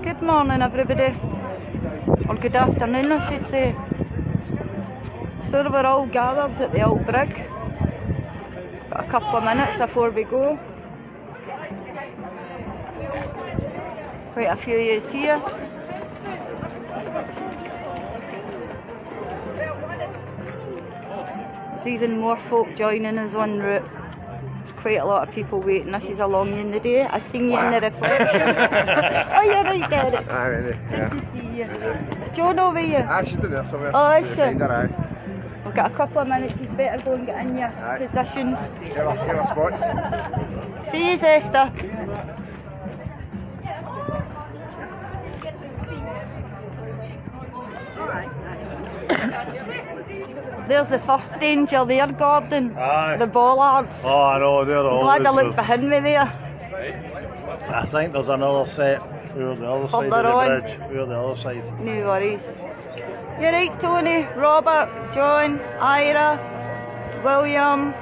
Good morning everybody, or good afternoon I should say. So we're all gathered at the old brig. Got a couple of minutes before we go. Quite a few of you here. There's even more folk joining us en route. There's quite a lot of people waiting. This is a long in the day. I seen you in the reflection. Oh, you're right, Derek. Aye, really. Good to see you. Is John over you? I should do this somewhere. Oh, is she? Aye. We've got a couple of minutes. You better go and get in your positions. Get our spots. See you after. There's the first danger there, Gordon. Aye. The bollards. Oh, I know, they're all. Glad I looked behind me there. I think there's another set. We're the other side Further of the on. bridge. We're the other side. No worries. You're right, Tony, Robert, John, Ira, William,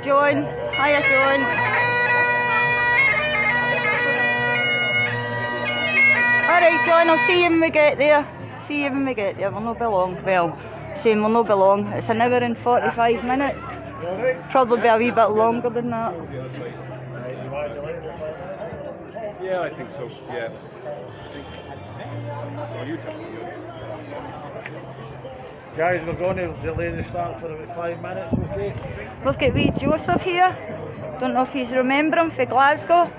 John. Hiya, John. Alright, John, I'll see you when we get there. See you when we get there. We'll not be long. Well, saying we'll not be long. It's an hour and 45 minutes. It's probably be a wee bit longer than that. Yeah, I think so. Yeah. Guys, we're going to delay the start for about 5 minutes, okay? We've got wee Joseph here. Don't know if he's remembering from Glasgow.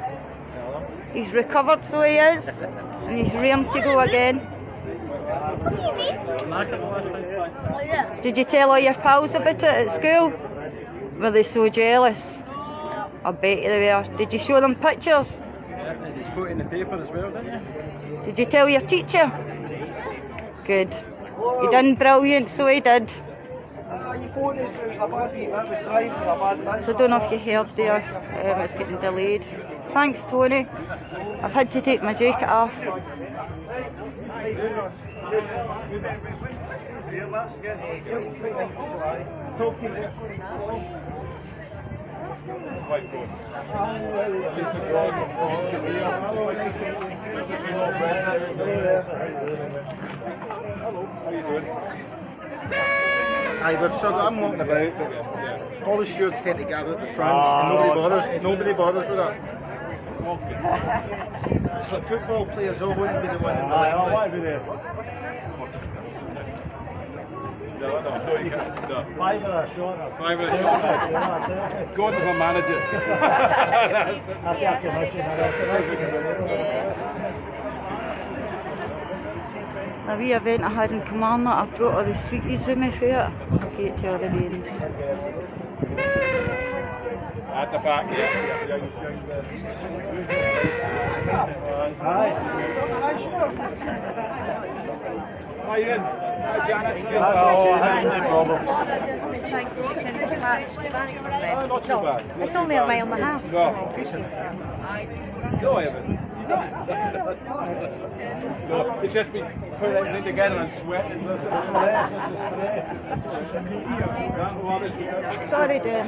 He's recovered, so he is. And he's raring to go again. Did you tell all your pals about it at school? Were they so jealous? I bet you they were. Did you show them pictures? Yeah, he's put it in the paper as well, didn't you? Did you tell your teacher? Good. He done brilliant, so he did. So I don't know if you heard there, it's getting delayed. Thanks, Tony. I've had to take my jacket off. Aye, but so I'm walking about, but all the stewards tend to gather at the front, and nobody bothers with that. So football players all wouldn't be the one in the line. I want to be there. 5 minutes shorter. 5 minutes shorter. Go to the manager. A wee event I had in Kilmarnock, I brought all the sweeties with me for it. I'll get to all the names. At the back, yeah. Aye. How you doing? Hi, Janet. No problem. Not too bad. It's only a mile and a half. No, decent. No, I haven't. No, it's just been putting everything together and sweating. Sorry, Jen.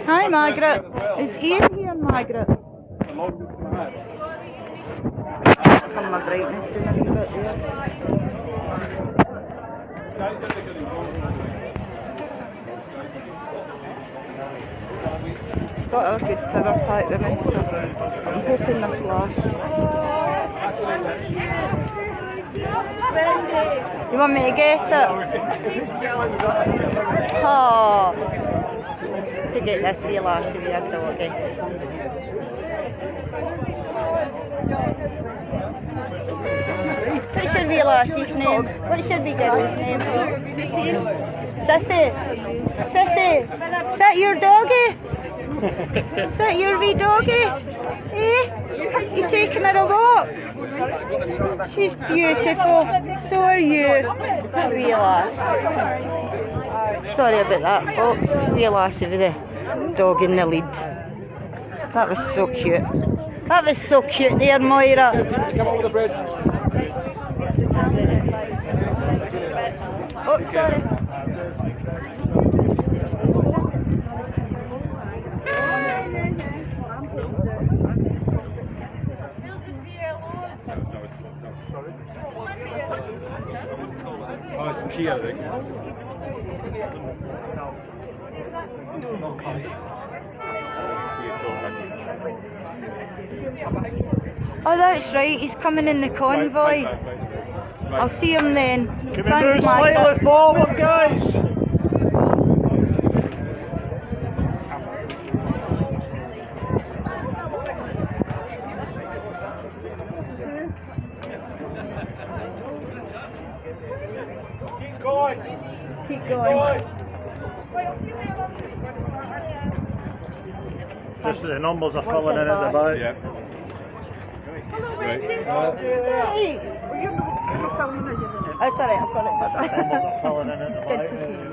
Hi, Margaret. Is Ian here, Margaret? Turn my brightness down a wee bit there. Got a good power pack with me, so I'm hoping this lasts. You want me to get it? Oh, to get this wee lassie with a doggy. What's your wee lassie's name? What's your wee girl's name? Sissy. Sissy. Is that your doggy? Is that your wee doggy? Eh? You taking her a walk? She's beautiful. So are you. Wee lass. Sorry about that, folks. Wee lassie with the dog in the lead. That was so cute. That was so cute there, Moira. Come over the bridge. Oh, sorry. Oh, it's Kia, I think. Oh, that's right. He's coming in the convoy. I'll see him then. Can we Thanks, move Magda. slightly forward, guys? Keep going. Keep going. Just the numbers are filling in at the back. Yeah. Right. Hey. Oh, sorry, I've got it. Numbers are filling in at the Good back. to see you.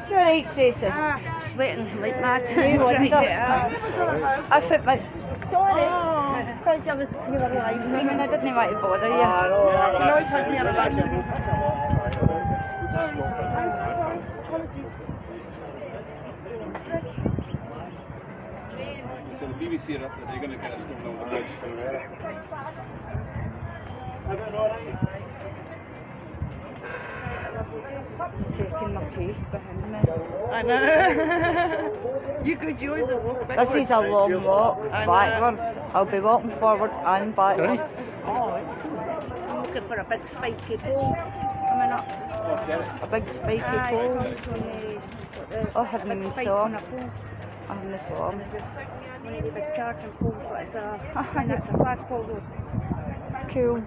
You're right, Tracy. Sweating like mad. You wonder. I put my... Sorry. Because you were live streaming, I didn't want to bother you. No, it's me on the back. So the BBC are up there, they're going to get us going over the bridge. Taking my case behind me. I know. You could use a walk backwards. This is a long walk. I know. Backwards. I'll be walking forwards and backwards. I'm looking for a big spiky pole coming up. A big spiky pole. Oh, I haven't even spike saw on him. a pole. I haven't saw him. One of the big charging poles, but it's a, and it's a flagpole though. Cool.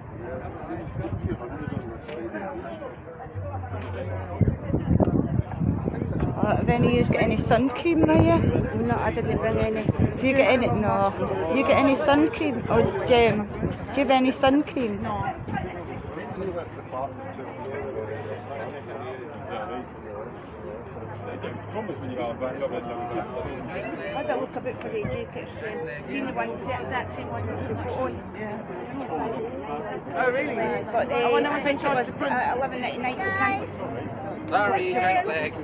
Have any of you got any sun cream with you? No, I didn't bring any. Do you get any? No. You get any sun cream? Oh, Jem, do you have any sun cream? No. When you are back up, I had a look about for the jackets. Seen the ones, the exact same ones that we put on. Yeah. Oh, really? But I think it was $11.99 the time. Sorry, guys, legs.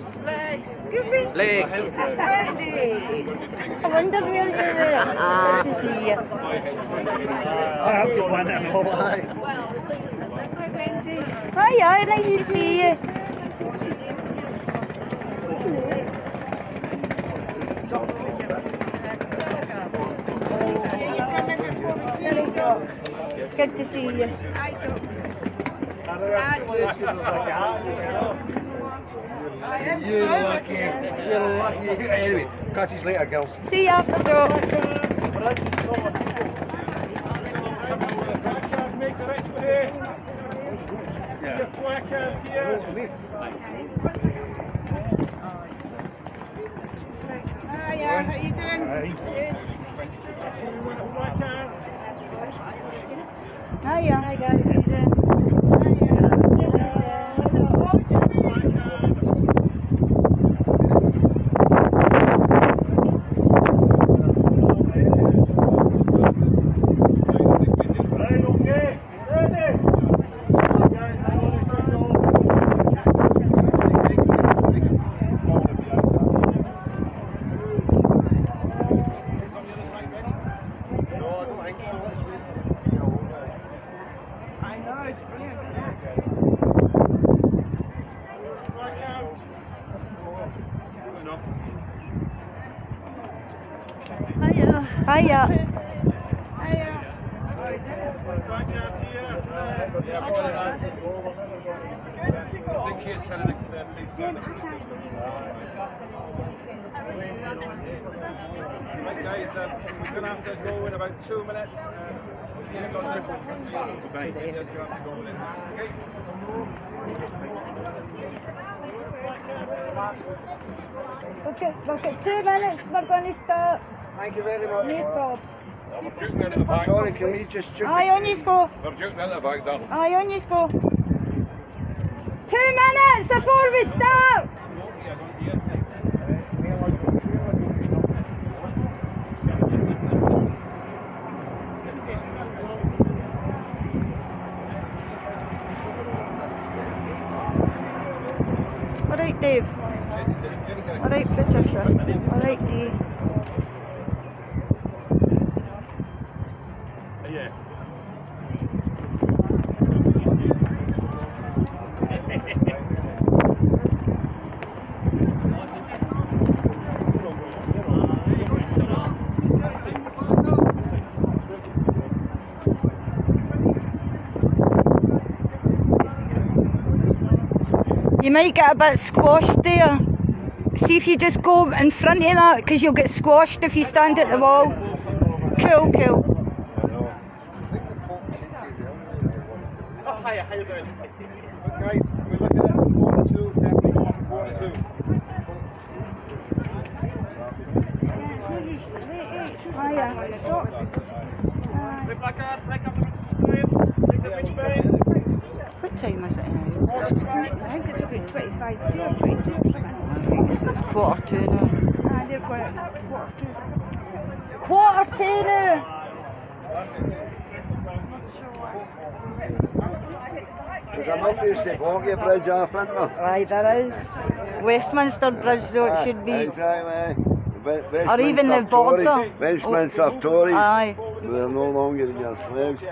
Excuse me? Legs. I wonder where you were. Ah, to see you. I have got one in all right. Hiya, nice to see you. It's good to see you. You're lucky. You're lucky. Anyway, catch you later, girls. See you after drop. Hiya, how you doing? Hiya. Hi guys, how you doing? Hiya. Right guys, we're going to have to go in about 2 minutes. He's got this one. Goodbye. He's going to have to go in. Okay? Okay, 2 minutes, we're going to start. Thank you very much. No probs. We're juking out of the bag. Sorry, can we just juke? Aye, on you go. We're juking out of the bag, Dan. Aye, on you go. 2 minutes before we start. Alright, Dave. Alright, Patricia. Alright, Dee. Yeah. You might get a bit squashed there. See if you just go in front of that, because you'll get squashed if you stand at the wall. Cool, cool. Oh, hiya, how you doing? Guys, we're looking at 42, definitely going for 42. Hiya. Black card, black up the take the pitch bay. What time is it now? I think it's about 25 to 22 or something. So it's 1:45 now. They're going at quarter to. 1:45 now! There's an obvious Bogey Bridge off, isn't there? Right, there is. Westminster Bridge, though, it should be. Exactly. Or even the border. Westminster Tories. Aye. They're no longer your slaves.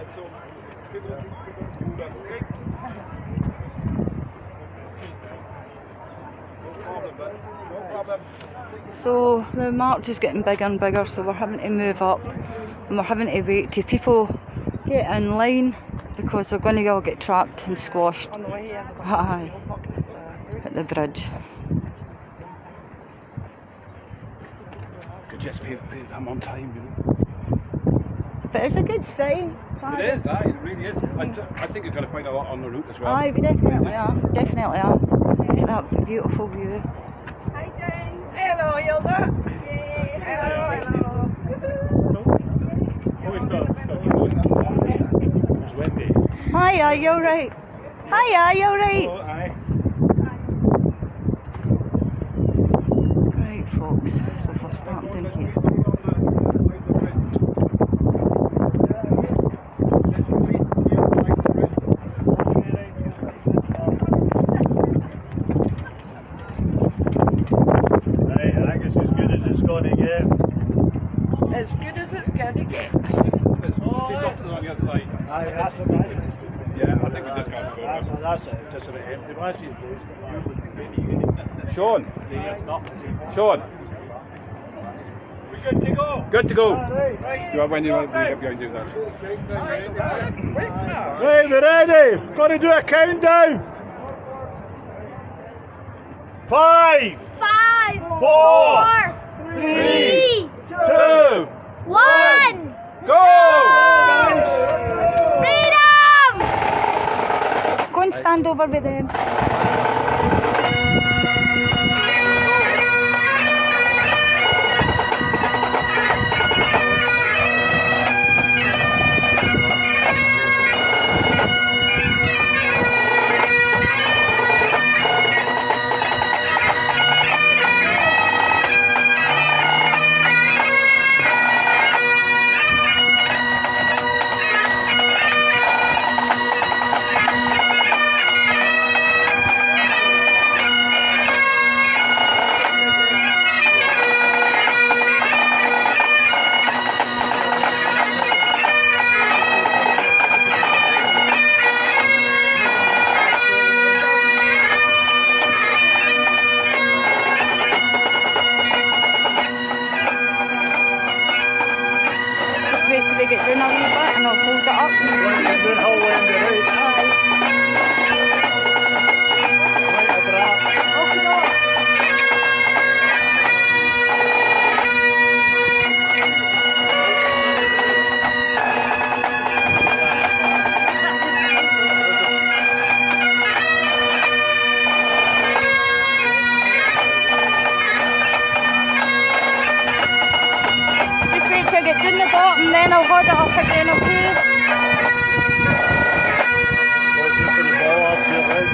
So the march is getting bigger and bigger, so we're having to move up and we're having to wait till people get in line because they're going to all get trapped and squashed. On the way here. Aye. At the bridge. Could just be I'm on time, you know. But it's a good sign. It is, aye, it really is. I think you're going to find a lot on the route as well. Aye, we definitely are. Definitely are. Look at that beautiful view. Hi, Jane. Hello, Hilda. Hello, hello. It's windy. Hiya, you alright? Hiya, you alright? Oh, aye. Right, folks, so if we're starting down here. As good as it's going to get. There's police officers on the other side. Aye, that's the right. Yeah, I think we just got to go. That's it, just a bit empty. What's his place? Sean. Sean. We good to go? Good to go. You are when you want to go and do that. Hey, we're ready. Got to do a countdown. 5, 5, 4, 3, 2, 1. go! Freedom! Go and stand over with them. We get down a wee bit and I'll hold it up. Good whole way in the right. Right at that. Okay, no. Just wait till I get down the bottom, then I'll hold it up again, okay? What's this in the ball off to your leg?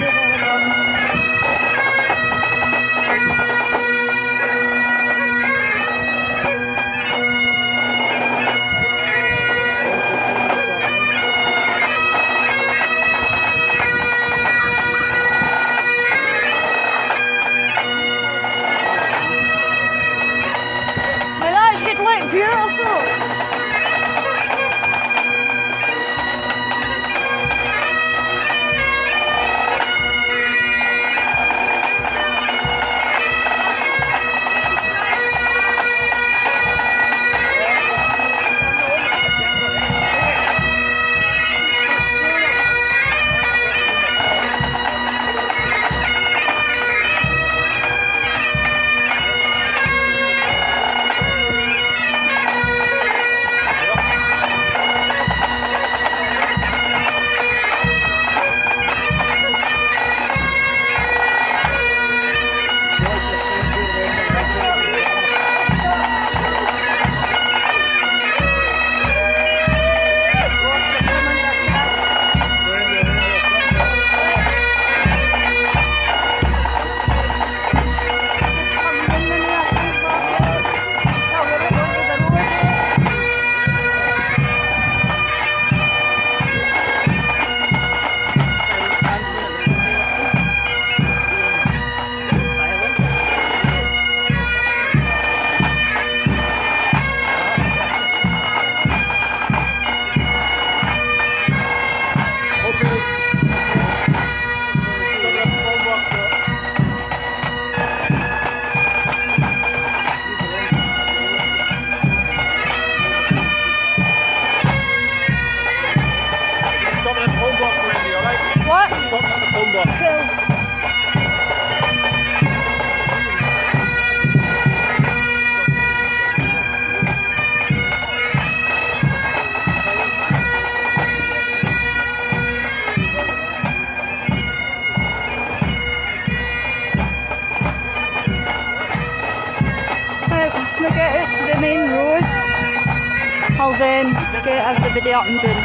then get everybody up and down.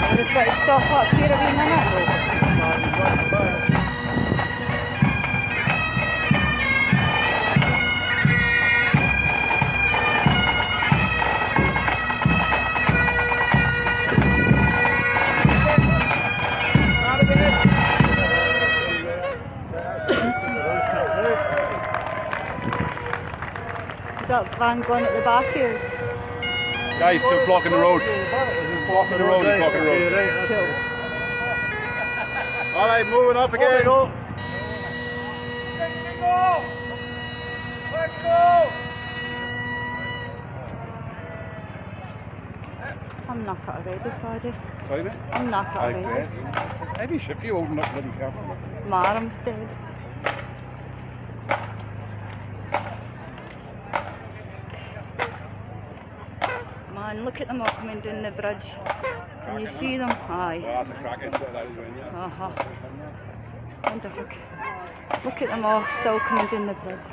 I just got to stop up here a wee minute. That van going at the back here. Guys, they're blocking the road. Blocking the road, blocking the road. Alright, moving up again. Let's go! I'm not already, Friday. Sorry, mate? I'm not I already. guess. Maybe shift you open up bloody careful. My arm's dead. Man, look at them all coming down the bridge. Can you see them? Aye. Well, that's a crack into it, that is when, yeah. Uh-huh. Wonderful. Look at them all still coming down the bridge.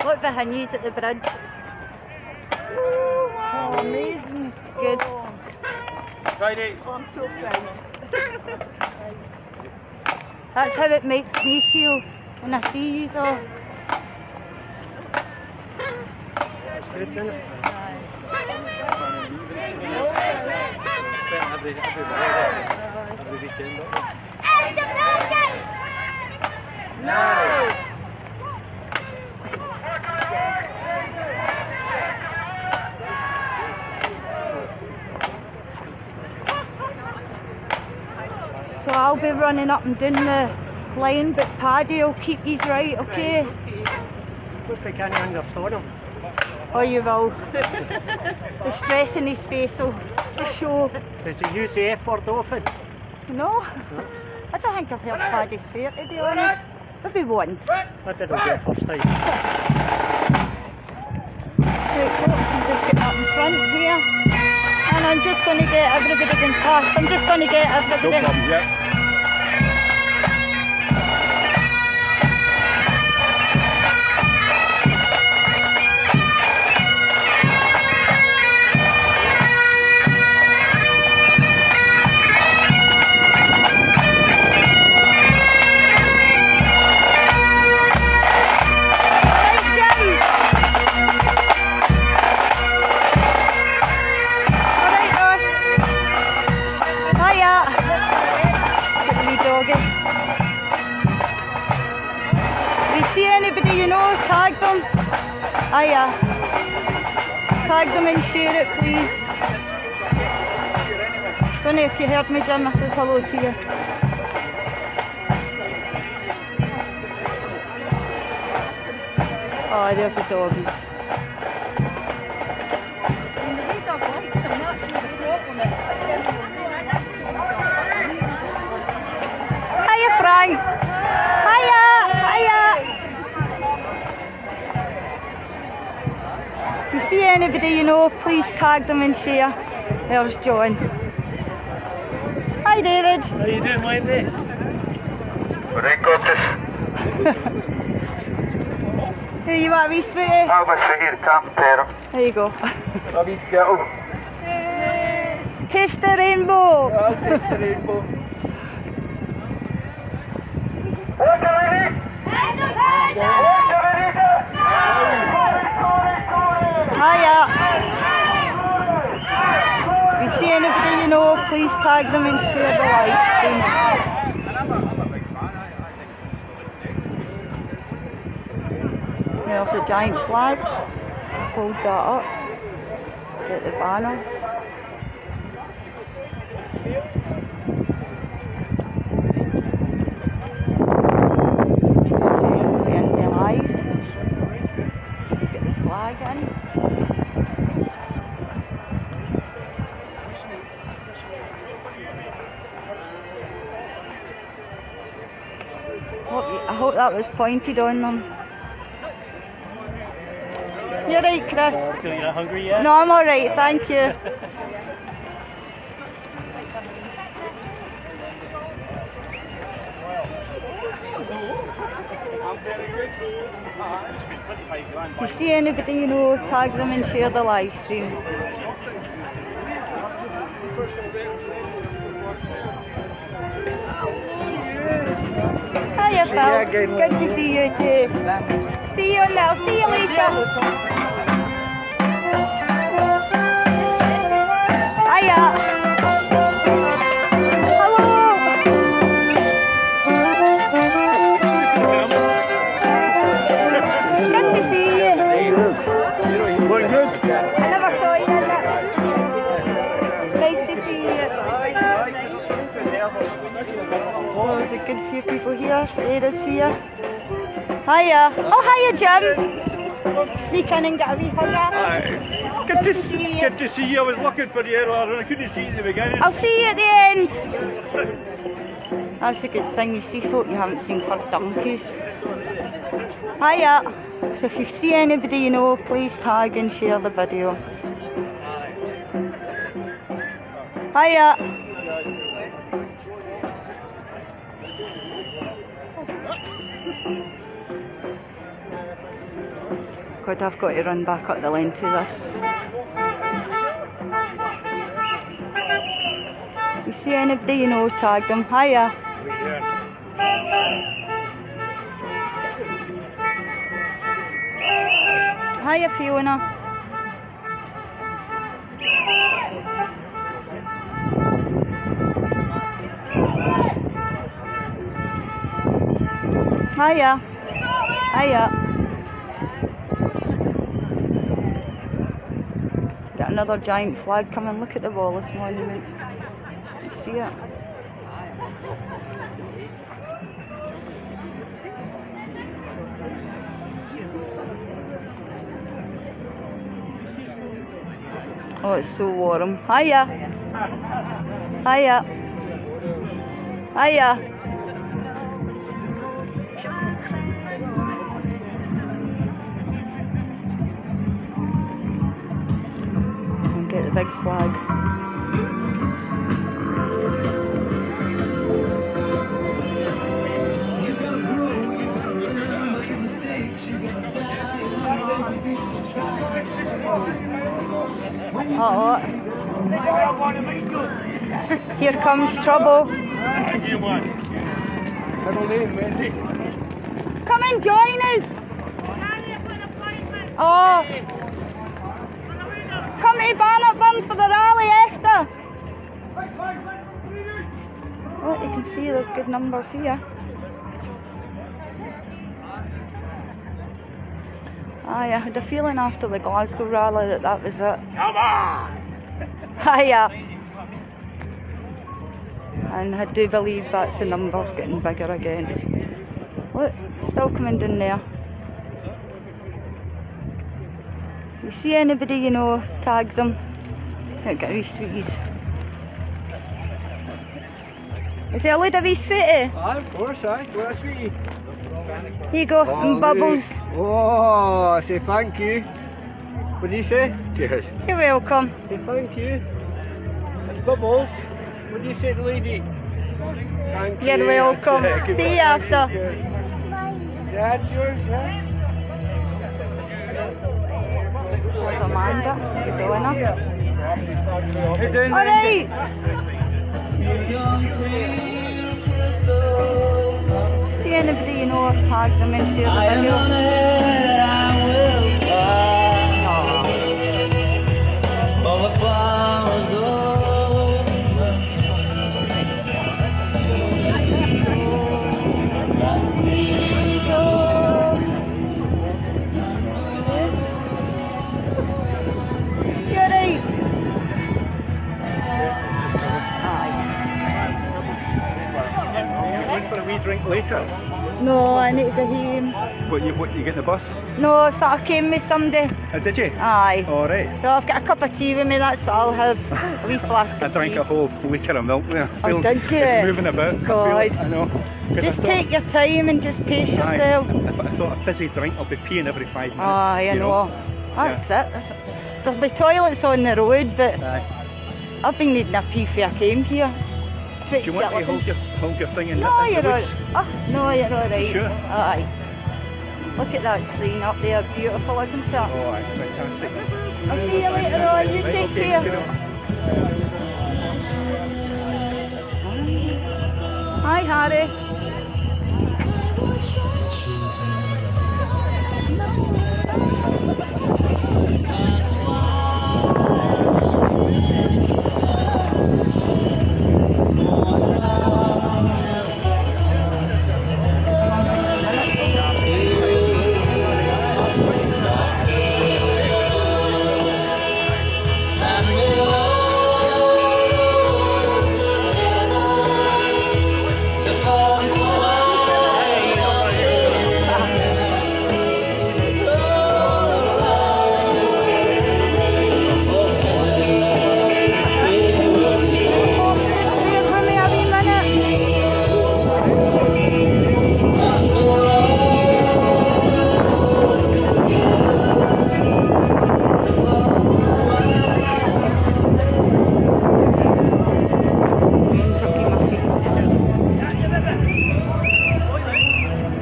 Look behind you at the bridge. Oh, amazing. Good. Friday. Oh, I'm so proud. That's how it makes me feel when I see you all. Good, isn't it? Every weekend, No! So I'll be running up and down the line, but Paddy will keep these right, okay? What if I can't understand him? Oh, you will. The stress in his face will show. Does he use the F word often? No? I don't think I've heard Paddy swear, to be honest. Maybe once. I didn't get first time. Right, so I'm just getting up in front here. And I'm just going to get everybody going past. I'm just going to get everybody. No problem, yeah. Tag them. Hiya. Tag them and share it, please. Don't know if you heard me, Jim. I says hello to you. Oh, there's the doggies. Hiya, Frank. Hiya. Hiya. If you see anybody you know, please tag them and share. There's John. Hi, David. How you doing, Wendy? Right, got this. Who you want, wee sweetie? I'm a sweetie, Tam Terra. There you go. A wee skittle. Taste the rainbow. I'll taste the rainbow. What's the lady? Hiya. If you see anybody you know, please tag them and share the live stream. There's a giant flag. Hold that up. Get the banners. Let's get the flag in. I hope that was pointed on them. You're right, Chris. So you're not hungry yet? No, I'm alright, thank you. If you see anybody you know, tag them and share the live stream. Hiya, Phil. Good to see you too. See you now. See you later. Hiya. Hello. Good to see you. Looking good? I never saw you in it. Nice to see you. Oh, there's a good few people here. Sarah's here. Hiya. Oh, hiya, Jim. Sneak in and get a wee hugger. Good to see you. Good to see you. I was looking for you earlier and I couldn't see you at the beginning. I'll see you at the end. That's a good thing. You see folk you haven't seen for donkeys. Hiya. So if you see anybody you know, please tag and share the video. Hiya. God, I've got to run back up the length of this. You see anybody you know, tag them. Hiya. Hiya, Fiona. Hiya. Hiya. Got another giant flag coming. Look at the Wallace Monument. You see it? Oh, it's so warm. Hiya. Hiya. Hiya. Get the big flag. Uh-oh. Here comes trouble. Come and join us. Oh. Come to Bannockburn for the rally, Esther. Oh, you can see there's good numbers here. I had a feeling after the Glasgow rally that was it. Come on! Hiya. And I do believe that's the numbers getting bigger again. Look, still coming down there. You see anybody you know, tag them. Look at these sweeties. Is there a load of wee sweetie? Aye, of course, aye. What a sweetie. Here you go, and bubbles. Oh, I say thank you. What do you say? Cheers. You're welcome. Say thank you. It's bubbles. What do you say to the lady? Thank You're you. welcome. See you after. Yeah, it's yours, yeah. There's Amanda, the donor. Hey, doing Alright. See anybody you know, tag them and share the video. Drink later. No, I need to go home. What you get the bus? No, so I came with somebody. Did you? Aye. Alright. So I've got a cup of tea with me, that's what I'll have. A wee flask I of drank tea. a whole litre of milk there. Oh, did you? It's moving about. God. I know. 'Cause Just I thought- take your time and just pace Aye. yourself. I thought a fizzy drink, I'll be peeing every 5 minutes. Aye, I you know. That's it. There'll be toilets on the road, but Aye. I've been needing a pee before I came here. what Do you want me to hold your thing and No, nip you're into the all, woods? oh, no, you're alright. Sure? Aye. Look at that scene up there, beautiful, isn't it? Oh, aye, fantastic. I'll see you later on, you Right, take okay, care. good on. Hi Harry.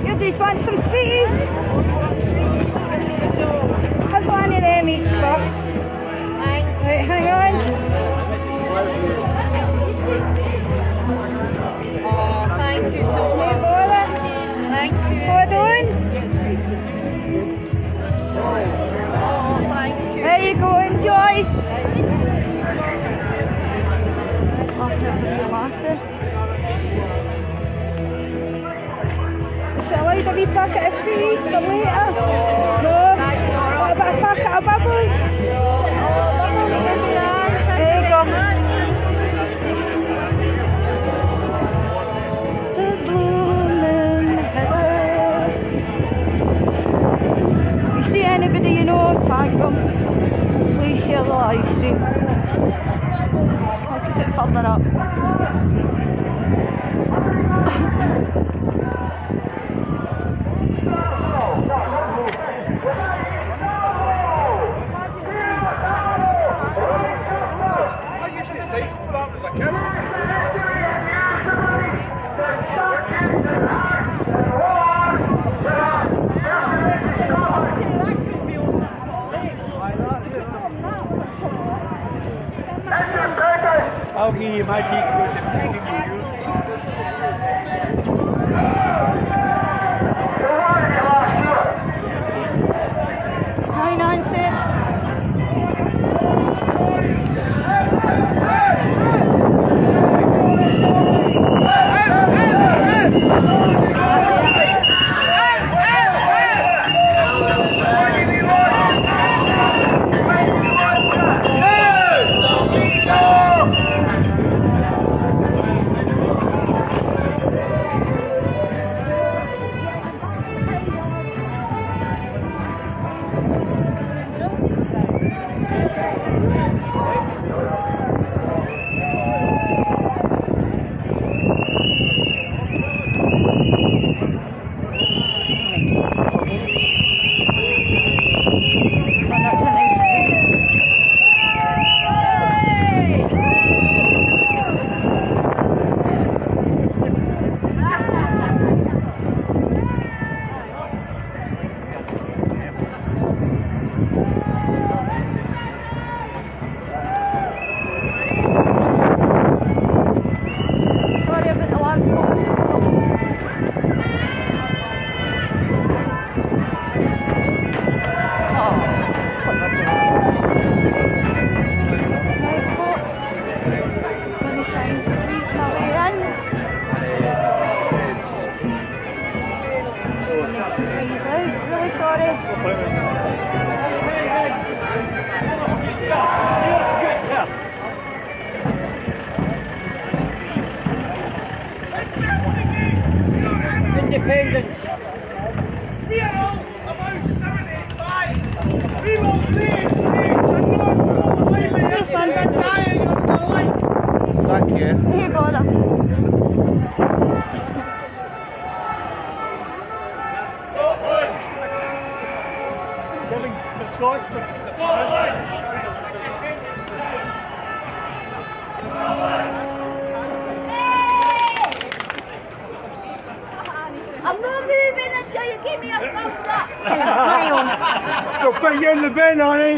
You just want some sweeties? Have one of them each first. Right, hang on. Oh, thank you so No much. bother. Thank you. Hold on. Oh, thank you. There you go, enjoy. Oh, that's a real massive. Is it allowed a wee packet of sweeties for later? No? What about a packet of bubbles? There you go. The blooming heather. You see anybody you know, tag them. Please share the live stream. I'll put it further up. I used to say that was a kid. I'll give you my details. Hi Nancy. Independence. We are all about 75. We will leave and not go away with this and the dying of the light. Thank you. Hey, bother. Giving the Scotsman. Put you in the bin, honey.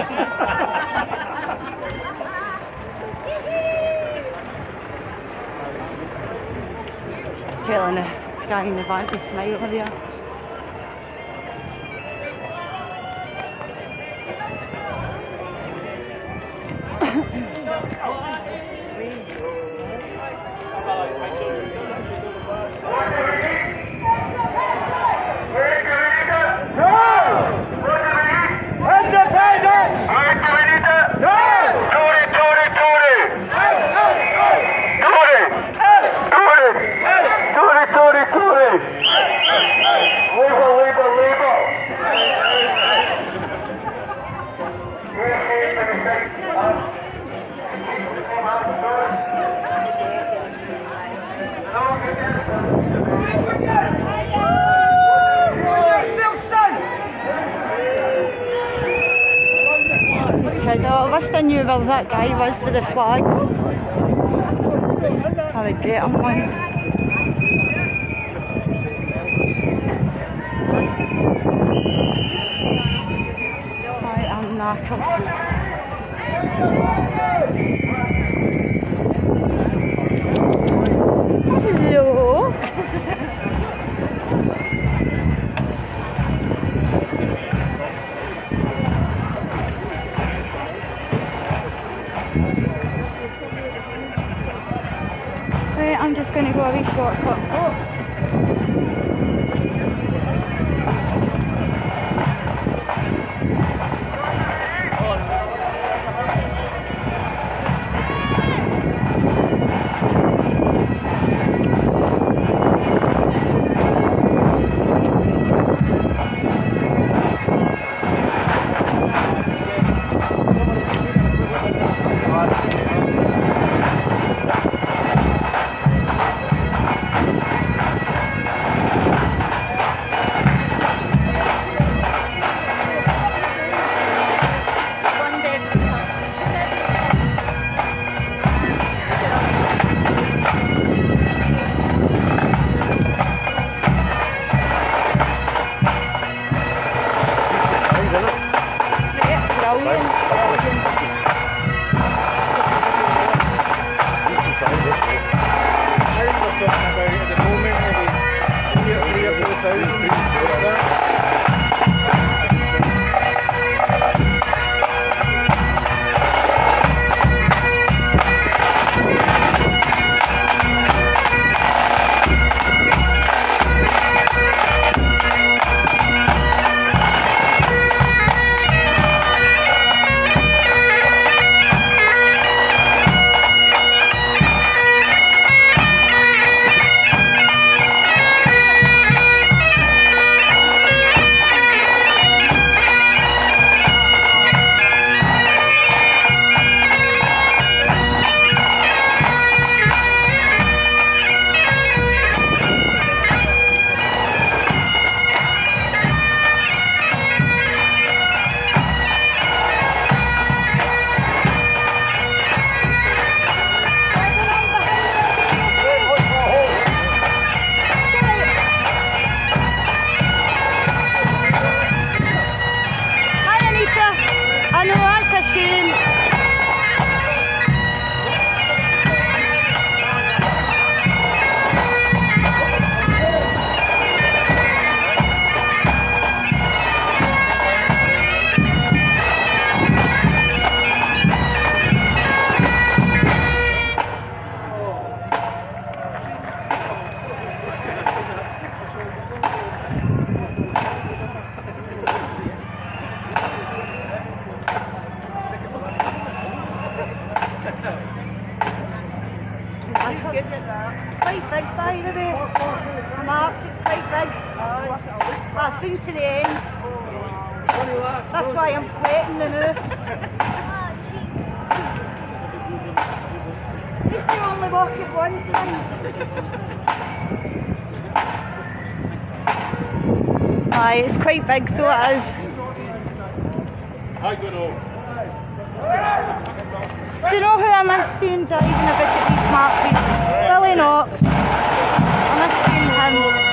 Telling the guy in the van to smile there. I wish I knew where that guy was with the flags. I would get him one. I am knackered. Hello. I'm just going to go a wee shortcut. Oh. Quite big, by the way. March, it's quite big. I've been to the end. That's why I'm sweating the now. At least you only walk it once, aye, it's quite big, so it is. Hi, good old. Do you know who I miss seeing driving a bit at these marches? Billy Knox. I miss seeing him.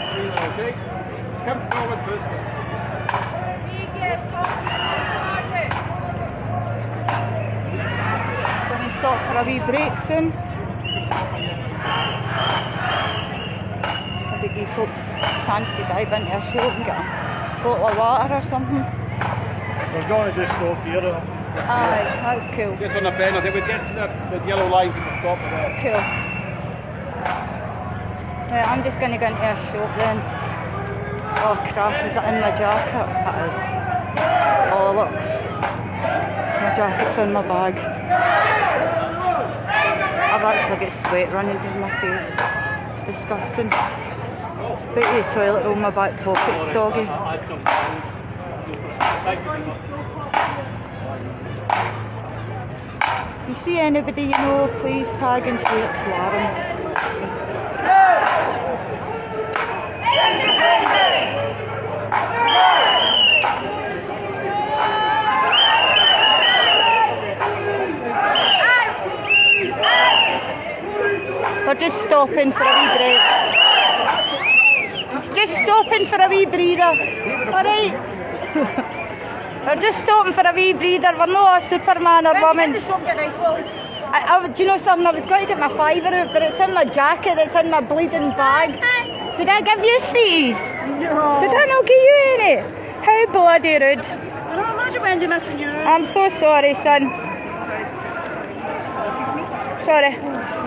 Okay? Come forward first. Going to stop for a wee break soon. Maybe give folk a chance to dive into a shop and get a bottle of water or something. We're going to just stop here. Aye, that's cool. Just on the bend, I think we get to the yellow line to stop there. Cool. Right, I'm just going to go into a shop then. Oh crap, is it in my jacket? It is. Oh look. My jacket's in my bag. I've actually got sweat running down my face. It's disgusting. Out to the toilet roll, my back pocket's soggy. You see anybody you know, please tag and say it's Lauren. We're just stopping for a wee break. Just stopping for a wee breather. Alright. We're just stopping for a wee breather. We're not a Superman or woman. Do you know something? I was going to get my fiver out, but it's in my jacket, it's in my bleeding bag. Did I give you sweeties? No. Did I not give you any? How bloody rude. I imagine Wendy missing you. I'm so sorry, son. Sorry.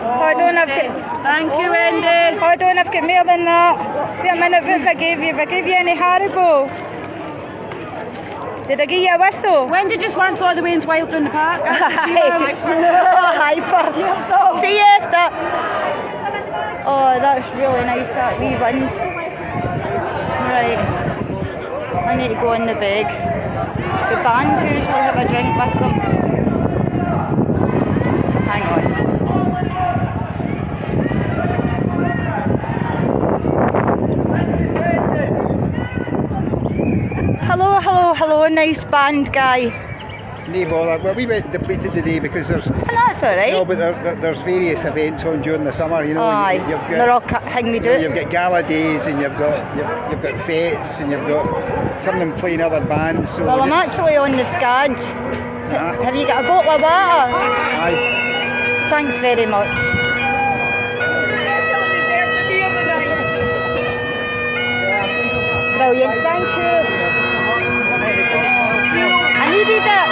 Hold on, I've got... Thank you, Wendy. Hold on, I've got more than that. Wait a minute, what if I gave you? If I gave you any Haribo? Did I give you a whistle? Wendy just went all the way into Wild in the park. Oh, hyper. See you after. Oh, that's really nice, that wee wind. Right. I need to go in the bag. The band usually have a drink with them. Hang on. Hello, hello, hello, nice band guy. No bother. Well, we went depleted today because there's... And that's alright. No, but there's various events on during the summer, you know. Aye, you've got, they're all hang me do it. You've got gala days and you've got fetes and you've got some of them playing other bands. So Well, I'm actually on the scad. Have you got a bottle of water? Aye. Thanks very much. Brilliant, thank you. I needed it.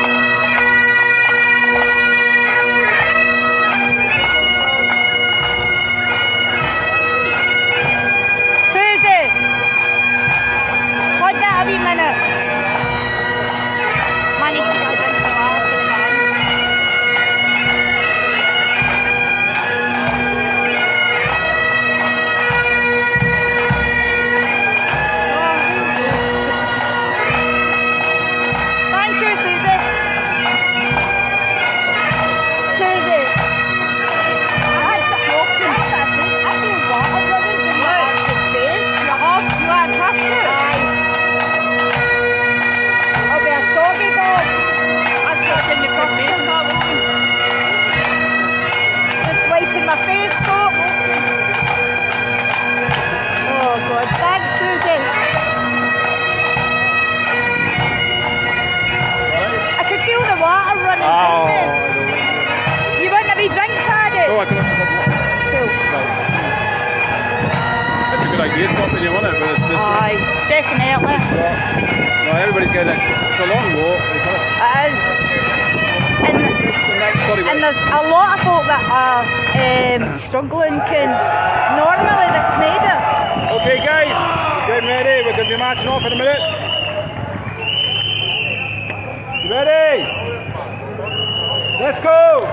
Susie, hold that a wee minute. Money to get a drink of water for the band. Thank you, Susie. Susie. I feel water running in my arms and face. You have to. Aye. I'll be a soggy dog. I'm starting the first face up. Just wiping my face up. Oh God, thanks Susie. I could feel the water running. You want a wee drink, Paddy? Oh, I can have a couple. Cool. That's a good idea, stopping you on it, but it's just... Aye, definitely. No, everybody's getting it. It's a long walk. It is. And there's a lot of folk that are struggling can normally they've made it. Okay, guys, getting ready. We're going to be marching off in a minute. You ready? Let's go!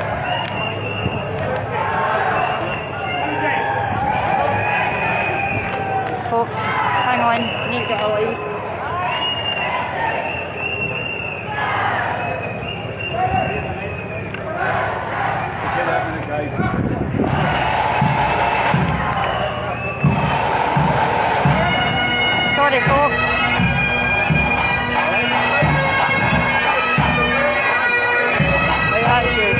Folks, hang on, need to get a light. Get that minute, guys. Sorry, folks. Right, that's you.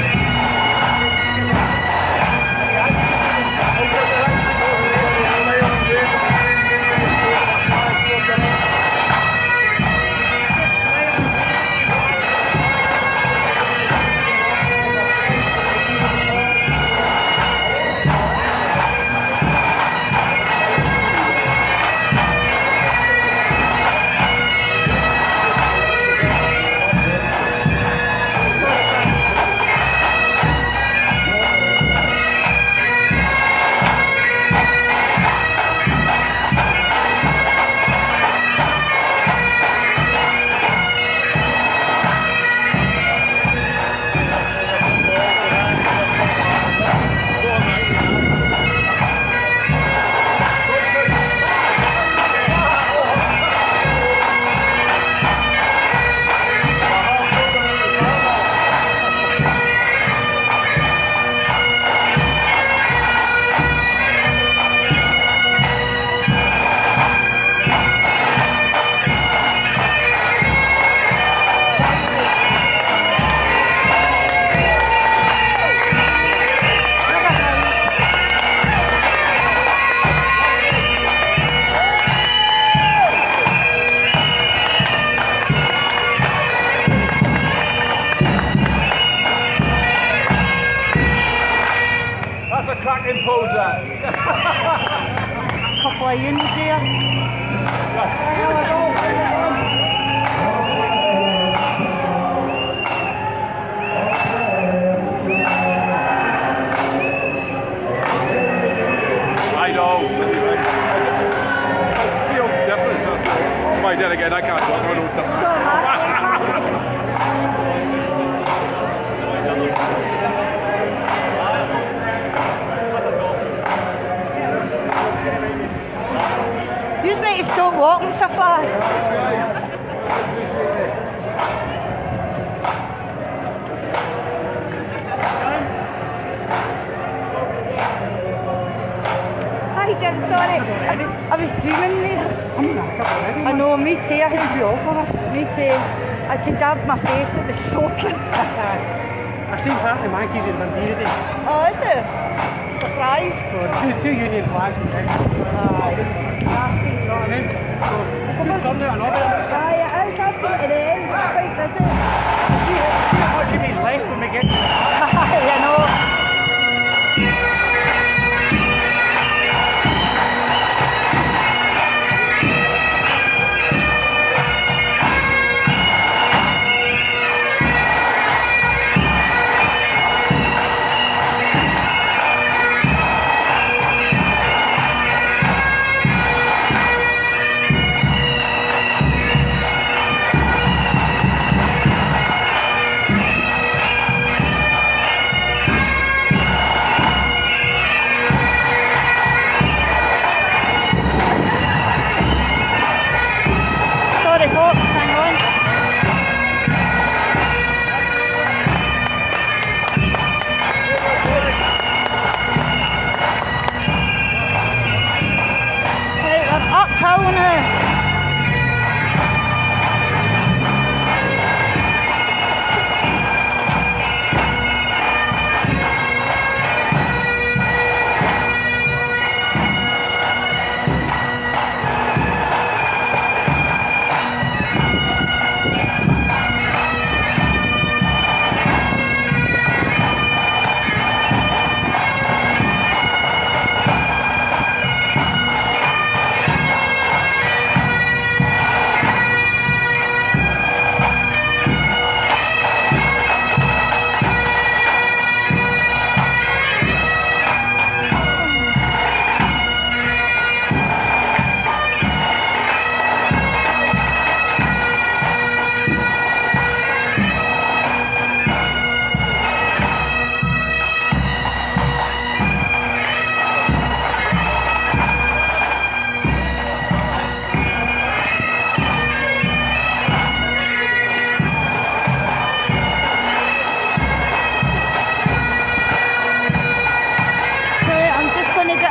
is there. I know. Feel difference. If I did again, I can't talk about it. You just need to stop walking so fast. Hi Jim, sorry. I was dreaming there. I know, me too. Me too. I could dab my face, it was soaking. I've seen part of the monkeys in Dundee today. Oh, is it? Surprise. So two Union flags in there. Aye. You know what I mean? So, good fun there, I know about it. Aye, it is up at the end, it's quite busy. See how much of me's left when we get to the park. Aye, I know. Sorry folks, hang on. Right, we're uphill now.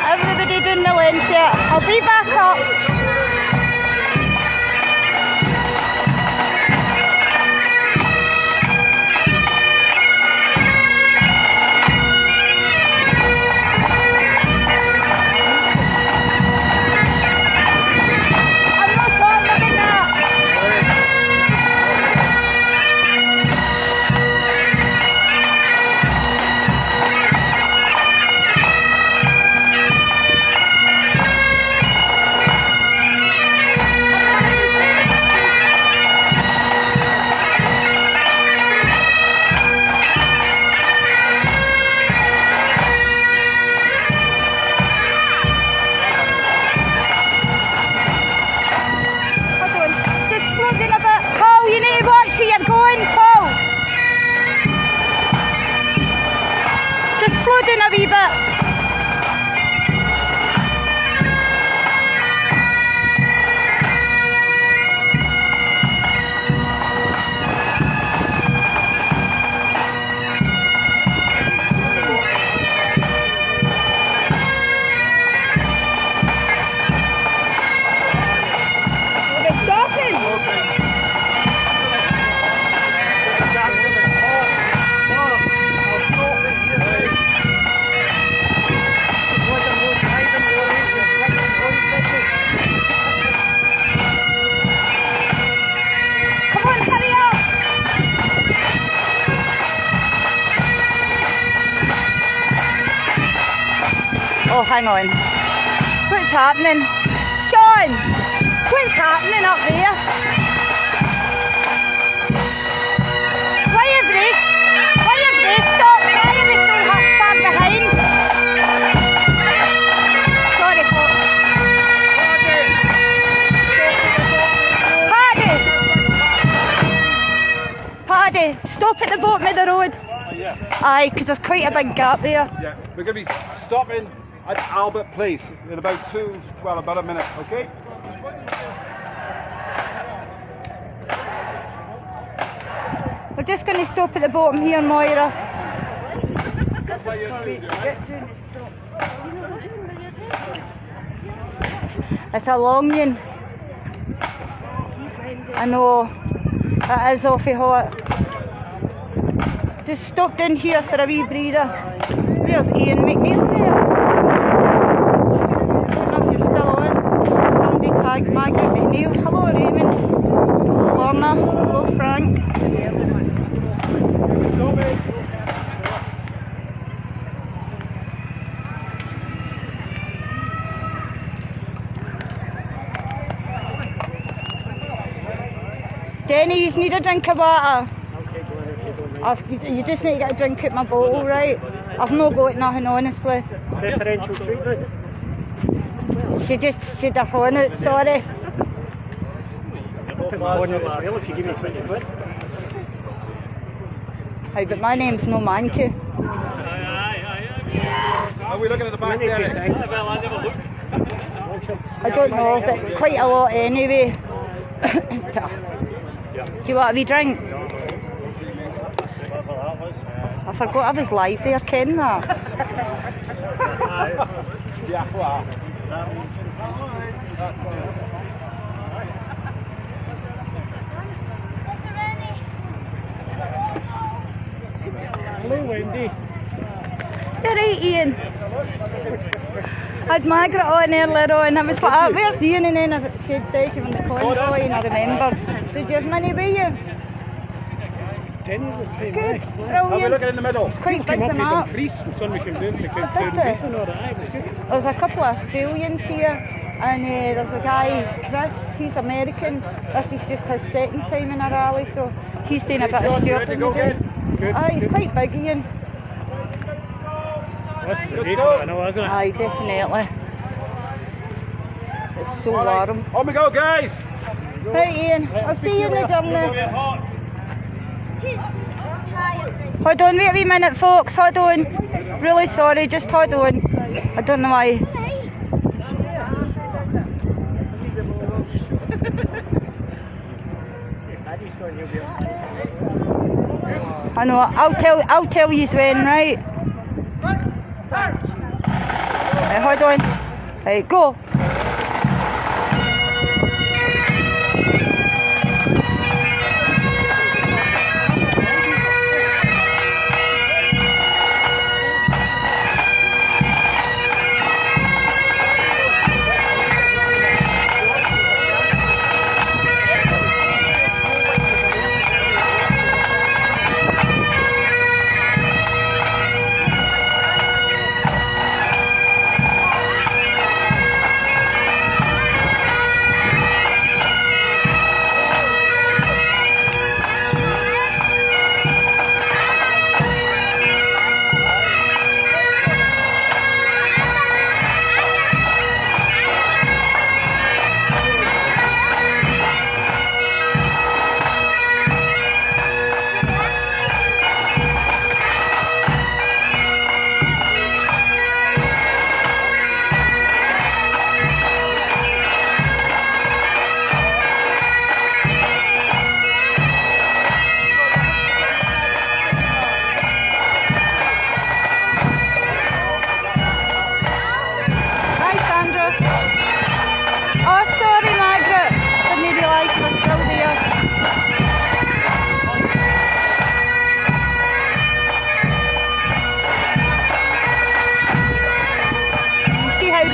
Everybody doing the lens there. I'll be back up. I'm not talking about that. You need to watch where you're going, Paul. Just slow down a wee bit. We're stopping. Oh, hang on. What's happening? stop at the bottom of the road? Yeah. Aye, because there's quite a big gap there. Yeah. We're going to be stopping at Albert Place in about about a minute, okay? We're just going to stop at the bottom here, Moira. It's a long one. I know, it is awfully hot. Just stopped in here for a wee breather. There's Ian McNeil there. I don't know if you're still on. Somebody tagged Margaret McNeil. Hello Raymond. Hello Lorna. Hello Frank. Denny, you need a drink of water. You just need to get a drink at my bottle, right? I've not got nothing, honestly. Preferential treatment. Should have thrown it, sorry. Well, if you give me 20 quid. Aye, but my name's no Mankey. Are we looking at the back there? I don't know, but quite a lot anyway. Do you want a wee drink? I forgot I was live there, ken that? Yeah, wow. Hello, Wendy. You're right, Ian. I had Margaret on earlier on. I was like, where's Ian? And then she'd said she was in the convoy, and I remember. Did you have money with you? Jenny was paying Good, back. Are we brilliant. looking in the middle? It's quite big, the Up map. with Dumfries, the son we came down to Did down they? Beacon, all that. It was good. There's a couple of Australians here, and there's a guy, Chris, he's American. This is just his second time in a rally, so he's doing a bit of stewarding with him. Good. Aye, he's quite big, Ian. That's the race, I know, isn't it? Aye, definitely. It's so warm. On we go, guys! Right, Ian, I'll see you in the journey. Hold on, wait a wee minute, folks, hold on. Really sorry, just hold on. I don't know why. I know, I'll tell you when, right? Right, hold on. Right, go.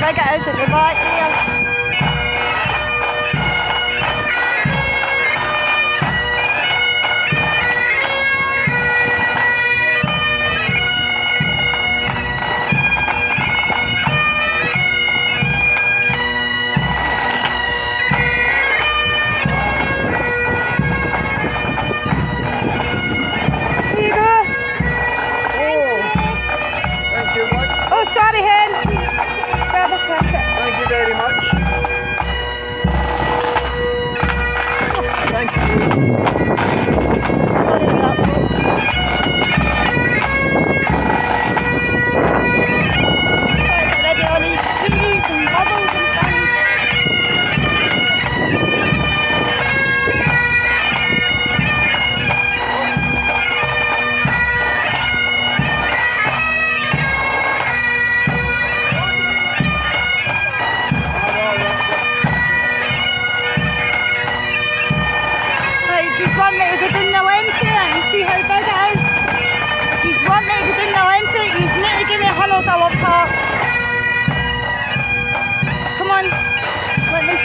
big it is at the back there. Sorry, Hen. Grab a second. Thank you very much.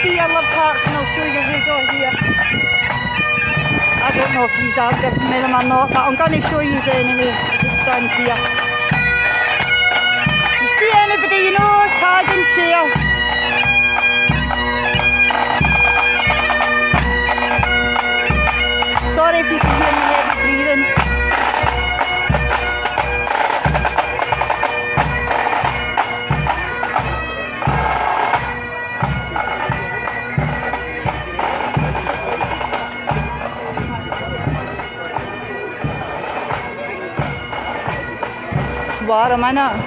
see your love hearts and I'll show you who's all here. I don't know if these are giving me them or not, but I'm going to show you anyway. Just stand here. You see anybody you know, tag and share. Sorry if you can hear me heavy breathing. War a minute.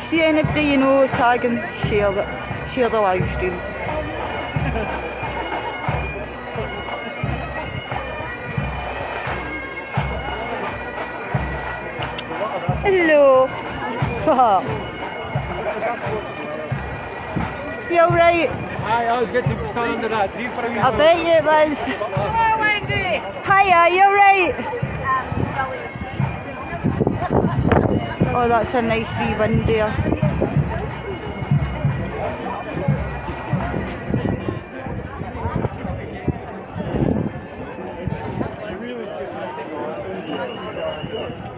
See anybody you know, tag and share the live stream. Hello. You alright? Aye, I was getting stand under that tree for a wee I bet you it was. Hello, Wendy. Hiya, you alright? Oh, that's a nice wee wind there.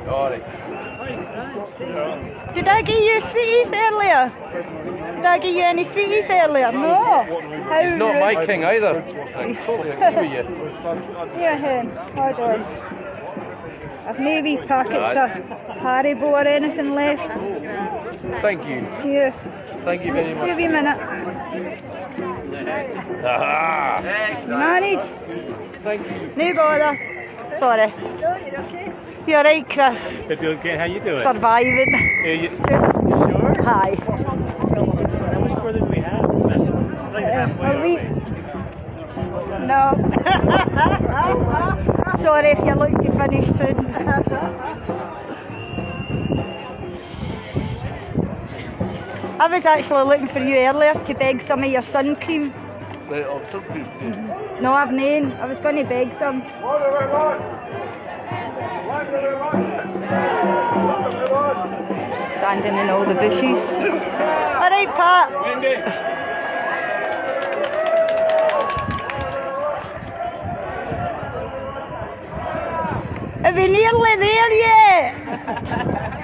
Alright. Did I give you sweeties earlier? Did I give you any sweeties earlier? No. How He's not my rude. king either. I totally agree with you. Here, hen. Hold on. I've no wee packets of Haribo or anything left. Thank you. Here. Thank you very much. Give me a minute. Ah, Manage. thank you. No bother. Sorry. No, you're okay. You're right, Chris. If you okay, how you doing? Surviving. Just Sure. Hi. how much further do we have? Like halfway, Are we? aren't No. Sorry if you look to finish soon. I was actually looking for you earlier to beg some of your sun cream. No, I've none. I was going to beg some. Standing in all the bushes. Alright, Pat. Are we nearly there yet?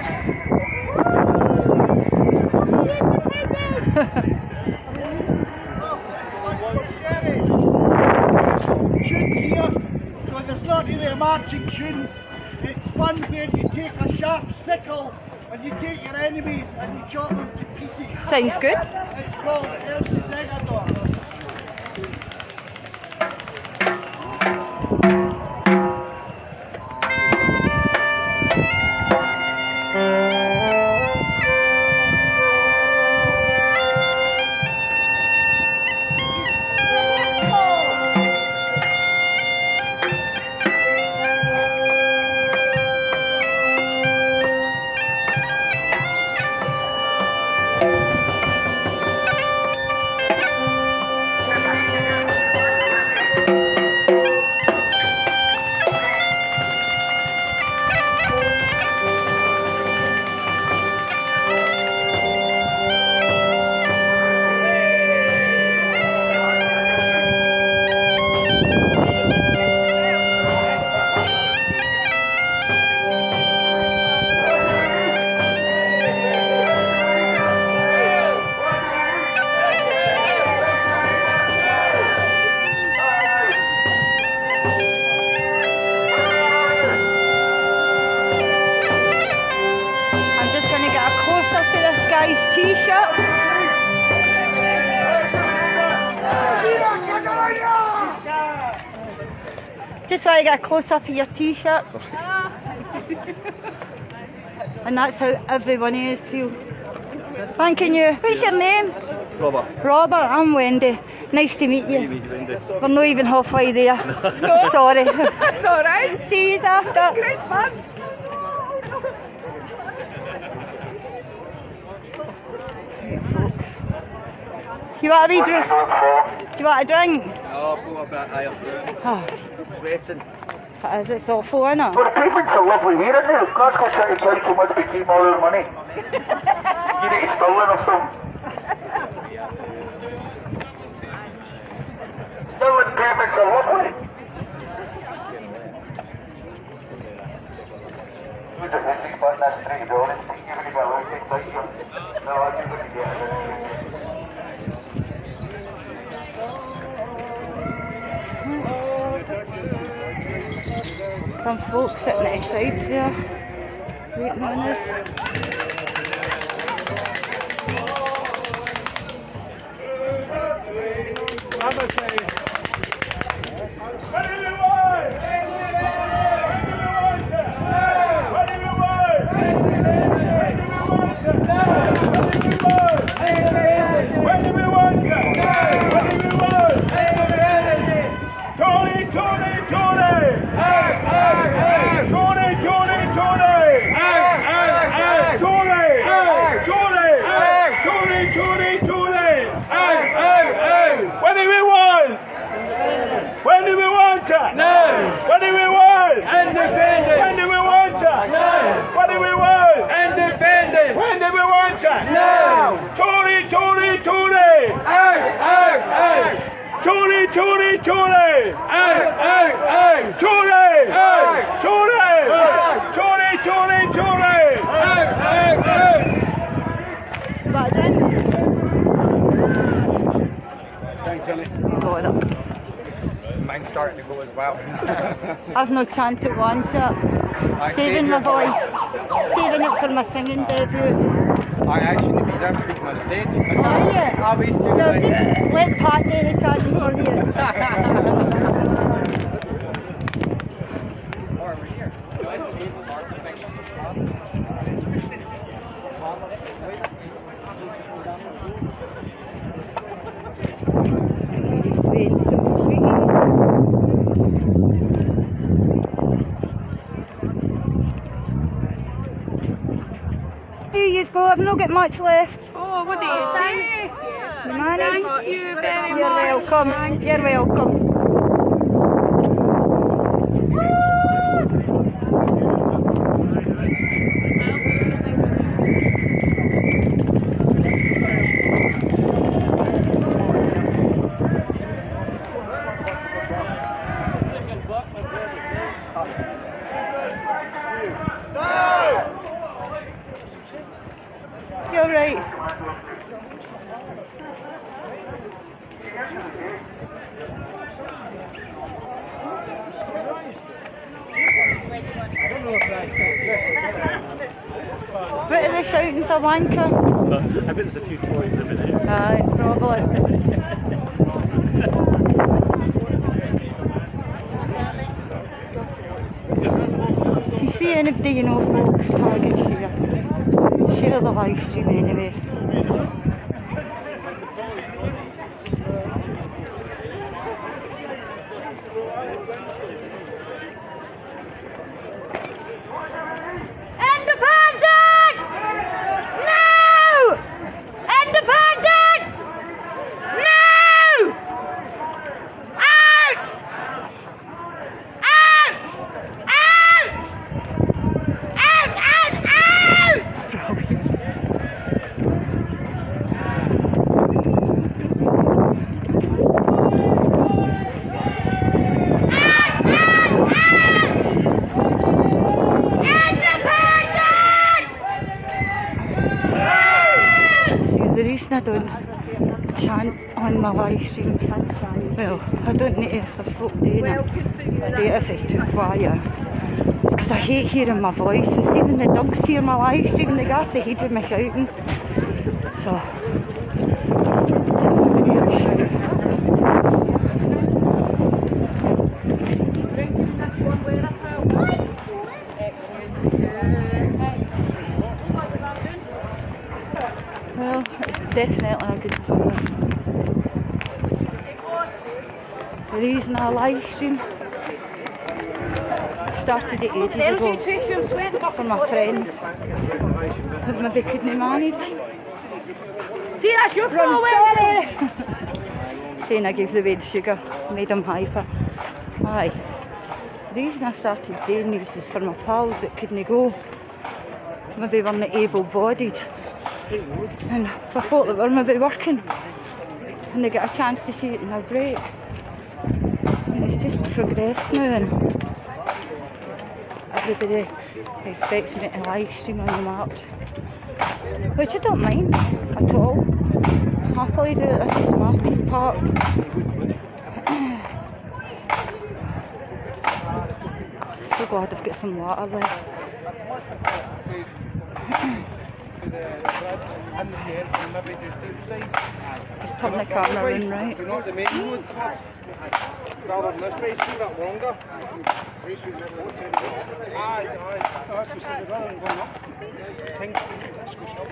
Tune here, so there's not really a marching tune. It's fun where you take a sharp sickle and you take your enemies and you chop them to pieces. Sounds good. It's called El Segador. T-shirt. Just want to get a close-up of your T-shirt. And that's how every one of us feel. Thanking you. What's your name? Robert. Robert, I'm Wendy. Nice to meet you. Wendy. We're not even halfway there. Sorry. That's alright. See you after. Great fun. You want a wee drink? Do you want a drink? Oh, for a bit, I am Oh, sweating. it's awful, isn't it? Well, the pavement's so lovely here, isn't it? Glasgow City Council must be keeping all their money. You need to steal it or something. Some folks sitting at the sides there, waiting on us. Mine's starting to go as well. I've no chance at once yet. Saving my voice. Saving it for my singing debut. I actually need to be there speaking on the stage. Are you? I'll be stupid. No, just let Pat do the chanting for you. I've not got much left. Oh, what do you say? You managed? Thank you very much. You're welcome. You're welcome. You're right. What are they shouting, a wanker? I bet there's a few toys in there. Aye, probably. If you see anybody you know, folks, target share. Share the live stream anyway. I don't chant on my live stream. Well, I don't need to if I spoke doing it. I do it if it's too quiet. Because I hate hearing my voice. And see when the dogs hear my live stream, they get off the head with me shouting. So, I'm going to shout. Well, it's definitely a good song. The reason I live stream started it ages ago for my friends who maybe couldn't manage. See, that's your fault, Saying I gave the red sugar, made them hyper. Aye. The reason I started doing these was for my pals that couldn't go. Maybe weren't able-bodied. And for folk that were maybe working and they get a chance to see it in their break. And it's just progressed now and everybody expects me to live stream on the march. Which I don't mind at all. Happily do it, this is my theme park. So God, I've got some water left. Just turn the camera in, right? Not the main road. Rather than this way, it's still that longer. Aye. That's just rather than going up. Pink, squished up.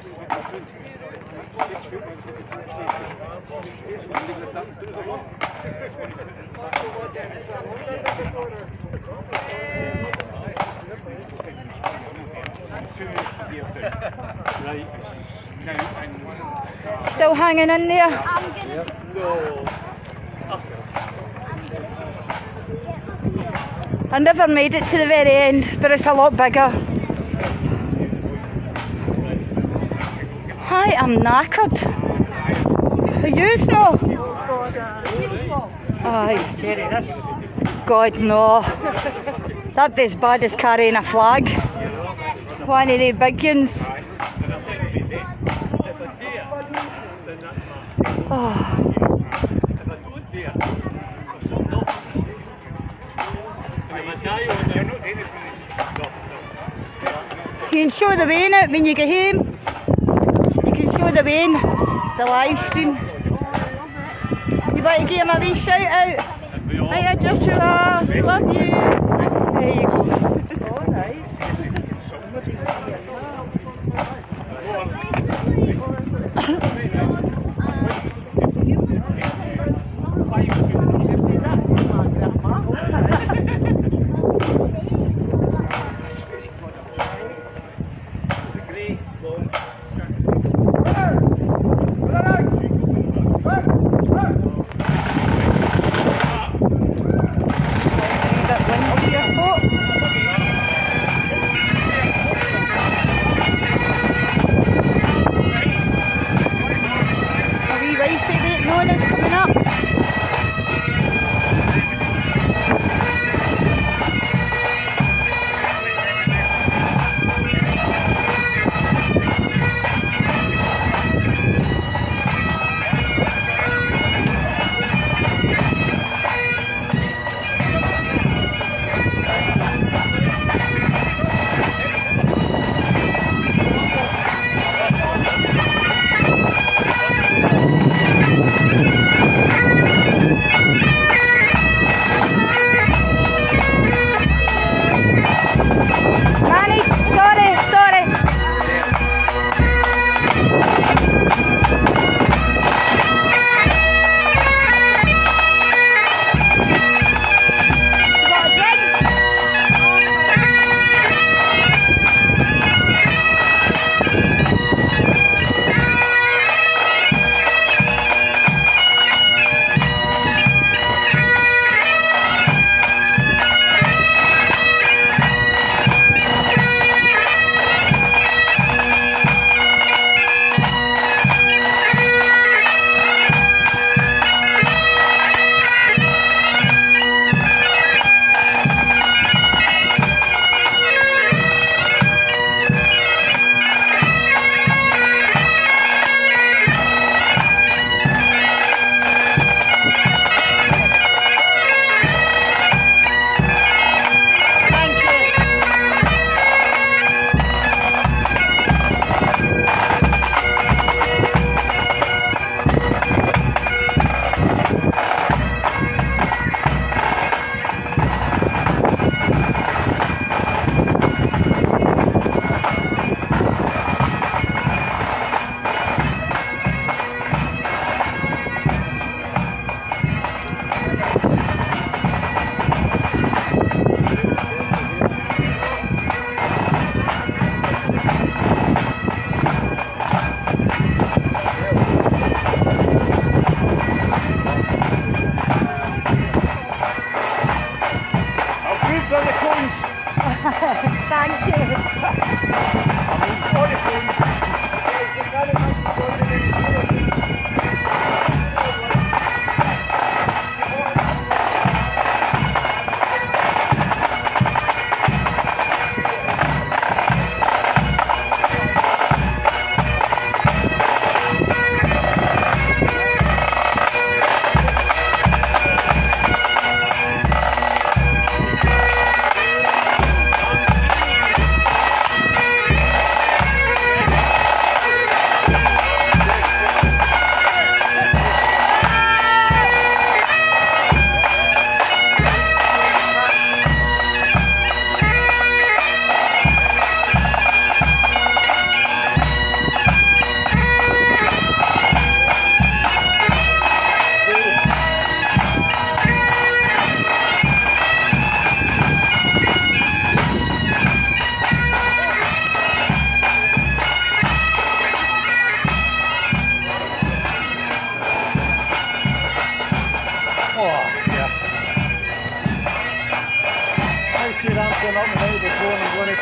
Still hanging in there? I never made it to the very end, but it's a lot bigger. I am knackered. Are you no? Aye. God, no. That'd be as bad as carrying a flag. One of the big ones. Oh. You can show the way in it when you get home. You can show the way in the live stream. You want to give him a wee shout out? Hiya Joshua, love you. There you go. Alright.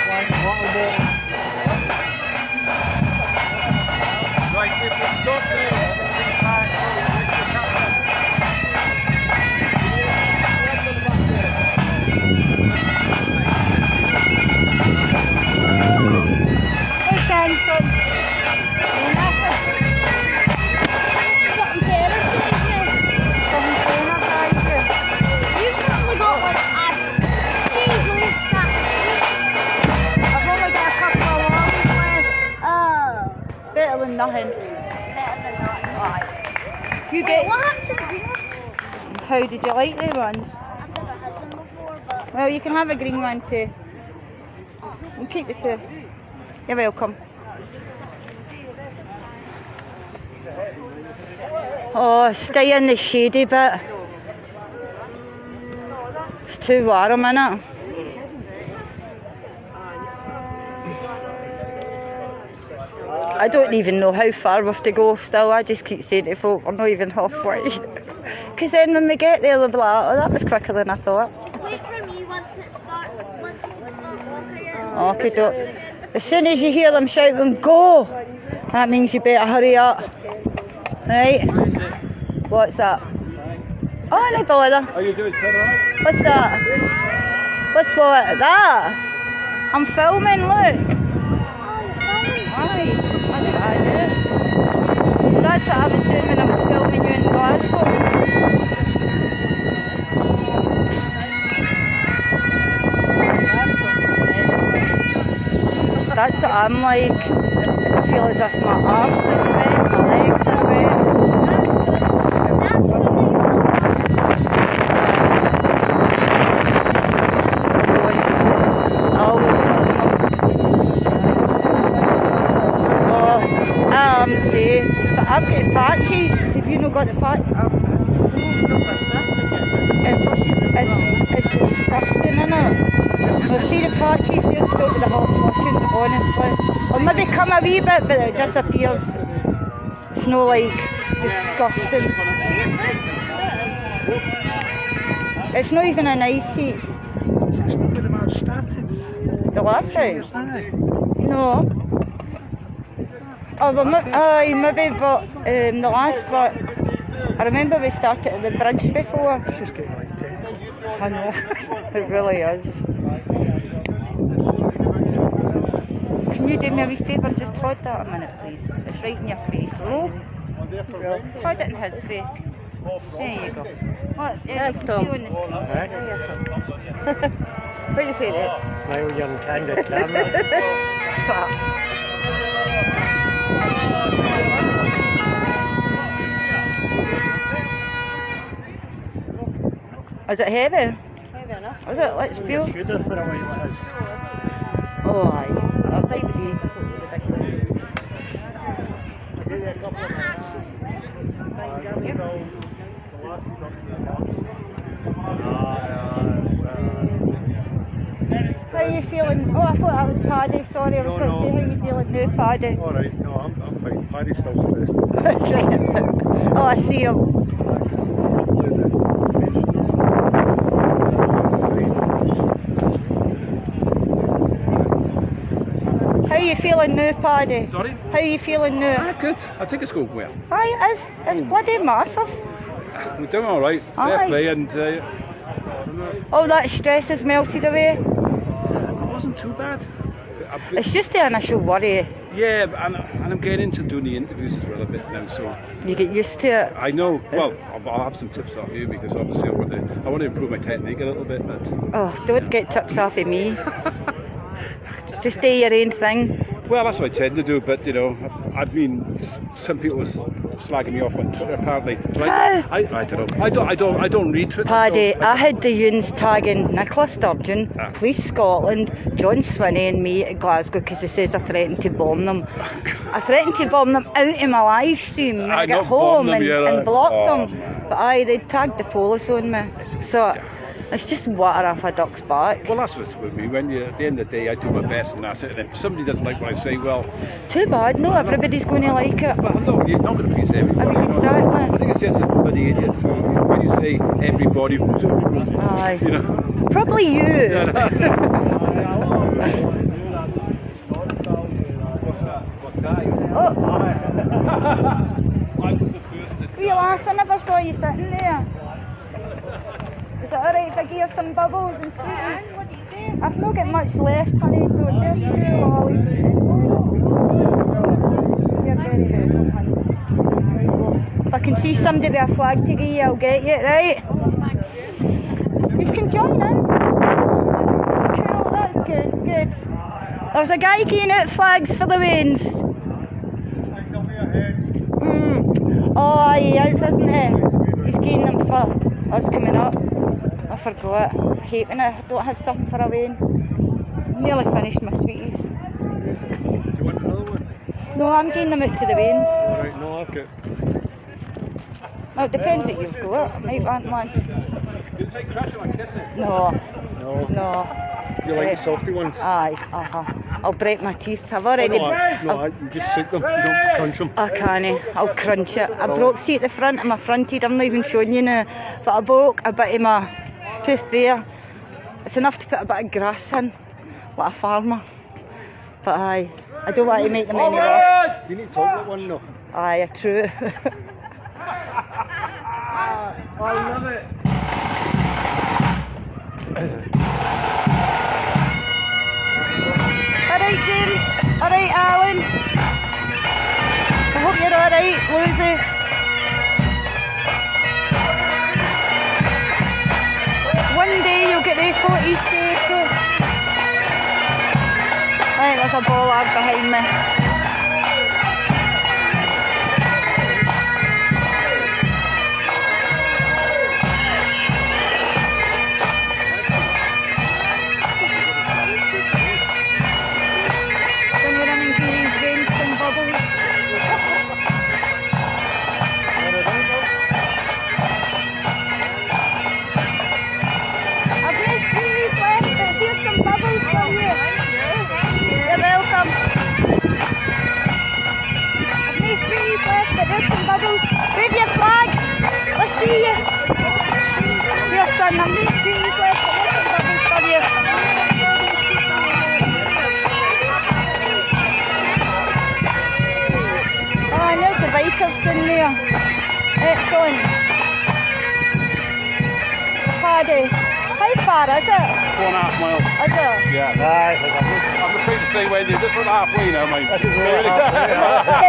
flank, water bottle. Right, if you stop there, Hey, Samson. Something better, You've probably got like Jesus, I've only got a couple of hours left. Oh, Better than nothing. better than not. Aye. You Wait, get. what happened to these? How did you like the ones? I've never had them before, but Well, you can have a green one too. And keep the two. You're welcome. Oh, stay in the shady bit. It's too warm, innit? I don't even know how far we have to go still. I just keep saying to folk, we're not even halfway. Because then when we get there, they'll be like, oh, that was quicker than I thought. wait for me once it starts, once you can start walking again. Okay, as soon as you hear them shouting, go! That means you better hurry up. Right? What's that? Oh, no bother. how you doing, turn around? What's that? What's what? That? I'm filming, look. Aye, that's what I do. That's what I was doing when I was filming you in Glasgow. That's what I'm like. I feel as if my arms are wet, my legs are wet. But I've got patches. Have you not got the patch? It's disgusting, isn't it? Well, see the patches, they'll stop with the hot flushing, honestly. Or maybe come a wee bit, but it disappears. It's not like disgusting. It's not even a nice heat. It's not where the match started. The last time? Aye. No. Oh, well, maybe, but the last one, I remember we started at the bridge before. This is getting like 10. I know, it really is. Can you do me a wee favour and just hold that a minute, please? It's right in your face, oh? Hold it in his face. There you go. What? Yes, Tom. What do you say there? Smile, young king, the camera. Is it heavy? Heavy enough. Is it? Let's feel. Should have for a while, it is. Oh, aye. I'll take the How are you feeling? Oh, I thought that was Paddy. Sorry, I was going to say how you feeling now, Paddy. Alright, no, I'm fine. Paddy's still stressed. Oh, I see him. How are you feeling now, Paddy? Sorry? How are you feeling now? Ah, good. I think it's going well. Aye, it's bloody massive. We're doing alright. Aye. Fair play, and All that stress has melted away. it wasn't too bad. It's just the initial worry. Yeah, and I'm getting into doing the interviews as well a bit now, so You get used to it. I know. Well, I'll have some tips off you because obviously I want to improve my technique a little bit, but Oh, don't get tips off of me. Just do your own thing. well, that's what I tend to do. But you know, I mean, some people was slagging me off on Twitter apparently. So I don't know. I don't read Twitter. Paddy, so I had the Yuns tagging Nicola Sturgeon, Ah. Police Scotland, John Swinney and me at Glasgow because he says I threatened to bomb them. I threatened to bomb them out of my live stream when I got not bomb home them, yeah, and blocked oh, them. man. But aye, they tagged the police on me. So it's just water off a duck's back. Well, that's what's with me. When you, at the end of the day, I do my best, and that's it. And if somebody doesn't like what I say, well, Too bad, no, everybody's going to like it. well, no, you're not going to please everybody. I mean, you know. exactly. I think it's just a bloody idiot. So when you say everybody, Aye. you know. Probably you. Yeah, that's it. Wee lass, I never saw you sitting there. Is it alright if I give you some bubbles and sweeties? What do you say? I've not got much left, honey, so there's 2 lollies. You're very welcome, honey. If I can see somebody with a flag to give you, I'll get you, right? You can join in. Cool, that's good, good. There's a guy giving out flags for the Wains. Oh, he is, isn't he? He's giving them for us coming up. I forgot. I hate when I don't have something for a Wayne. Nearly finished my sweeties. Do you want another one? No, I'm giving them out to the Wains. Alright, no, I've got. Well, it depends what you've got. I might want one. Did you say crush or kiss it? No, No. no. You like the softy ones? Aye, I'll break my teeth. I've already. No, you just stick them, don't crunch them. I can't. I'll crunch it. I broke see at the front of my front teeth. I'm not even showing you now. But I broke a bit of my tooth there. It's enough to put a bit of grass in, like a farmer. But aye, I don't want to make them any worse. You need chocolate one though. Aye, true. I love it. Alright, James. Alright, Alan. I hope you're alright, Lucy. One day you'll get the 40 station. I think there's a bollard behind me. Wave your flag. Let's see you. Your son, I'm going to see you guys. For you. Oh, and there's the bikers in there. Excellent. Paddy. How far is it? 4.5 miles. Is it? Yeah. I'm afraid to say when you're just about halfway now, mate. Yeah,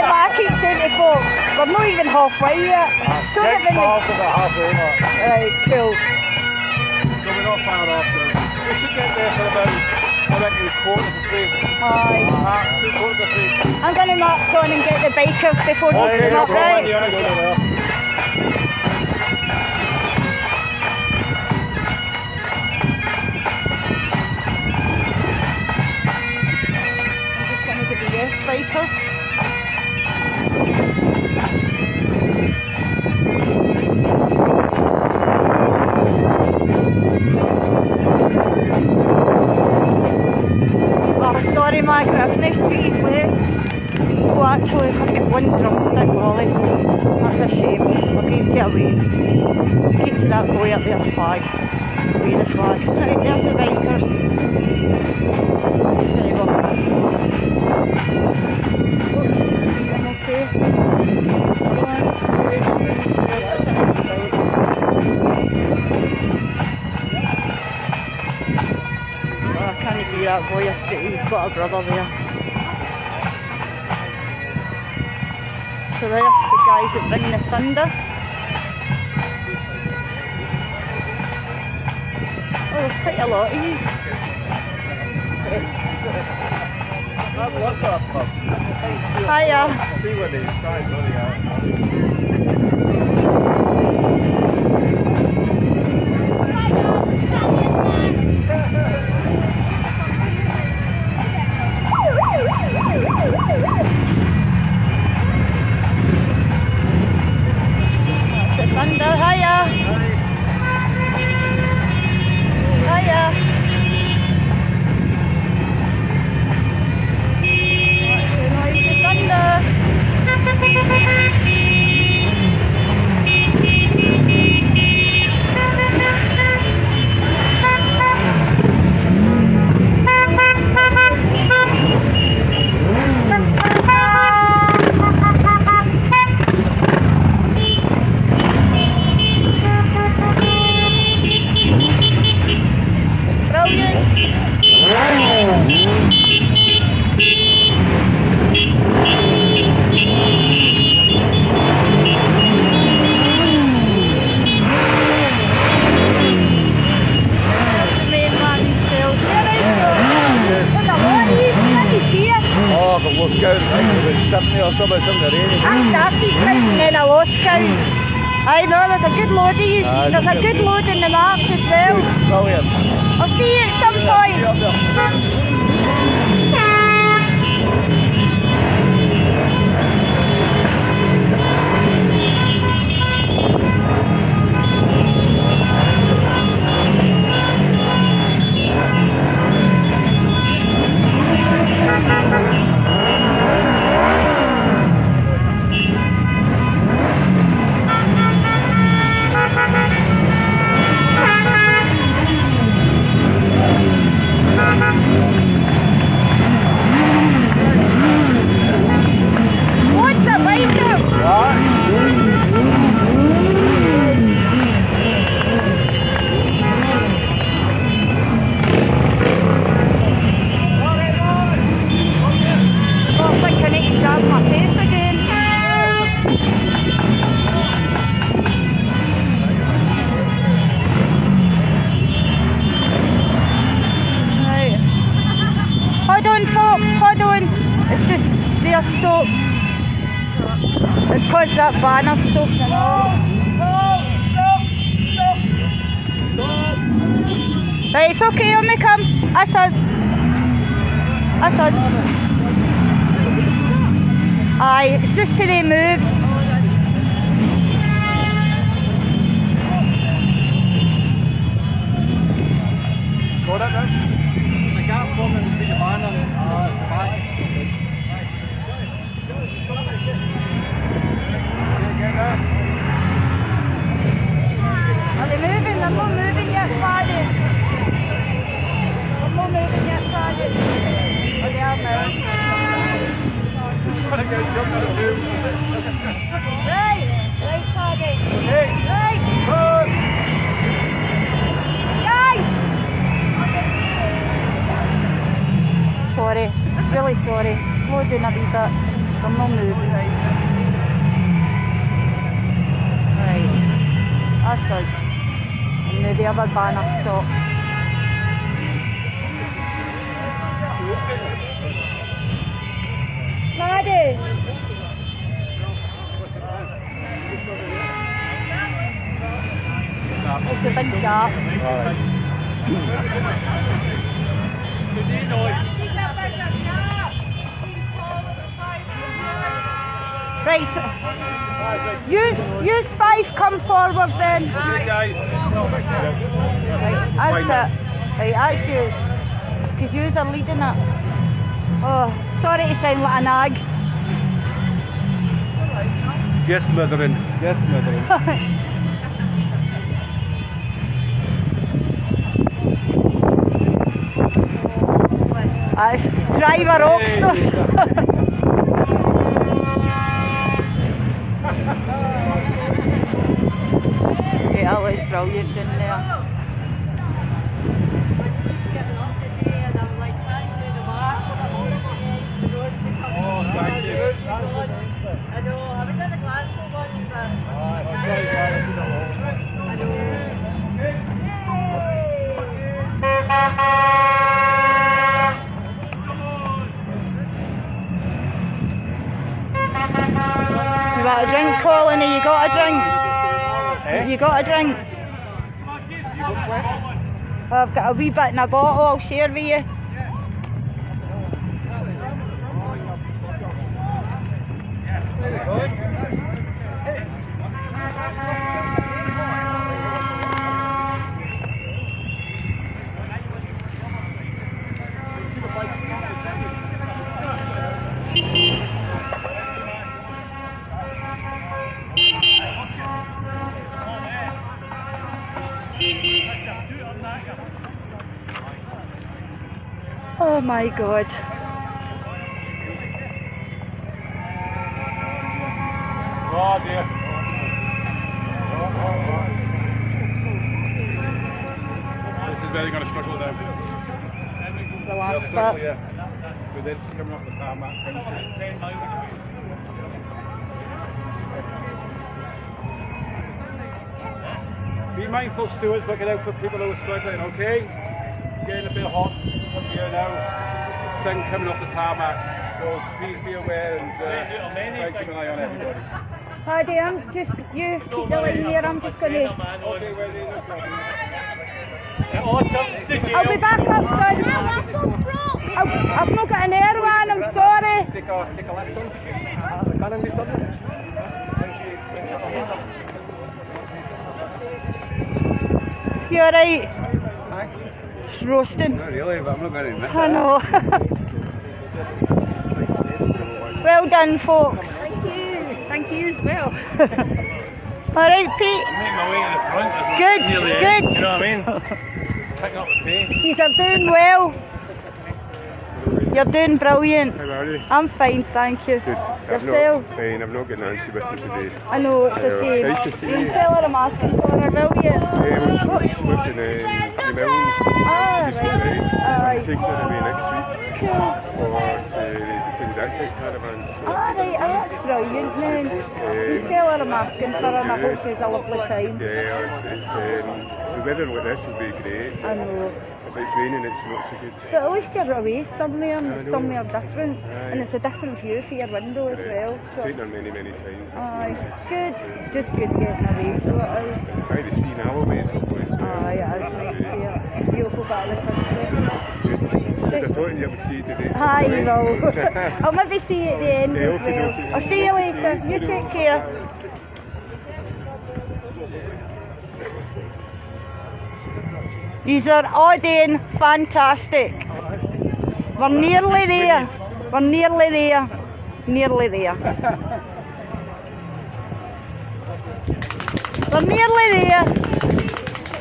but I keep saying to folk, we're not even halfway yet. So that when right, cool. So we're not far off now. We should get there for about, I reckon, 2:45. Aye. 2:45. I'm going to march on and get the bikers before they come up, right? Yes, bikers. Oh, sorry, Margaret, I've no sweeties left. Oh, actually, I've got one drumstick lolly. That's a shame. I'll give it away. Give it to that boy up there, the flag. Away the flag. Right, there's the bikers. There you go. I'm okay. Oh, I can't be that boy, he's got a brother there. So there's the guys that bring the thunder. Oh, there's quite a lot of these. Hiya. See where they start running out. That's the thunder. Hiya. Hiya. Thunder. you know, there's a good load of you. There's a good load in the march as well. Brilliant. I'll see you at some point. Hold on folks, hold on. It's just, they're stopped. It's because that banner's stopped and all. Stop. Right, it's okay, on they come. That's us. That's us. Aye, it's just till they move. Got it now? I can't come and see the banner. It's the back. Are they moving? They're not moving yet, Father. They're not moving yet, Father. Oh, they are now. Right, Father. Right. Guys! Sorry, really sorry. Slow down a wee bit. They're not moving. Right, that's us. And now the other banner stops. Maddie! It's a big gap. Right, so use 5, come forward then. Right, guys. Right, that's it. Right, that's you. Because yous are leading it. Oh, sorry to sound like a nag. Just mothering. Just mothering. That's driver Oxners. Yeah, that was brilliant in there. Oh, thank you. I know, I was at the Glasgow one, but You got a drink, Colony? You got a drink? You got a drink? I've got a wee bit in a bottle, I'll share with you. Oh my God. Oh dear. This is where they're going to struggle now. The last bit. With this coming off the tarmac. Be mindful, stewards, looking out for people who are struggling, okay? Getting a bit hot up here now. It's sun coming off the tarmac, so please be aware and try and keep an eye on everybody. Paddy, you keep the line there, I'm just going to... I'll be back up, son. I've not got an air one, I'm sorry. Take a left turn. Cannon be turning. You alright? Aye. It's roasting. Not really, but I'm not going to admit I know. Well done, folks. Thank you. Thank you as well. Alright, Pete. I'm making my way in the front. Good, Nearly good. end, you know what I mean? Picking up the pace. You are doing well. You're doing brilliant. How are you? I'm fine, thank you. Good. Yourself? Fine, I've not got Nancy with me today. I know, it's the same. Nice to see You you. tell her I'm asking for her, will you? Yeah, I was looking the mountains. She's right. right. Aye. I'm taking her away next week Cool. for the Disabled Access Caravan. So, Alright, that's brilliant then. You tell her I'm asking for her and I hope she has a lovely time. yeah, the weather like this would be great. I know. If it's raining, it's not so good. But at least you're away somewhere, I know. somewhere different. Aye. And it's a different view for your window as well. So. Taken her many, many times. Aye, good. It's just good getting away, so it is. Aye, the sea now away someplace. Aye, it is nice here. Beautiful part of the country. I thought you would see it today. Hi, you will. I'll maybe see you at the end Yeah, as okay, well. okay. I'll see you later. You take care. These are all doing fantastic. We're nearly there. We're nearly there. Nearly there. We're nearly there.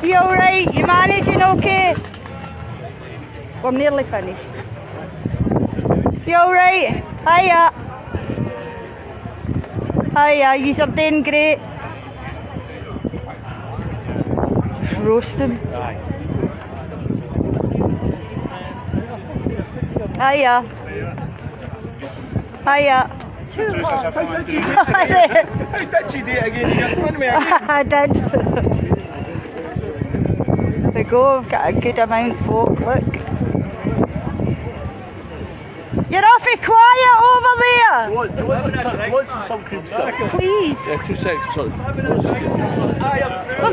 You alright? You managing okay? We're nearly finished. You alright? Hiya. Hiya, you are doing great. Roasting. Hiya. Hiya. Too hot. How did you do it again? You got in front of me again. I did. There we go, I've got a good amount of folk, look. You're awfully quiet over there. Do you want some cream stuff? Please. Yeah, 2 seconds, sorry. We've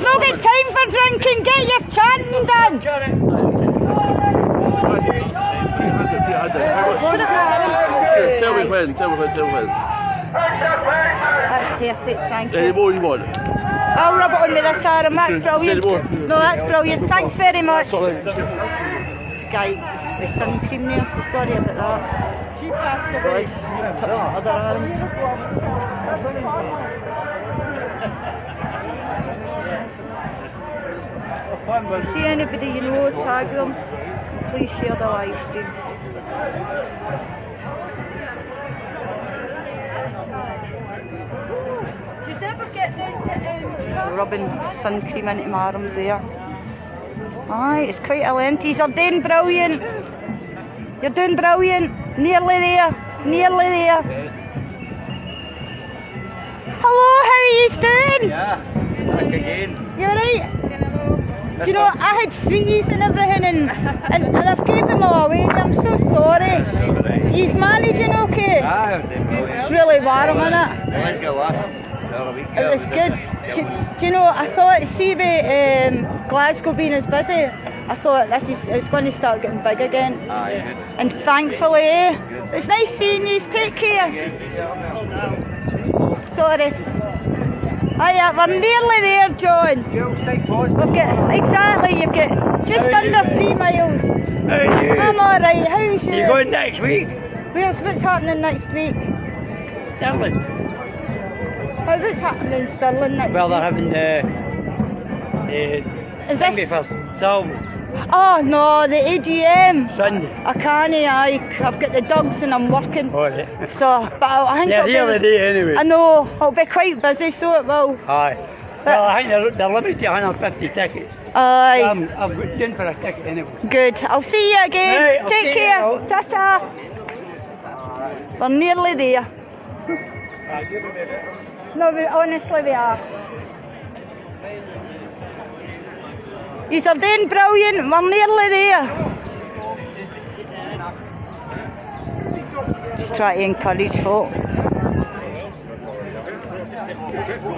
not got time for drinking, get your chanting done. Tell me when. That's perfect, thank Any you. more you want? I'll rub it on with this arm, that's brilliant. Any more? No, that's brilliant, thanks very much. Sorry. Sky with sun cream there, so sorry about that. She passed away. Good, need to touch the other arm. See anybody you know, tag them. Please share the live stream. Do you ever get down to Rubbing sun cream into my arms there. Aye, it's quite a length. You're doing brilliant. You're doing brilliant. Nearly there. Nearly there. Hello, how are you doing? Yeah, back again. You alright? Do you know, I had sweeties and everything and I've gave them all away. I'm so sorry. He's managing okay? Ah, I'm doing brilliant. It's really warm, isn't it? Let's get lost. The other week. It was good. Do you know, I thought, see with Glasgow being as busy, I thought it's going to start getting big again. Aye, And thankfully, it's nice seeing you. Take care. Sorry. Hiya, we're nearly there, John. We've got, exactly, you've got just under 3 miles. How are you? I'm alright, how's you? You going next week? What's happening next week? Stirling. What's happening in Stirling next Well, week? they're having Is thingy this... for so Oh no, the AGM. Sunday. I can't, I've got the dogs and I'm working. Oh, yeah. So, but I think They're it'll here be, today anyway. I know, it'll be quite busy, so it will. Aye. Well, I think they're limited to 150 tickets. Aye, I've got in for a ticket anyway. good. I'll see you again. Right, I'll Take see you care. now. Ta-ta. We're nearly there. No, honestly we are. You're doing brilliant. We're nearly there. Just try to encourage folk.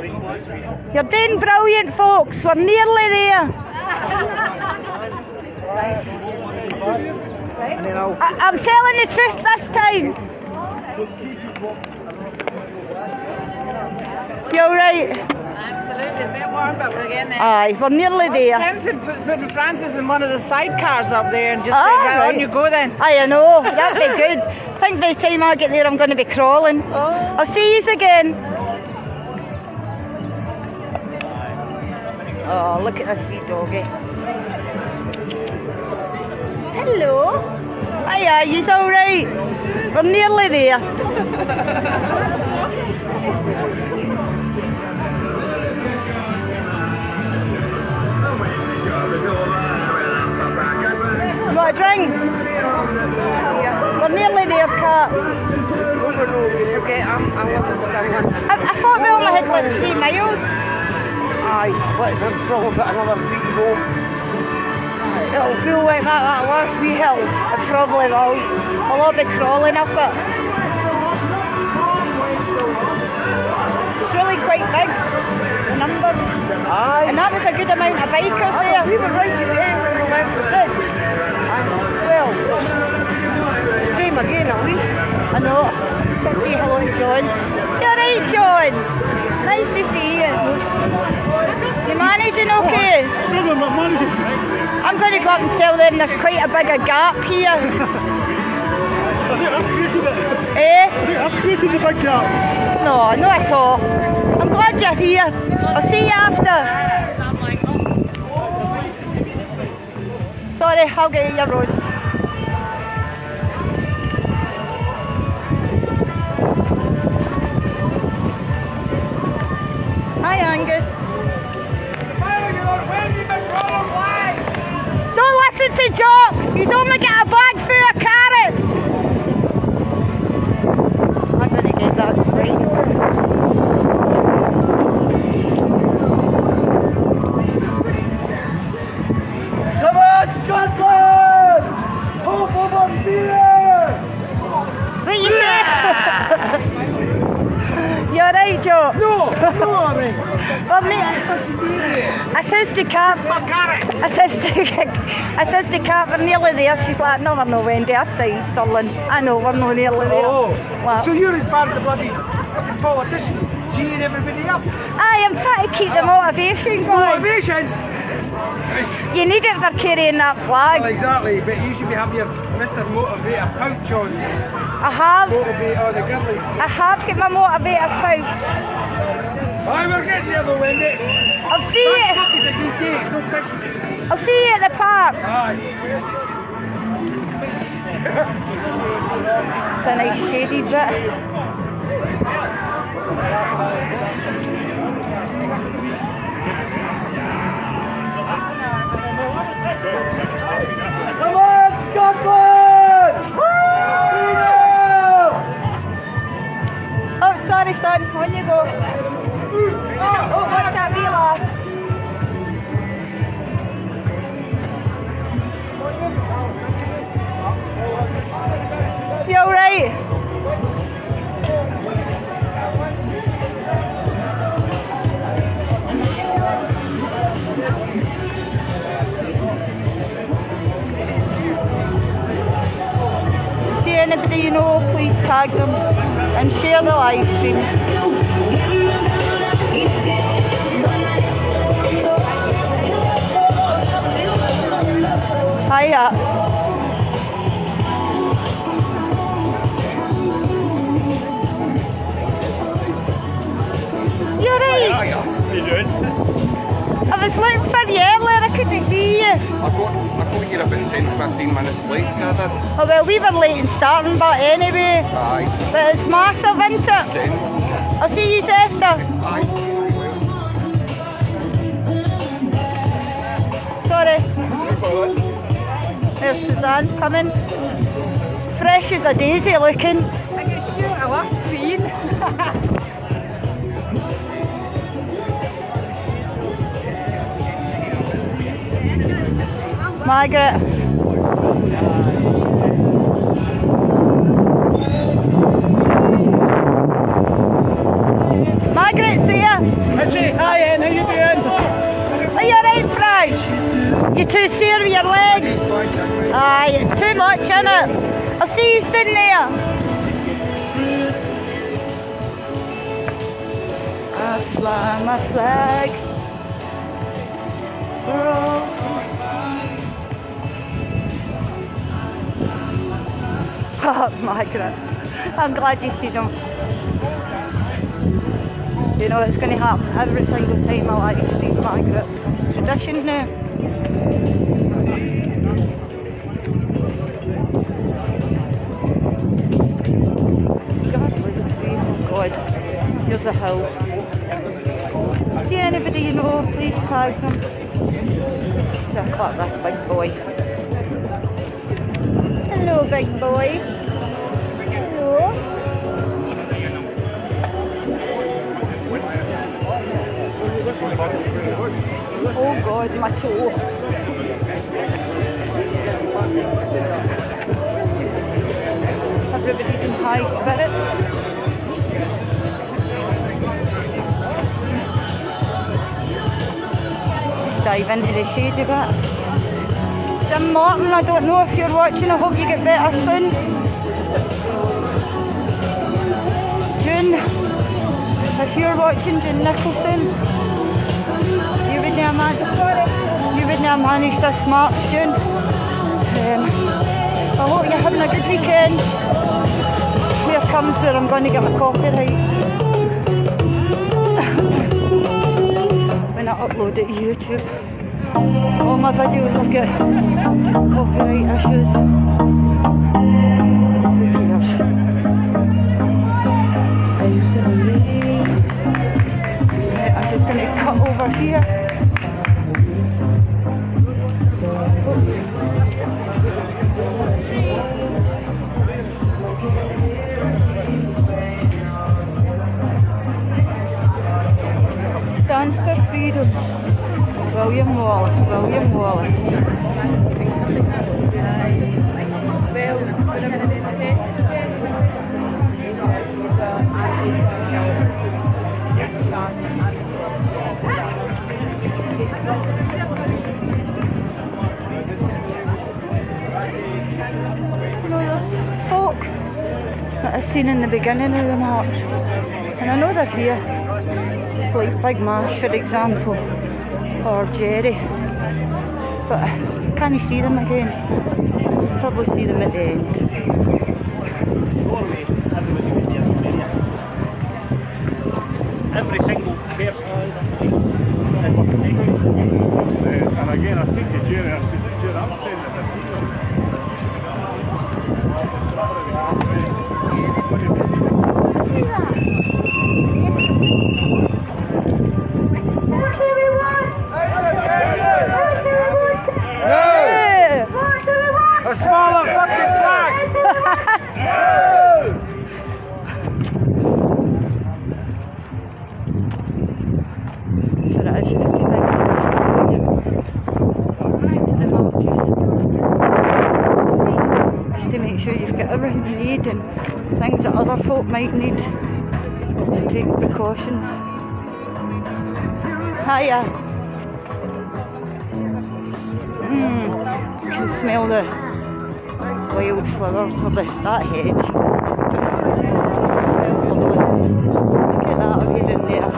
You're doing brilliant, folks. We're nearly there. I'm telling the truth this time. You're right. Absolutely, a bit warm, but we're getting there. Aye, we're nearly there. Tempted putting Francis in one of the sidecars up there and just say, Ah, well, right. on you go then. Aye, I know. That'd be good. I think by the time I get there, I'm going to be crawling. Oh. I'll see yous again. Oh, look at this wee doggy. Hello. Aye, yous all right? We're nearly there. You want a drink? We're nearly there, Kat. Okay, I'm I thought we only had like 3 miles. Aye, but there's probably about another 3 to go. It'll feel like that last wee hill. It probably will. I'll all be crawling up it. It's really quite big, the numbers. Aye. And that was a good amount of bikers there. We were right at the end when we went for this. Well, Same again at least. I know. Let's say hello to John. You're right, John. Nice to see you. You managing okay? I'm going to go up and tell them there's quite a big gap here. Eh? I've created the big gap. No, not at all. I'm glad you're here. I'll see you after. Sorry, I'll get you your road. Hi, Angus. Don't listen to Jock. He's only got a bag full of carrots. I'm going to get that sweet. Come on, Scotland! Hope over here! What you say? You're right, Joe. No, I mean. I says to Kat, we're nearly there. She's like, no, we're not, Wendy. I stay in Stirling. I know, we're not nearly there. Oh, Well, so you're as bad as the bloody fucking politician, geeing everybody up. I'm trying to keep the motivation going. Motivation? You need it for carrying that flag. Well, exactly, but you should be having your Mr. Motivator pouch on. I have. Motivate all the girlies. I have got my motivator pouch. Aye, we're getting there though, Wendy. I'll see you. Fuck is a good day, no question. I'll see you at the park. Aye. It's a nice shady bit. Come on, Scotland! Oh, sorry, son. On you go. Oh, what's that wee lass? You alright? See anybody you know, please tag them and share the live stream. Hiya. You're right. How you doing? I was looking for you earlier, I couldn't see you. I got here about 10-15 minutes late, so I did. Oh well, we were late in starting, but anyway. Aye. But it's massive, isn't it? Then, I'll see you after. aye. Sorry. There's Suzanne coming. Fresh as a daisy looking. I get sure I love Queen. Margaret. Margaret's there. You too sore with your legs? Aye, it's too much, innit? I'll see you down there. I fly my flag. Oh, Margaret, I'm glad you see them. You know it's going to happen every single time I live stream, Margaret. It's tradition now. God, please see. Oh God, here's a hill. See anybody you know, please tag them. So I caught this big boy. Hello, big boy. Hello. Oh God, my toe. Everybody's in high spirits. Dive into the shade a bit. Jim Martin, I don't know if you're watching, I hope you get better soon. June, if you're watching, June Nicholson, you wouldn't have managed this March, June. I hope you're having a good weekend. Here comes where I'm going to get my copyright. When I upload it to YouTube. All my videos have got copyright issues. Right, I'm just going to cut over here. Dance for Freedom. William Wallace, William Wallace. You know, there's folk that I've seen in the beginning of the march, and I know they're here, just like Big Mash for example, or Jerry, but can you see them again? Probably see them at the end. Every single person. And again, I think to Jerry, I said, Jerry, I'm saying that a smaller fucking flag! So that is everything just to make sure you've got everything you need and things that other folk might need. Just take precautions. Hiya. You can smell the wildflowers or that hedge. It smells lovely. Look at that over in there.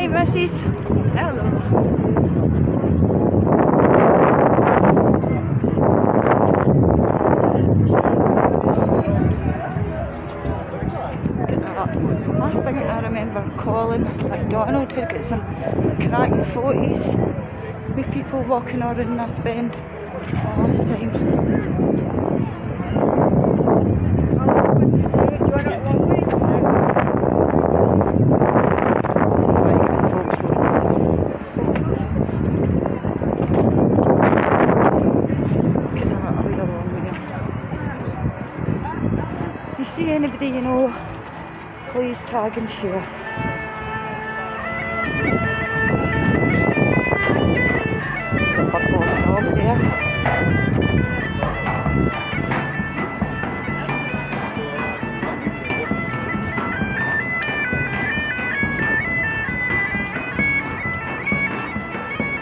Mrs. Hello. I think I remember Colin McDonald who got some cracking photos with people walking around this bend last time. anybody you know, please tag and share. Purple dog there.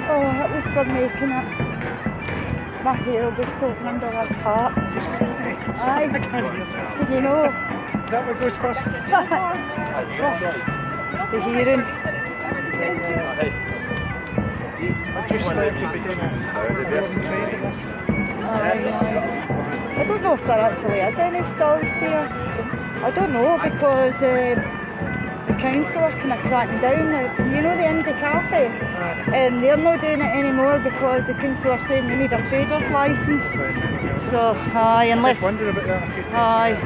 Oh, that was for making it. My hair will be floating under this hat. Aye. Did you know? Is that what goes first? The hearing. I've just left to begin I don't know if there actually is any stalls there. I don't know because the council are kind of cracking down. You know the Indie Cafe? They're not doing it anymore because the council are saying they need a trader's licence. So, aye, unless... I wonder about that. Aye.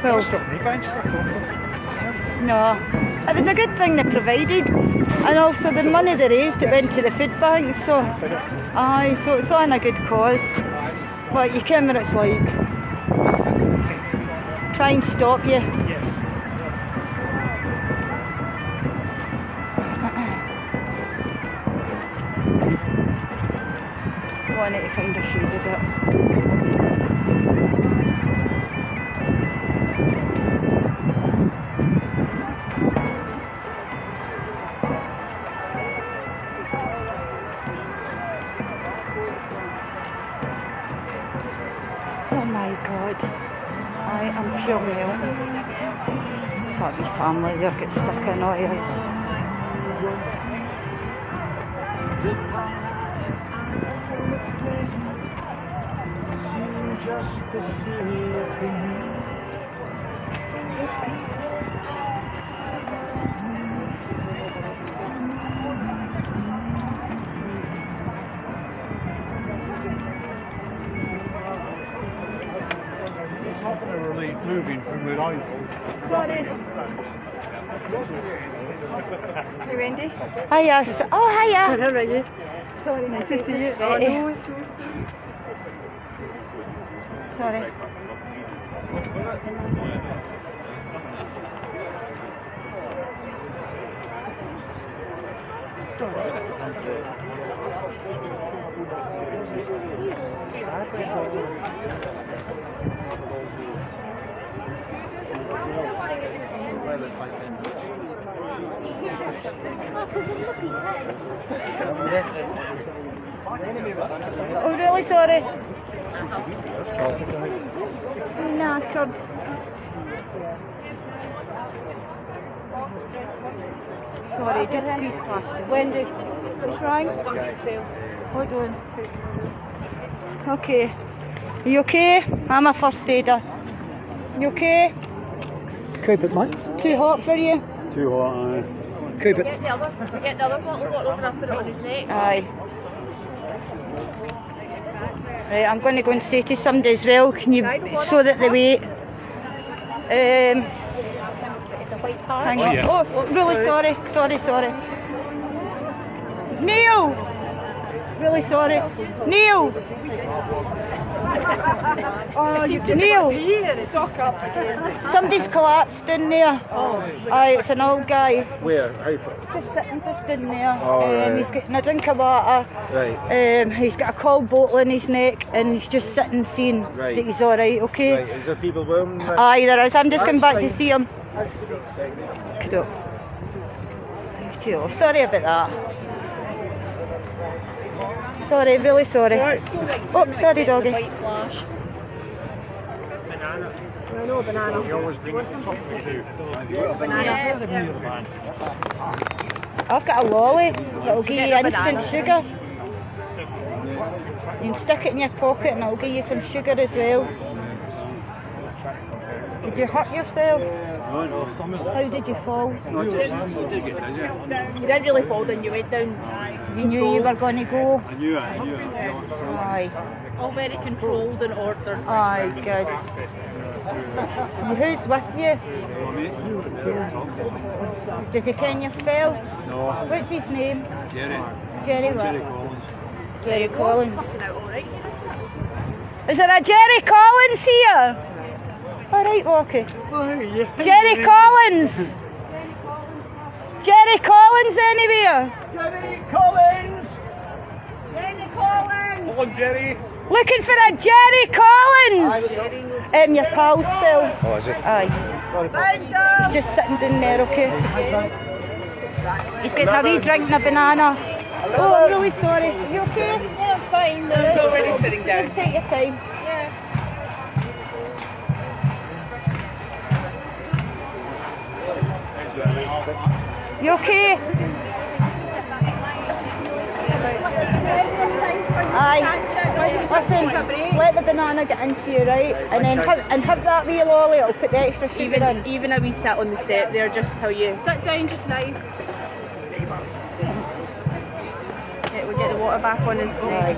Well, Stop me buying stuff off them. no. It was a good thing they provided. And also the money they raised, it went to the food bank. So, aye, so it's on a good cause. But you can what it's like. Try and stop you. Yes. Oh, I need to find a shade a bit. Oh my god, I am pure melting. That wee family there gets stuck in oils. It's not going to really moving from where I was. Sorry. Hey Wendy. Hiya. Oh, hiya. How are you? Sorry, nice to see you. I know, it's sorry. Oh, really sorry. Knackered. Sorry, just squeeze past you. Wendy, what's wrong? Hold on. Okay. Are you okay? I'm a first aider. You okay? Keep it, mate. Too hot for you? Too hot, Keep it. Get the other bottle over and put it on his neck. Aye. Right, I'm going to go and say to somebody as well, can you, so that they wait. Hang on. Oh, really sorry. Sorry. Neil! Really sorry. Neil! Oh, Neil! Somebody's collapsed in there. Aye, it's an old guy. Where? How far? Just sitting just in there. Oh, right. He's getting a drink of water. Right. He's got a cold bottle in his neck and he's just sitting seeing Right. that he's alright, okay? Right. Is there people with him? Aye, there is. I'm just going back to fine. see him. Cool. Sorry about that. Sorry, really sorry. Oh, sorry, doggy. Banana. No, banana. You always bring it to top I've got a lolly that'll give you instant sugar. You can stick it in your pocket and it'll give you some sugar as well. Did you hurt yourself? No. How did you fall? No, just get down, yeah. You didn't really fall down, you went down. You knew you were going to go? I knew it. Aye. All very controlled and ordered. Aye, good. Who's with you? Does he ken you fell? No. What's his name? Jerry. Jerry what? Collins. Jerry Collins. Is there a Jerry Collins here? Alright, Walkie. Jerry Collins! Jerry Collins anywhere? Jerry Collins! Jenny Collins! Come on, Jerry. Looking for a Jerry Collins! Your pal's still. Oh, is it? Aye. He's just sitting down there, okay? He's getting a wee drink and a banana. Oh, I'm really sorry. You okay? Yeah, I'm fine. No, I'm already sitting down. Just take your time. Yeah. You okay? Aye. Listen, let the banana get into you, right? And then have that wee lolly, it'll put the extra sugar in. Even a wee sit on the step there, just how you sit down just now. Yeah, we'll get the water back on his neck.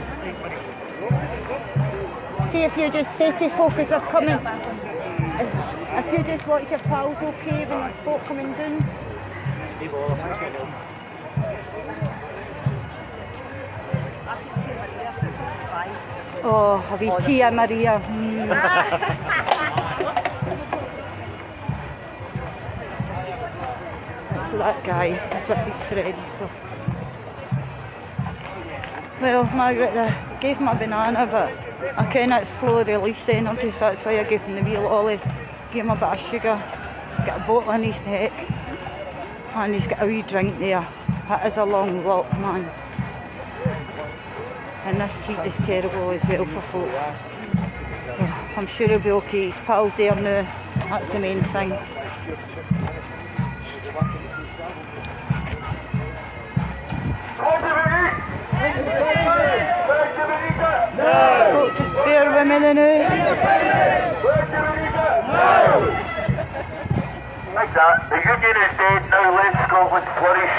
See if you just say to folk as they're coming. If you just watch your pals okay when there's folk coming down. Oh, a wee Tia Maria. That's that guy, that's what he's friends. So. Well, Margaret, I gave him a banana, but I kind of slow release energy, so that's why I gave him the wee lolly. Gave him a bit of sugar. He's got a bottle in his neck, and he's got a wee drink there. That is a long walk, man. And this heat is terrible as well for folk. So I'm sure he'll be okay. His pal's there now. That's the main thing. Folk just bear with me now. Like that. The Union is dead. Now let Scotland flourish.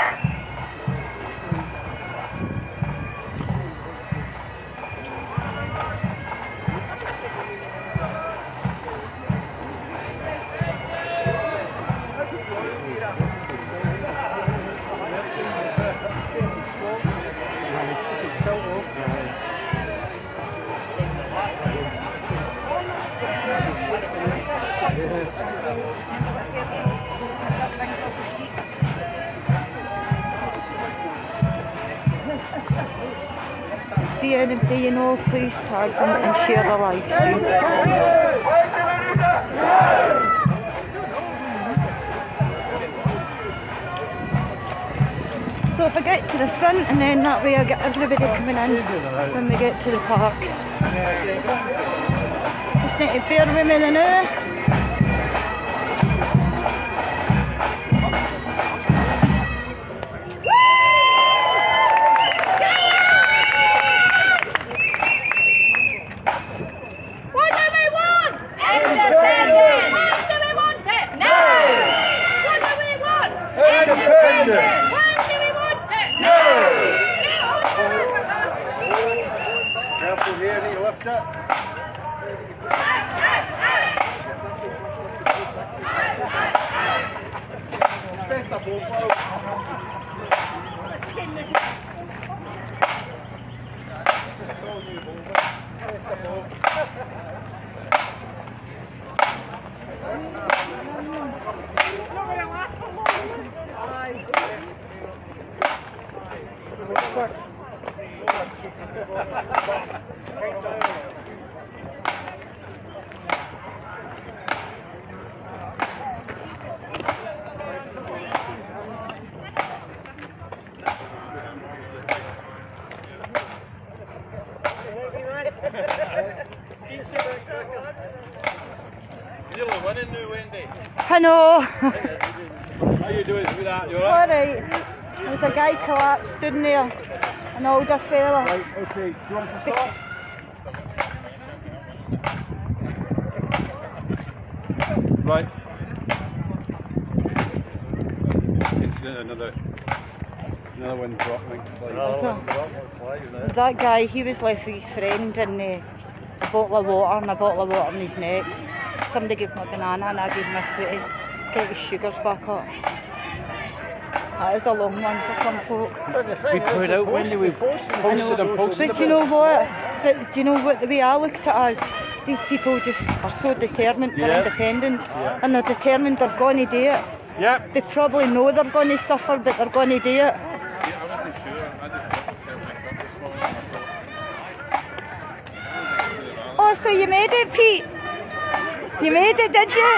See anybody you know, please tag them and share the live stream. So if I get to the front, and then that way I get everybody coming in when we get to the park. Just need to bear with me now. Careful here, need to lift it. You're the winning new Wendy. I know. How you doing with that? You alright? Alright. There's a guy collapsed in there. An older fella. Right, okay. Do you want to stop? Right. It's another one dropping. That guy, he was left with his friend and a bottle of water and a bottle of water in his neck. Somebody gave him a banana and I gave him a sweetie. Get his sugars back up. That is a long one for some folk. We put it out when we posted and posted. But do you know what? But do you know what the way I looked at us? These people just are so determined for Yeah. independence, Yeah. and they're determined they're going to do it. Yep. They probably know they're going to suffer, but they're going to do it. Yeah, I wasn't sure. I just got myself back up this morning. I Oh, so you made it, Pete? You made it, did you?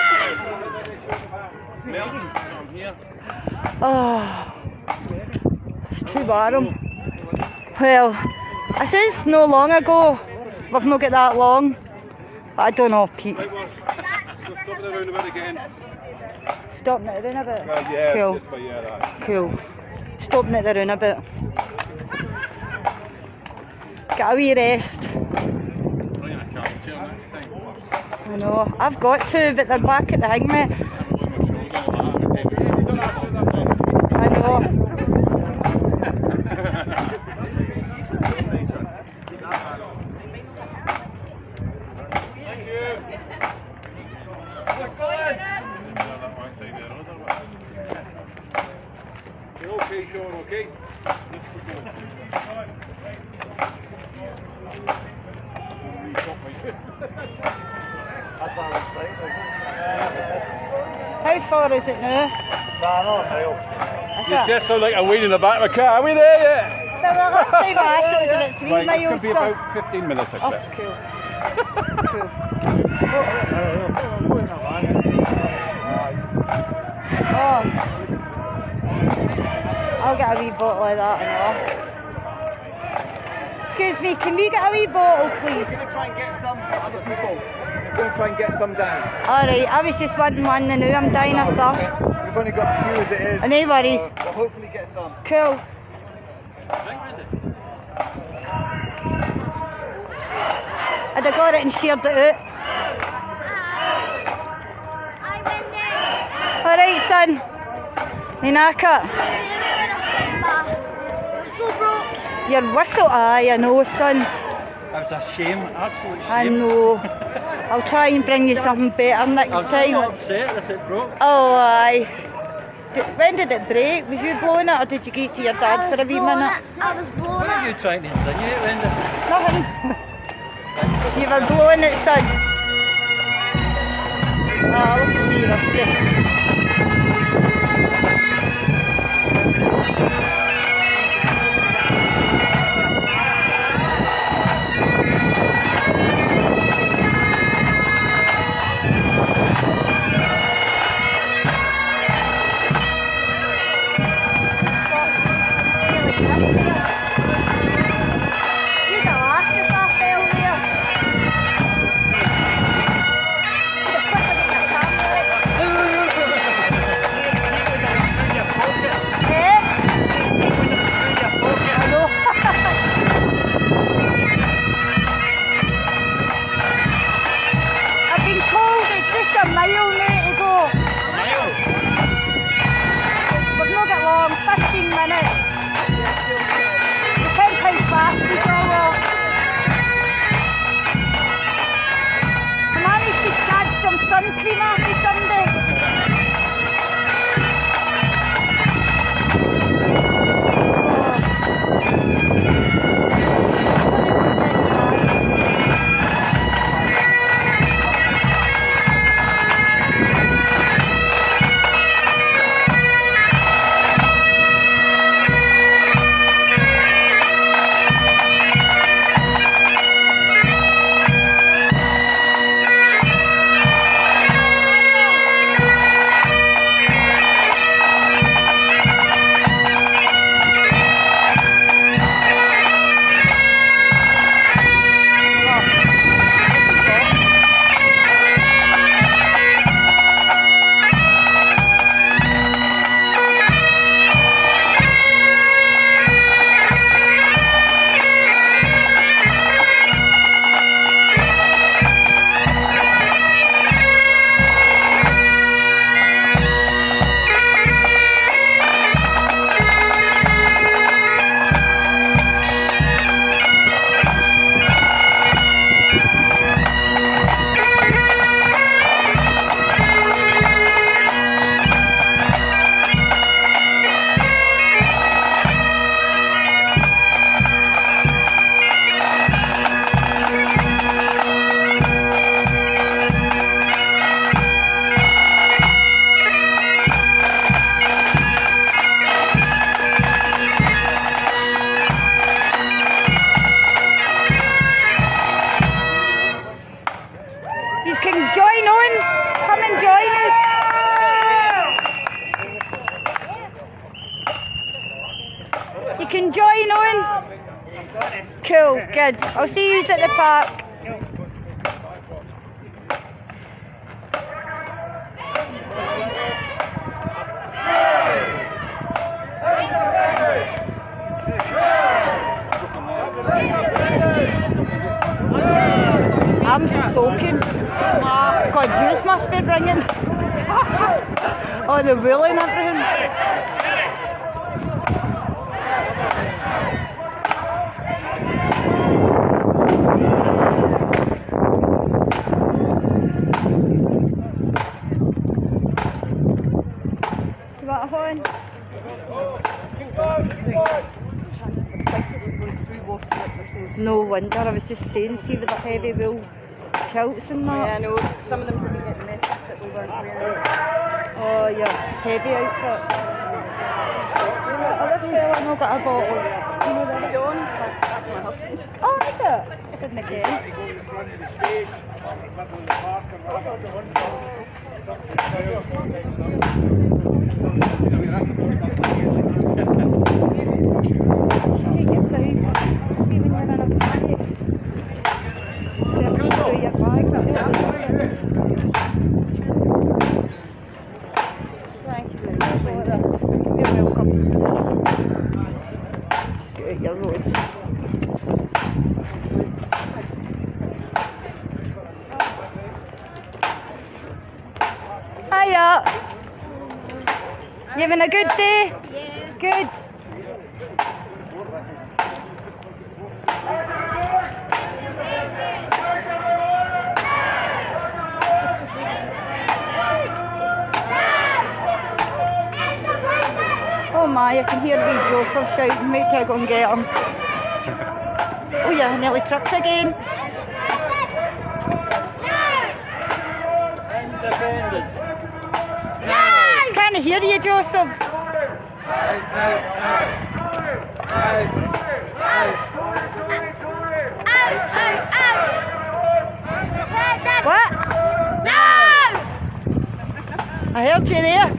I'm here. Oh, it's too warm. Well, I says no long ago, we've not got that long, but I don't know, Pete. Right, we're stopping around about again. Stopping at the roundabout? Yeah, Cool. just by that. Cool. Stopping at the roundabout. Get a wee rest. Bringing a car chair next time. I know, I've got to, but they're back at the hangman. I know. You're okay, Sean, okay? How far is it now? You just sound like a weed in the back of a car. Are we there yet? The last time I asked it was about 3 Right, it miles. could be so- about 15 minutes, I Oh, expect. cool. Cool. Oh. I'll get a wee bottle of that and all. Excuse me, can we get a wee bottle, please? We're going to try and get some other people. We're going to try and get some down. Alright, I was just wanting one and now I'm dying of thirst. We've only got a few as it is. No worries. We'll hopefully get some. Cool. I'd have got it and shared it out. Alright, son. You knackered? Your whistle? Aye, I know, son. That was a shame, absolute shame. I know. I'll try and bring you something better next I was so time. upset that it broke. Oh, aye. When did it break? Was you blowing it or did you get to your dad for a wee minute? I was blowing What are you trying to insinuate, Linda? Nothing. You were blowing it, son. Oh, look at you, Rusty. You can join on. Cool, good. I'll see you at the park. I'm soaking. God, yours must be ringing. Oh, the wool and everything. What on? No wonder, I was just saying, see with the heavy wool kilts and that. Yeah, I know. Some of them didn't get the message that we weren't wearing. Oh, your heavy outfit. Other fella no got a bottle. You know that? John, that's my husband. Oh, is it? I didn't get Thank you very much. You're welcome. Just get out your roads. Hiya. You having a good day? Yeah. Good. Oh my, I can hear wee Joseph shouting, wait till I go and get him. Oh yeah, nearly tripped again. Independence. Can't hear you, Joseph. What? No! I heard you there.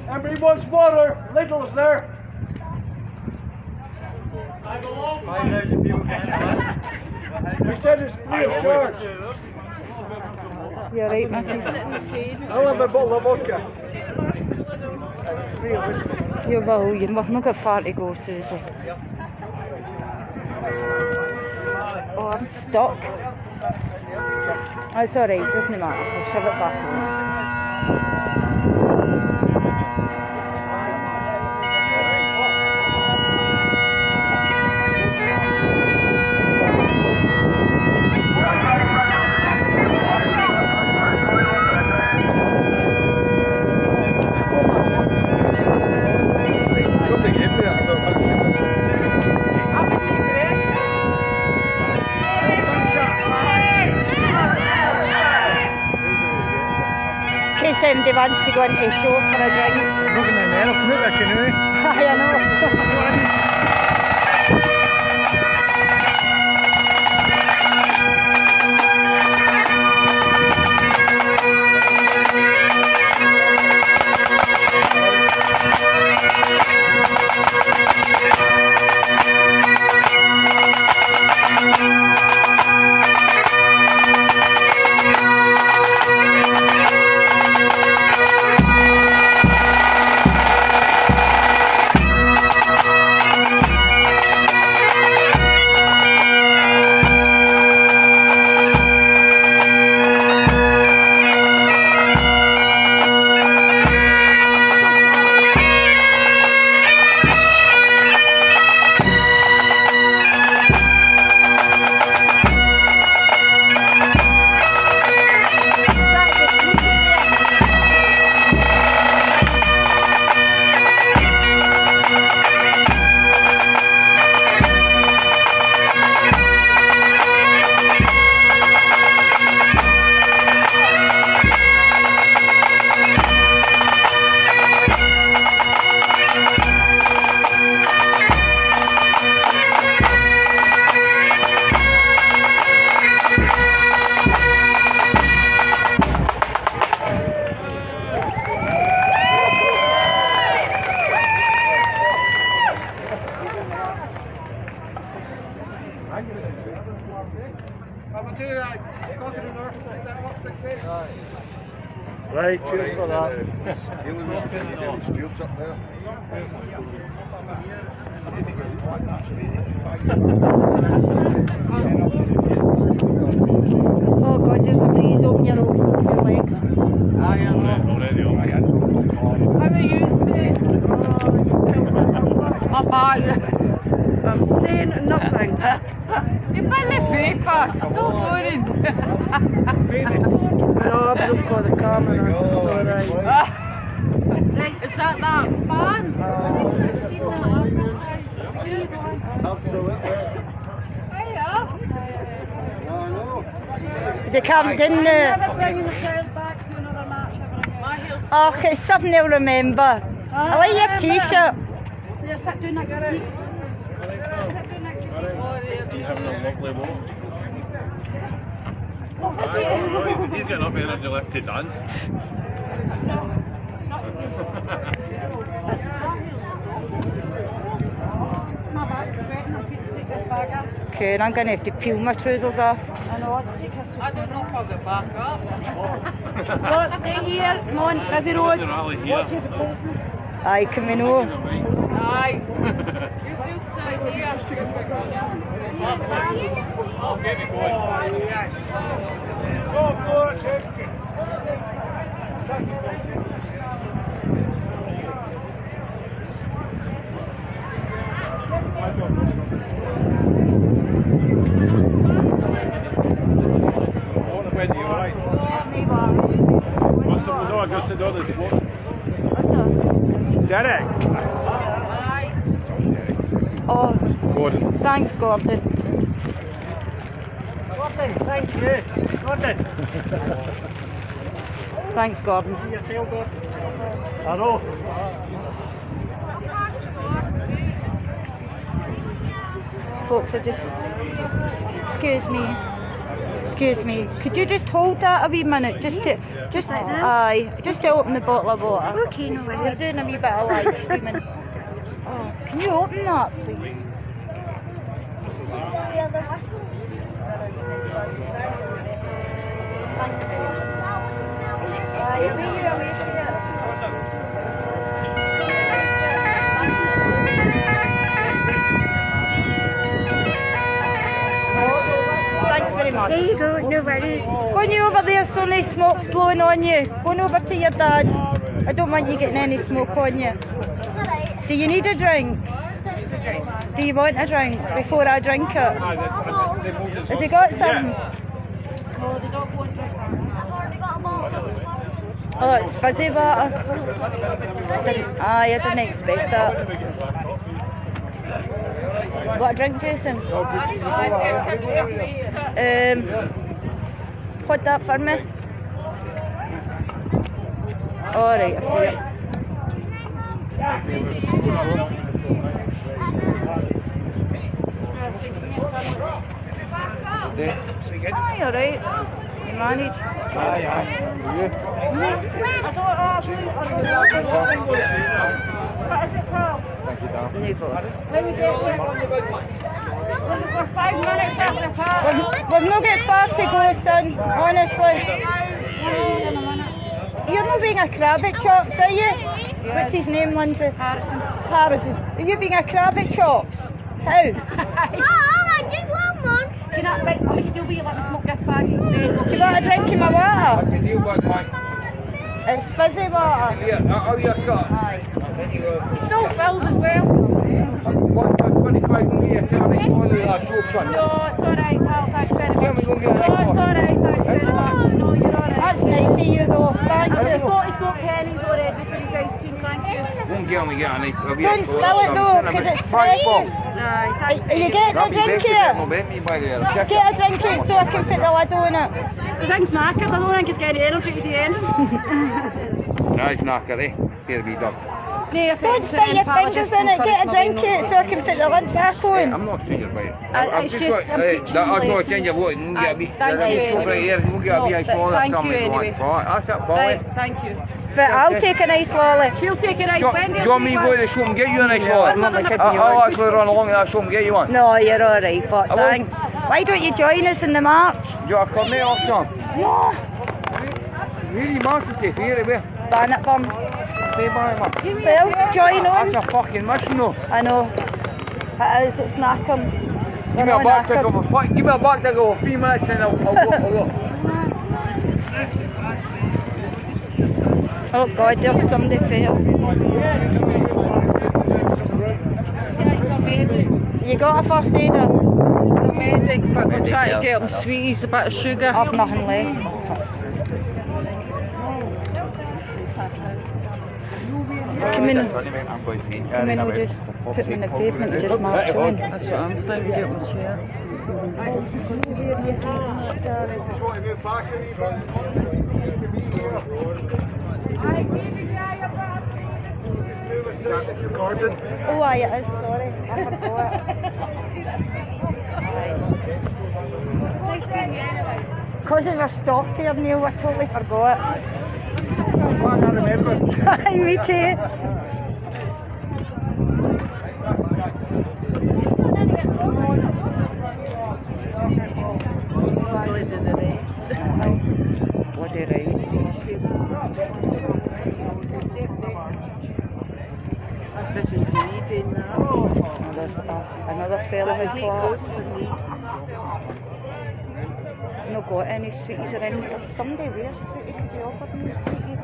Everybody wants water. Little's there. 5,000 people can't have it. We said it's free of charge. You're right, Mrs. I'll have a bottle of vodka. Free of whiskey. You will, you've not got far to go, Susie. Oh, I'm stuck. It's alright, doesn't matter. I'll shove it back on. Somebody wants to go into a show for a drink. Look at my man, I'll commit that canoe. I know. Right, cheers for that. Oh God, there's a breeze open your oaks, open your legs. How are you today? My back. I'm saying nothing. You've been the paper. So boring. No, I broke all the camera, so it's alright. Right, is that fan? I've seen that. Absolutely. Hiya. Is it Camden now? Never bringing the child back to another match ever again. My hair's Oh, it's something they'll remember. I like your t-shirt. They're sat down next to me. He's having a lovely walk. He's getting up energy left to dance. My back's sweating. I'm going to take this bag off. Okay, and I'm going to have to peel my trousers off. I know, I'll take this. I don't know if I'll get back up. Look, Stay here. Come on, busy road. Rally here. Watch his closeness. Aye, coming over. Aye. You feel side here. I'll get it going. Go, check. Wendy, all right? What's the door? Just the door. There's one. Derek. Oh, Gordon. thanks, Gordon. Gordon, thank you. Gordon. Thanks, Gordon. See yourself, Gordon. I know. Folks, I just... Excuse me. Could you just hold that a wee minute? Just to open the bottle of water. Okay, no worries. We're doing a wee bit of live streaming. Oh, can you open that, please? Thanks very much. There you go, no worries. Go on you over there so no smoke's blowing on you. Go on over to your dad. I don't want you getting any smoke on you. Do you need a drink? Do you want a drink before I drink it? Has he got some? No, they don't want drink. Oh, it's fizzy water. Aye, I didn't expect that. What a drink, Jason? Hold that for me. Alright, I see it. Aye, alright. You managed. No bother. For 5 minutes after that. We've not got far to go, son, honestly. You're not being a crab at Chops, are you? What's his name, Lindsay? Harrison. Are you being a crab at Chops? How? Can I make you be like the smoke gas bag? Do you want a drink in my water? It's fizzy water. Aye. It's still filled as well. No, it's alright, pal, thanks very much. No, it's alright, thanks very much. No, you're alright. That's nice of you though, thank He's you. got pennies already, so you guys can thank you. Don't spill it though, because it's fresh. Aye, thanks. Are you getting a drink here? Get a drink here so I can put the lid on it. The thing's knackered, I don't think it's getting energy to the end. Nice knocker, eh? Here we go. Don't stick your fingers in it, get a drink here so I can put the lid back on. I'm not sure about it. It's just, I'm teaching That's you all I lessons. change your vote. We'll get a bit. Thank you Over here, we'll get a bit anyway. of Thank you anyway. That's it, Polly. Right, thank you. but I'll take a nice lolly. She'll take a nice Do Wendy. you want me to go to the show and get you a nice No, lolly? I'm not like a I'll George. actually run along to that show and get you one. No, you're alright, but I won't. thanks. Why don't you join us in the march? Do you want to come mate off John? No. Where are you marching to? Where? Bannockburn. Say bye, man. Well, join on. That's a fucking mission though. I know. It is, it's knackered. Give me a back tick of a 3 minutes and I'll go. Oh God, there's somebody fell. You got a first aider? It's amazing, but we're trying to get them sweeties, a bit of sugar. I've nothing left. Come in, we'll just put them in the pavement and just march on. That's what I'm thinking, get them chair. Oh, aye, it is, sorry. I forgot. Because we were stopped there, Neil, I totally forgot. I remember. Aye, me too. Bloody right. This is eating now. Oh, there's another fella who fought. No got any sweeties around. There's somebody wears sweeties because he offered me sweeties.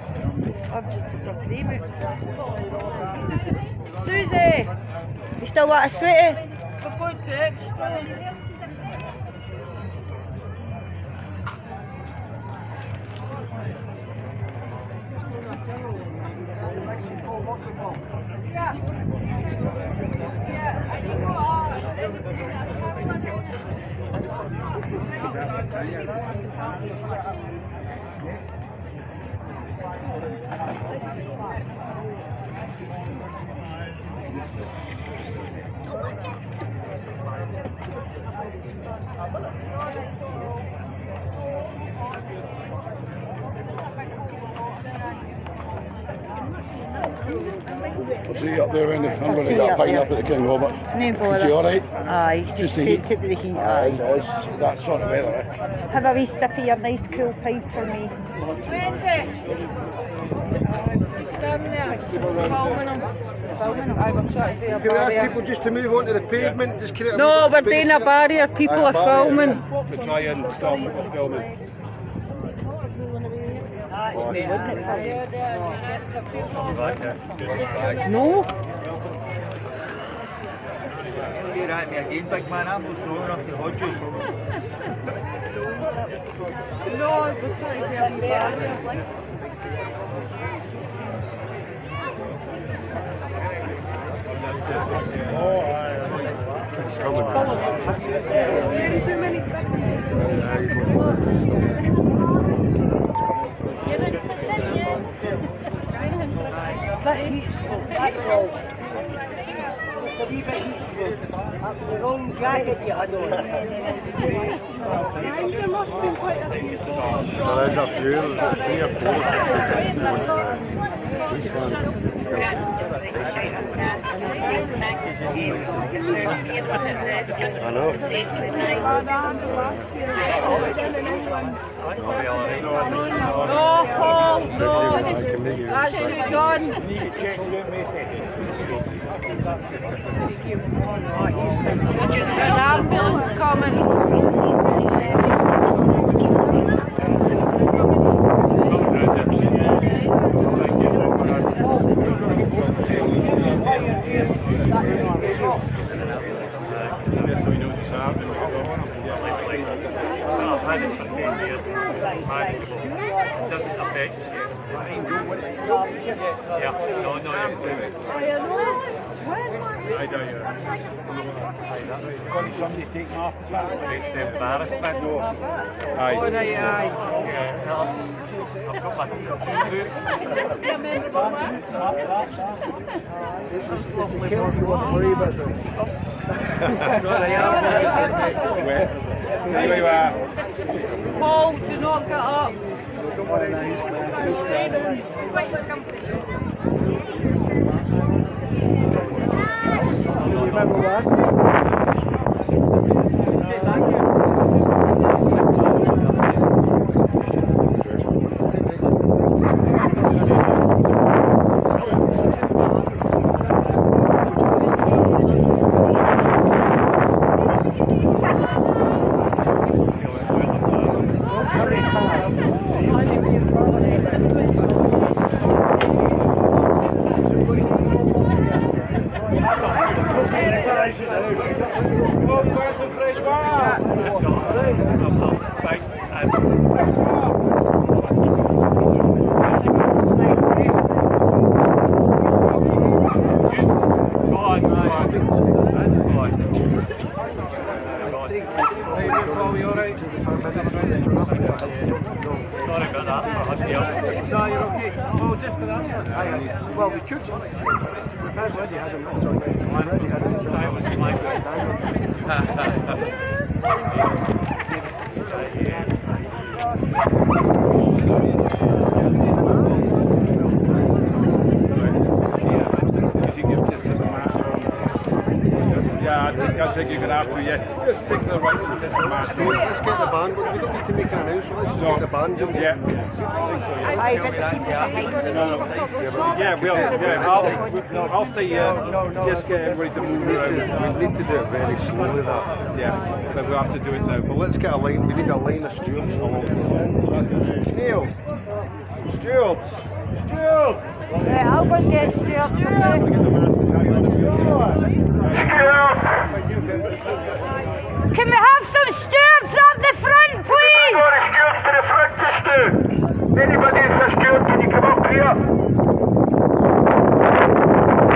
I've just put a cream out. Susie! You still want a sweetie? We're going to extras. I'll see you up there, Wendy. I'm going see to you get a up pint there. up at the King Robert. No Is bother. she alright? Aye, he's just the heat? take the heat. It's Aye. that sort of weather, eh? Have a wee sip of your nice cool pint for me. Wendy! Stand there. Filming them. Can we ask people just to move onto the pavement? Just create a No, bit of we're space doing a here? barrier. People Aye, are barrier. filming. To try and stop it from filming. No. You're at me again, big man. I'm not strong enough to hold you. No, we're trying to get a barrier. It's coming. That's all. Just a wee bit useful. That was the wrong jacket you had on. There is a few, there's about 3 or 4. Which one? I know. No, Paul, no. I can make you That's you done. An ambulance coming. Somebody take me off the back. It's the embarrassment. Aye. Oh, aye. I've got my boots. This is Kelly you want to worry about them. There you are. Paul, do not get up. Remember what? Well, we could. We've already had him. Already had him. Yeah, I think you're going to have to, yeah. Just stick to the right to test the match. Let's get the band. We don't need to make an announcement. Let's just get the band. Yeah. Aye, but the people behind No. Yeah, I'll stay here. Just get everybody to move around. We need to do it very slowly, that. Yeah, but we'll have to do it now. But let's get a line. We need a line of stewards along the Neil. Stewards. Stewards. Right, I'll go and get Stuart from you. Can we have some stewards up the front, please? Stewards to the front just now. Anybody that's a steward, can you come up here?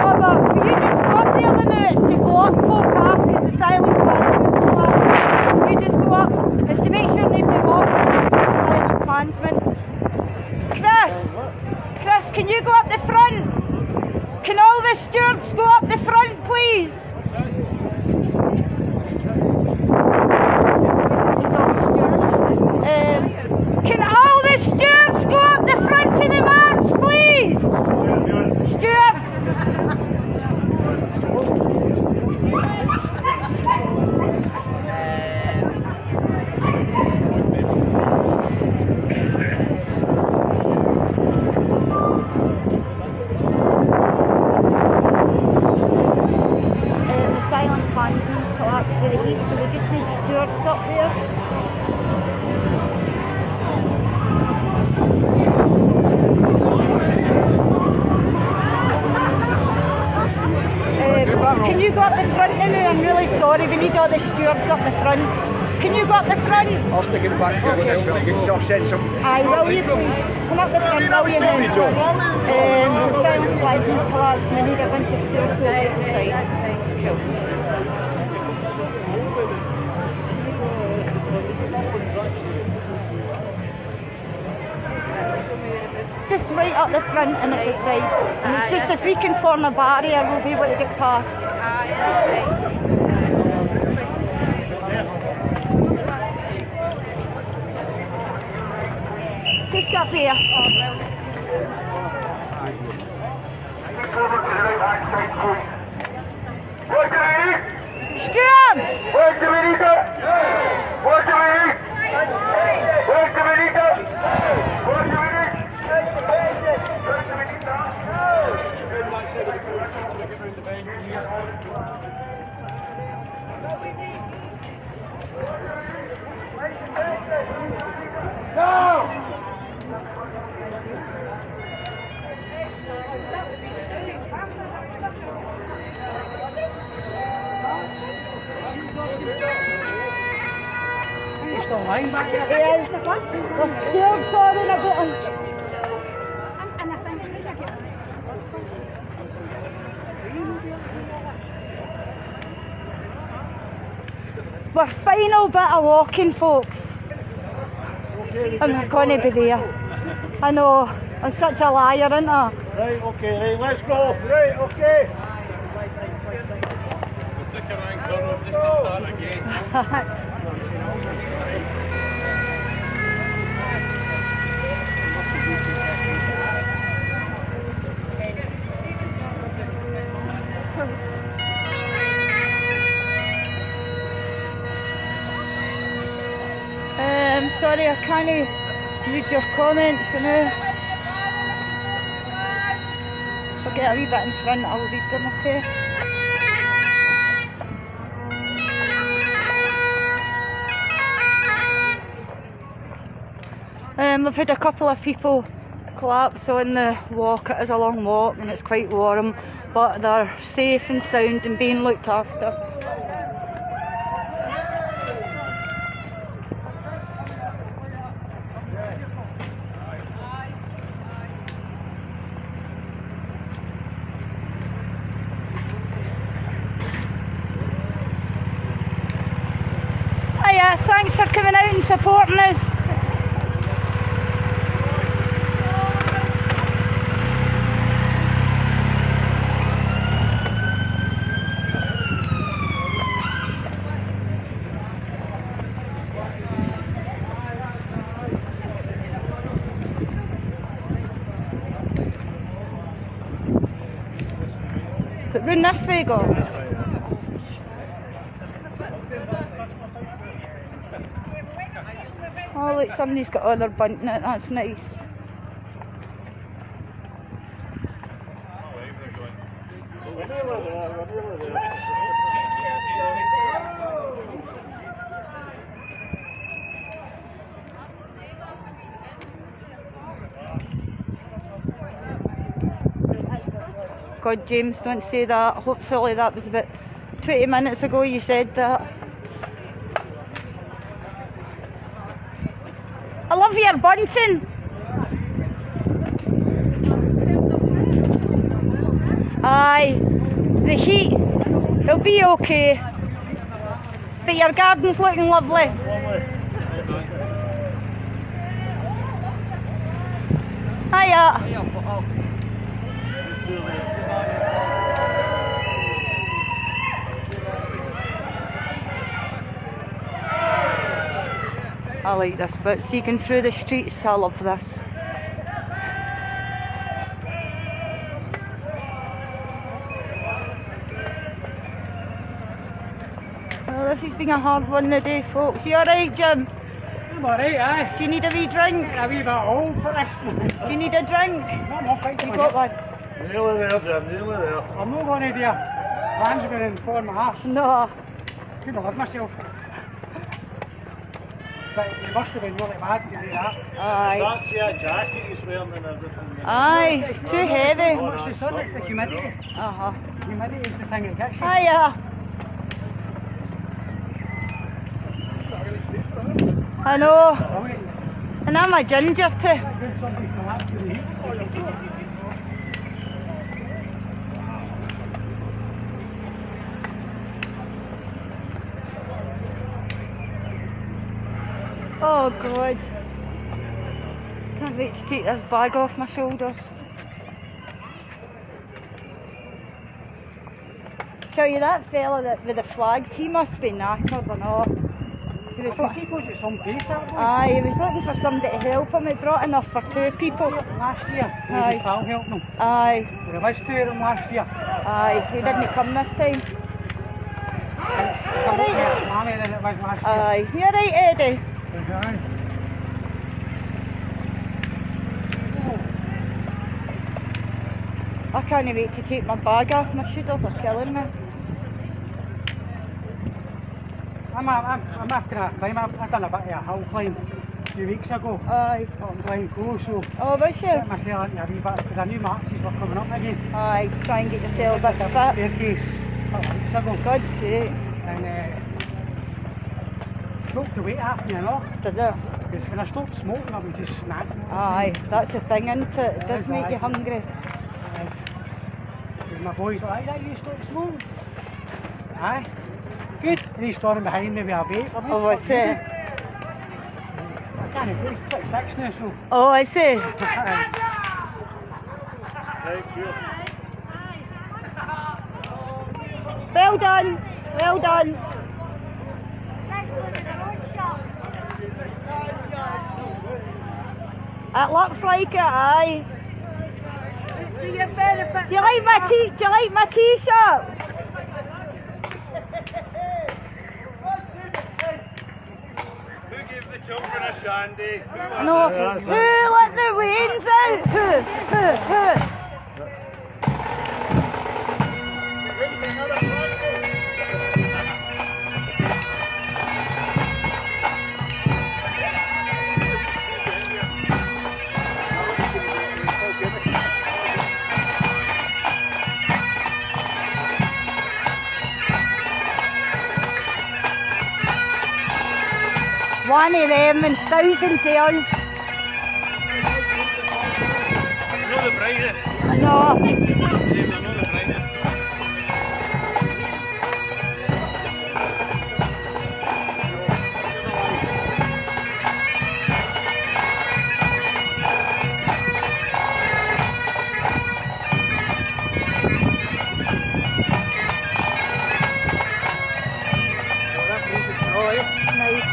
Oh, but will you just go up there the minutes to block folk off because the silent clansman's allowed? Will you just go up? It's to make sure nobody walks the silent clansman. Chris, can you go up the front? Can all the stewards go up the front, please? Can all the stewards go up the front of the march, please? Stewards! The silent clansman's collapsed for the heat, so we just need stewards up there. Can you go up the front now? I'm really sorry, we need all the stewards up the front. Can you go up the front? I'll stick it back here when I get soft set some. Aye, will you please? Come up the front, will you now? The silent clansman's collapsed, we need a bunch of stewards over at the side. Cool. Just right up the front and at the side. And it's just if we can form a barrier, we'll be able to get past. Just up there. What do we need? Stewards! What do we need? What do we need? What do we need? What do we need? Yes, we're still calling about them. We're final bit of walking, folks. And we're going to be there. I know, I'm such a liar, aren't I? Right, okay, right, let's go. Right, okay. We'll take a right turn just to start again. I'm sorry, I can't read your comments now. I'll get a wee bit in front, I'll read them, okay? We've had a couple of people collapse on the walk. It is a long walk and it's quite warm, but they're safe and sound and being looked after. Hiya, thanks for coming out and supporting us. Run this way, go. Oh look, somebody's got other bunt in it, that's nice. God, James, don't say that. Hopefully that was about 20 minutes ago you said that. I love your bunting. Aye, the heat, it'll be okay. But your garden's looking lovely. Hiya. I like this bit, seeking through the streets, I love this. Well, this has been a hard one today, folks. You alright, Jim? I'm alright, aye. Do you need a wee drink? A wee bit old for this. Do you need a drink? No, I'm all fine. You got one? Nearly there, Jim, nearly there. I'm not going to do a plans going in 4.5. No. Couldn't live myself. But you must have been really bad to do that. Aye. That's that jacket he's wearing and everything. Aye, it's too heavy. What's the sun? It's the humidity. Uh-huh. Humidity is the thing that gets you. Hiya. I know. And I'm a ginger too. Good somebody's collapsed in the heat. Oh God. Can't wait to take this bag off my shoulders. Tell you, that fella with the flags, he must be knackered and all. He was He goes at some pace, that boy. aye, he was looking for somebody to help him. He brought enough for 2 people. Last year, Aye. his pal helped him. Aye, There was 2 of them last year. aye, he didn't come this time. It's a lot more money than it was last year. Aye, you alright, Eddie? Aye. I can't wait to take my bag off. My shoulders are killing me. I'm after a climb. I've done a bit of a hill climb a few weeks ago. Aye. Up in Glencoe, so Oh, was you? get myself into a wee bit, because I knew marches were coming up again. Aye, try and get yourself a bit fit. Staircase a couple of weeks ago. God's sake. And smoked the weight off me, you know. Did it? Because when I stopped smoking, I was just snacking. Aye, that's the thing, isn't it? It does make you hungry. And my boys were like, that you stopped smoking? Aye. Good. And he's standing behind me with a vape. Oh, what's it? I can't do it. It's 26 now, so. Oh, I see. Well done. Well done. It looks like it, aye. Do you like my t-shirt? Who gave the children a Shandy. No. Who let the wains out? Who? One of them and thousands of us. Not the brightest. No. They're not the brightest. Nice.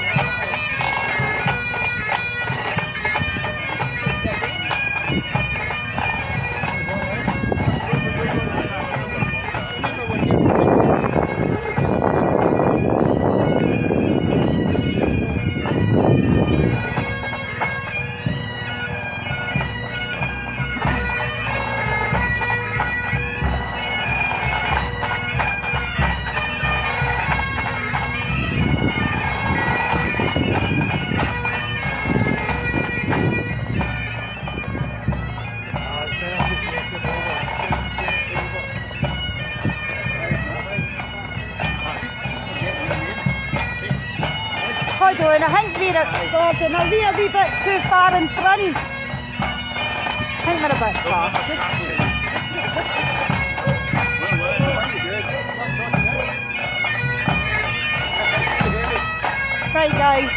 Hold on, I think we're at Gordon. Are we a wee bit too far in front? I think we're a bit far. Right, guys.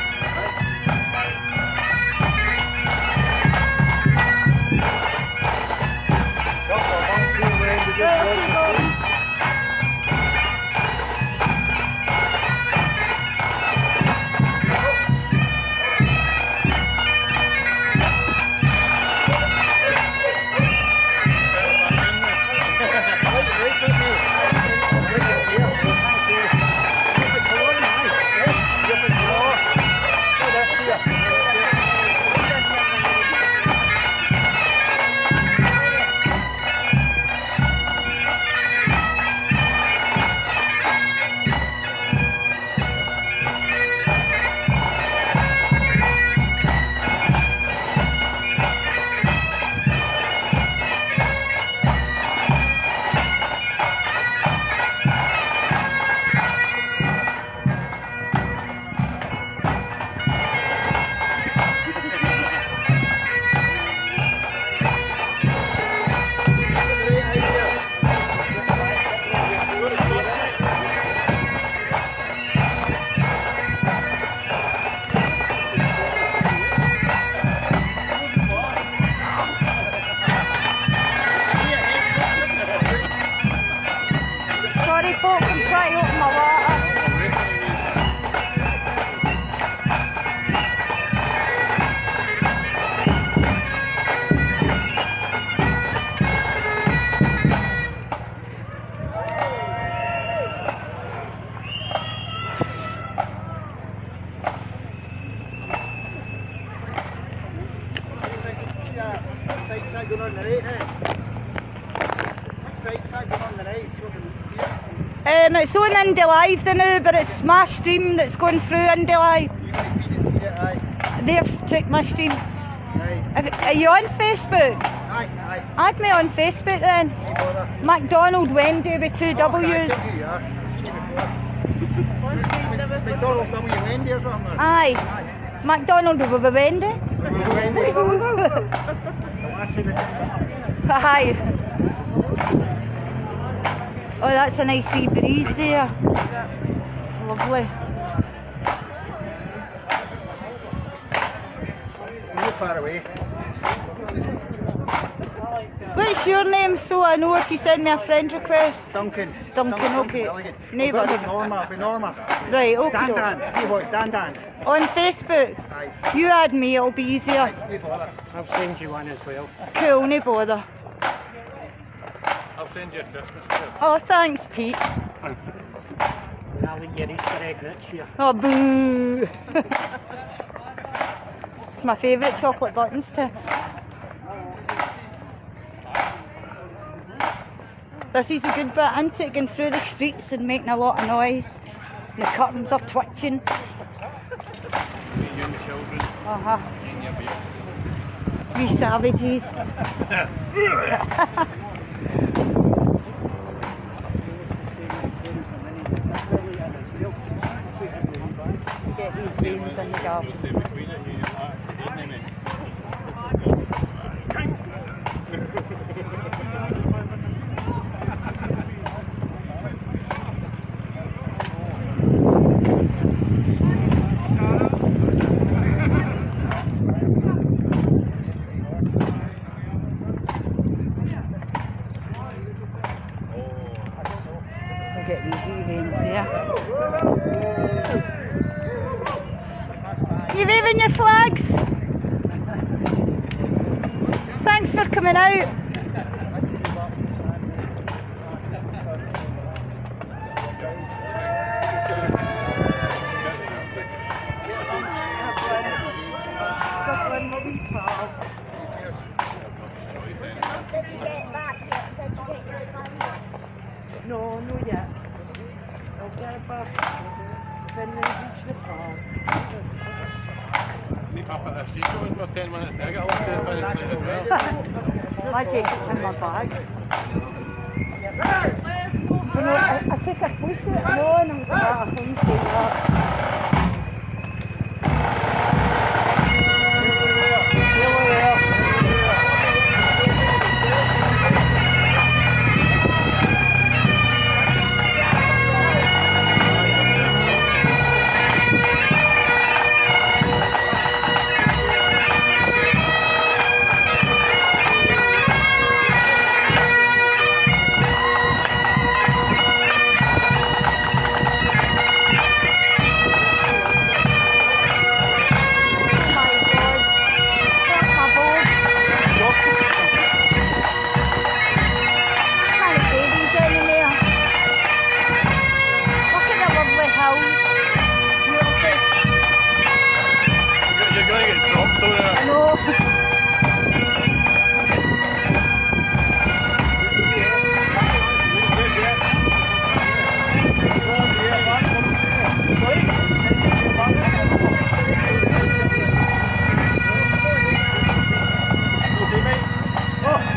Sorry folks, I'm trying to open my water. Going on the right, eh? Which side's that going on the right? So can you see it? It's on Indie Live now, but it's my stream that's going through Indie Live. You're going to feed it, aye. They've took my stream. Aye. Are you on Facebook? Aye, aye. Add me on Facebook then. No bother. McDonald Wendy with 2 Oh, W's. I think you are. I've seen you before. McDonald W. Wendy or something? Aye. McDonald with a Wendy. Wendy. Aye. Oh, that's a nice wee breeze there. Lovely. Not far away. What's your name so I know if you send me a friend request? Duncan. Duncan, okay. Delegate. Neighbour. Norma. Right, okay. Dan. You what? Dan. On Facebook? Aye. You add me, it'll be easier. No bother. I'll send you one as well. Cool, no bother. I'll send you a Christmas card. Oh, thanks, Pete. I'll eat your Easter egg this year. Oh, boo. It's my favourite chocolate buttons too. This is a good bit, isn't it? Going through the streets and making a lot of noise. And the curtains are twitching. Young children. In your beards. We savages. Get these veins in the garden. Get these veins here. You waving your flags? Thanks for coming out. No, no yet. I'll get it back when they reach the farm. See Papa, if she goes for 10 minutes, I get a lot of finish later as well. I take it in my bag. You know, I take a push it and on and start a thing to that.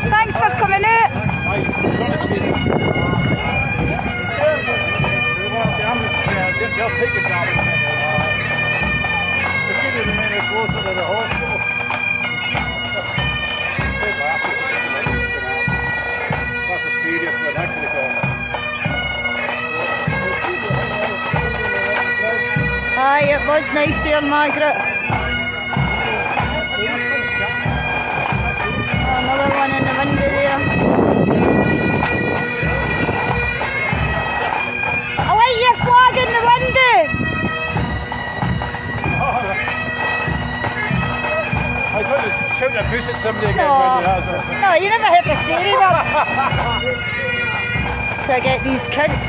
Thanks for coming out. They'll take it down. The kid is a minute closer to the hospital. That's a serious one, that could have gone. Aye, it was nice there, Margaret. Another one in the window there. I like your flag in the window. I thought you were shouting a goose at somebody again. No, no, you never hit the steering wheel. So I get these kids.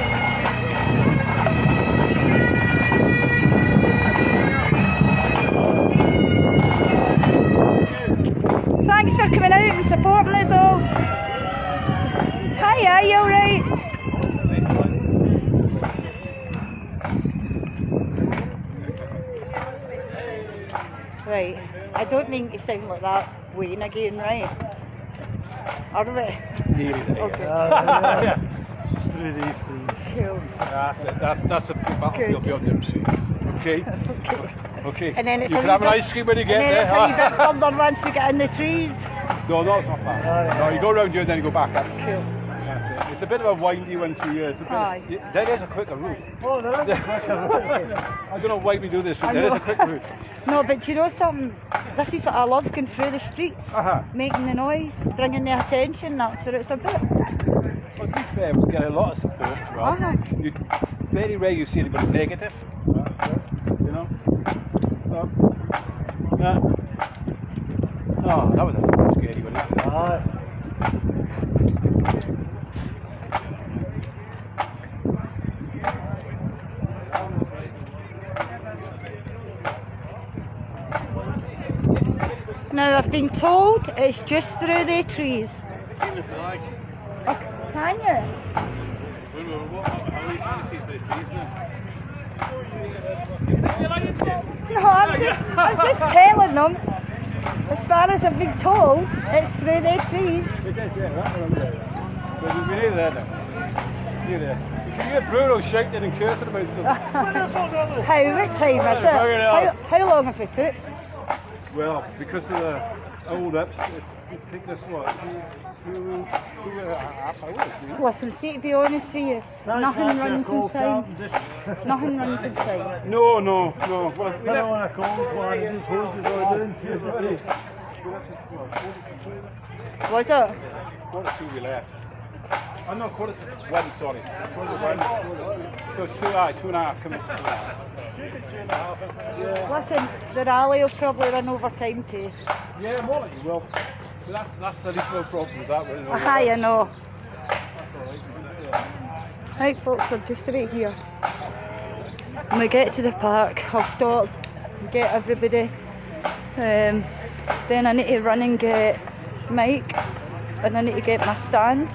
Thanks for coming out and supporting us all. Hi, are you alright? Right, I don't mean to sound like that Wayne again, right? Are we? Nearly there. Okay. Yeah. Through these, please. Cool. That's it. That's a battlefield beyond your machine. Okay? Okay. And then it's you a can wee have an bit- ice cream when you get and then there. it's a wee bit further once we get in the trees. No, no, it's not far. No, you go around here and then you go back up. Cool. That's it. It's a bit of a windy one through here. Aye. There is a quicker route. Oh, there is a quicker route. I don't know why we do this, but I there is know. a quick route. No, but you know something? This is what I love, going through the streets, making the noise, bringing the attention, that's what it's about. Well, to be fair, we get a lot of support, right? It's very rare you see anybody negative. You know? Yeah. Oh, that was a scary one. been told it's just through the trees. See the flag. Oh, can you? What are you trying to see for the trees now? No, I'm just telling them. As far as I've been told, it's through the trees. But you've been here there now. Here there. You can hear Bruno shouting and cursing about something. What time is it? How long have it took? Well, because of the old ups, it's taken us what? 2.5 hours. Listen, see, to be honest with you, nothing runs in time. Nothing runs in time. No. Well, I don't want to call one of these horses or doing. Was it? 1:45 we left. Oh no, 1:45, sorry. 1:45. So 2.5 coming to 2.5. Listen, the rally will probably run over time too. Yeah, more like you will. So that's the additional problem, is that what? Aye, I know. Right folks, we're just about here. When we get to the park, I'll stop, get everybody. Then I need to run and get Mike, and I need to get my stand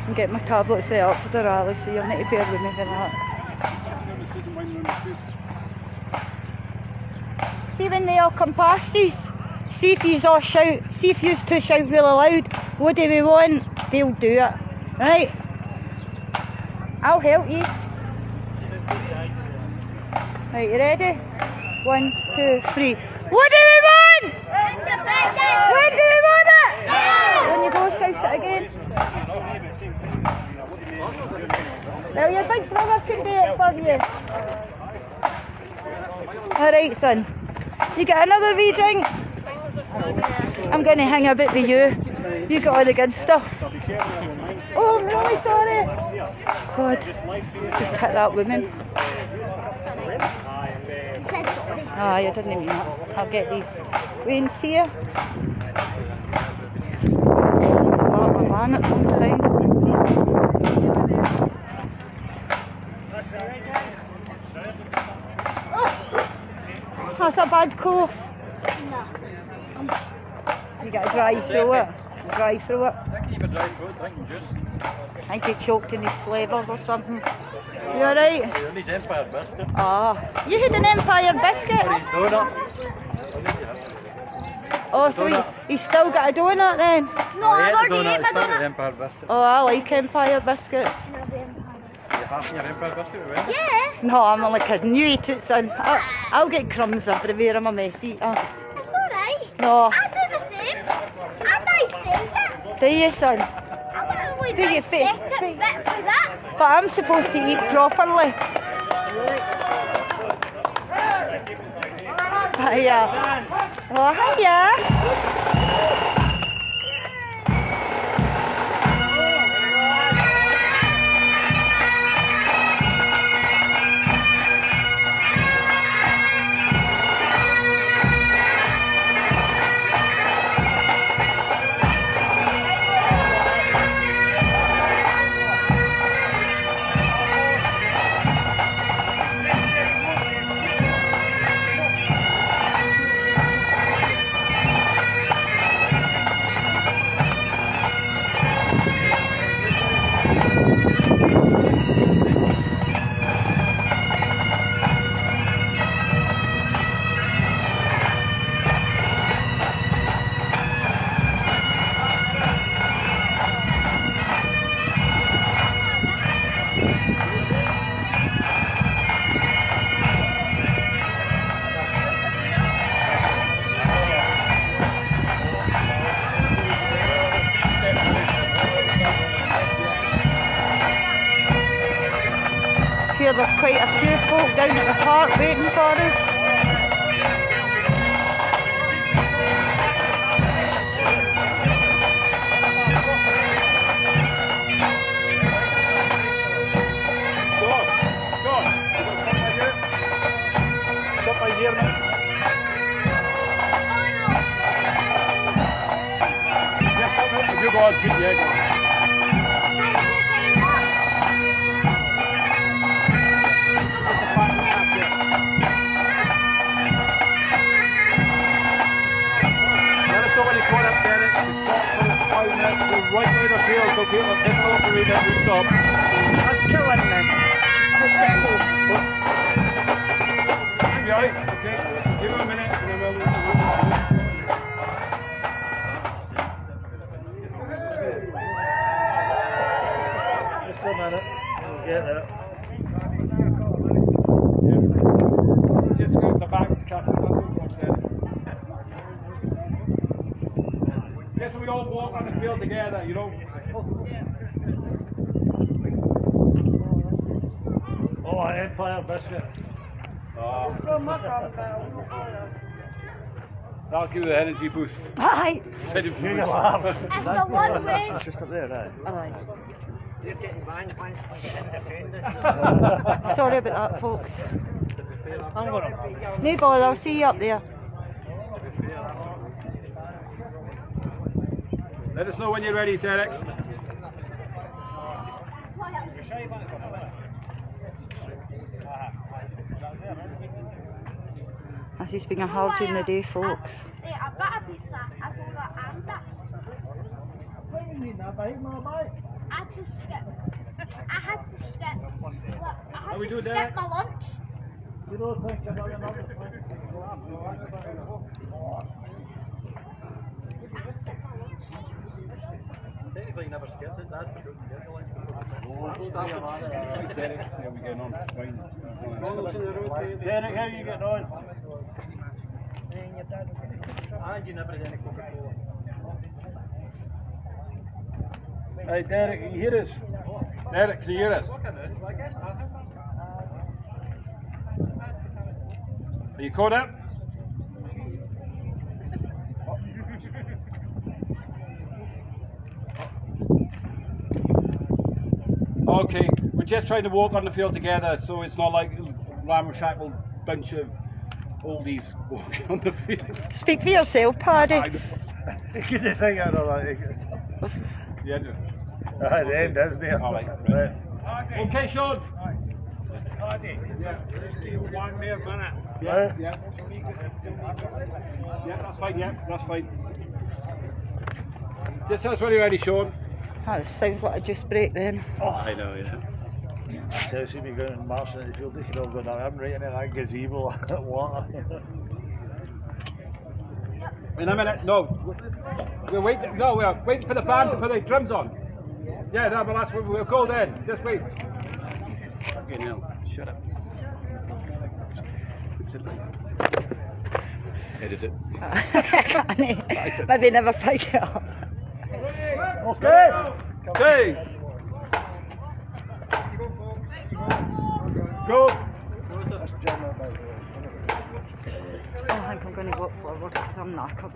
and get my tablet set up for the rally, so you'll need to bear with me for that. See when they all come past us, see if yous all shout, see if yous two shout really loud, what do we want, they'll do it, right? I'll help you. Right, you ready? 1, 2, 3. What do we want? When do we want it? When you go shout it again. Well, your big brother can do it for you. Alright son, you get another wee drink? I'm going to hang a bit with you. You got all the good stuff. Oh, I'm really sorry. God, just hit that woman. Ah, you didn't mean that. I'll get these reins here. Oh, a man at one side. That's a bad cough. You got to drive through it. Drive through it. I think he choked in his slavers or something. You alright? His Empire biscuit. Ah, you had an Empire biscuit? Or his donut. Oh, so he's still got a donut then? No, I've I ate the already ate donut, my it's not the donut. Empire biscuit. Oh, I like Empire biscuits. You having your Empire biscuit, right? Yeah, No, I'm only kidding. You eat it, son. I'll get crumbs everywhere. I'm a mess eater. it's alright. No. I do the same. I buy second. Do you, son? I only Do you buy second bit for that. But I'm supposed to eat properly. Hiya. Oh, hiya. Here there's quite a few folk down at the park waiting for us. Stop by here now. Yes, stop now. You go on, good, yeah, go. people are pissed off with it, we stop. That's killing me. You alright? Okay, give him a minute and then we'll leave. Just a minute. We'll get there. Just go to the back of the traffic, that's what I'm saying. Just we all walk on the field together, you know. Oh, an Empire biscuit. That'll give you the energy boost. Aye. Send him You through. laugh. It's the one way. It's just up there, right? Aye. You're getting banned once you get independent. Sorry about that, folks. I'm gonna. No bother, I'll see you up there. Let us know when you're ready, Derek. This has been a hard during the day, folks. I've got a pizza. I've got Angus. What do you mean, that bite, my bite? I had to skip. I had to skip. Look, I had How we to doing, skip Derek? my lunch. You don't think about another thing? Technically, you never skipped it. That's the Derek, see how we getting on. Derek, how you getting on? And you never had any Coca-Cola. Hey, Derek, can you hear us? Derek, can you hear us? Are you caught up? Okay, we're just trying to walk on the field together, so it's not like ramshackle bunch of oldies walking on the field. Speak for yourself, Paddy. Could you think out of that? Yeah. The end, isn't it? All right. Okay, Sean. Yeah, just give 1 more minute. Yeah, yeah. Yeah, that's fine, yeah, that's fine. Just tell us when you're ready, Sean. That sounds like a juice break then. Oh, I know, yeah. So see me going and marching in the field, they could all go down. I'm right in that gazebo, water. In a minute, no. We're waiting, no, we're waiting for the band to put the drums on. Yeah, no, but that's what we'll call then. Just wait. Fucking hell, shut up. Edit it. Maybe never pick it up. Okay. Okay. Go. I think I'm going to walk forward because I'm knackered.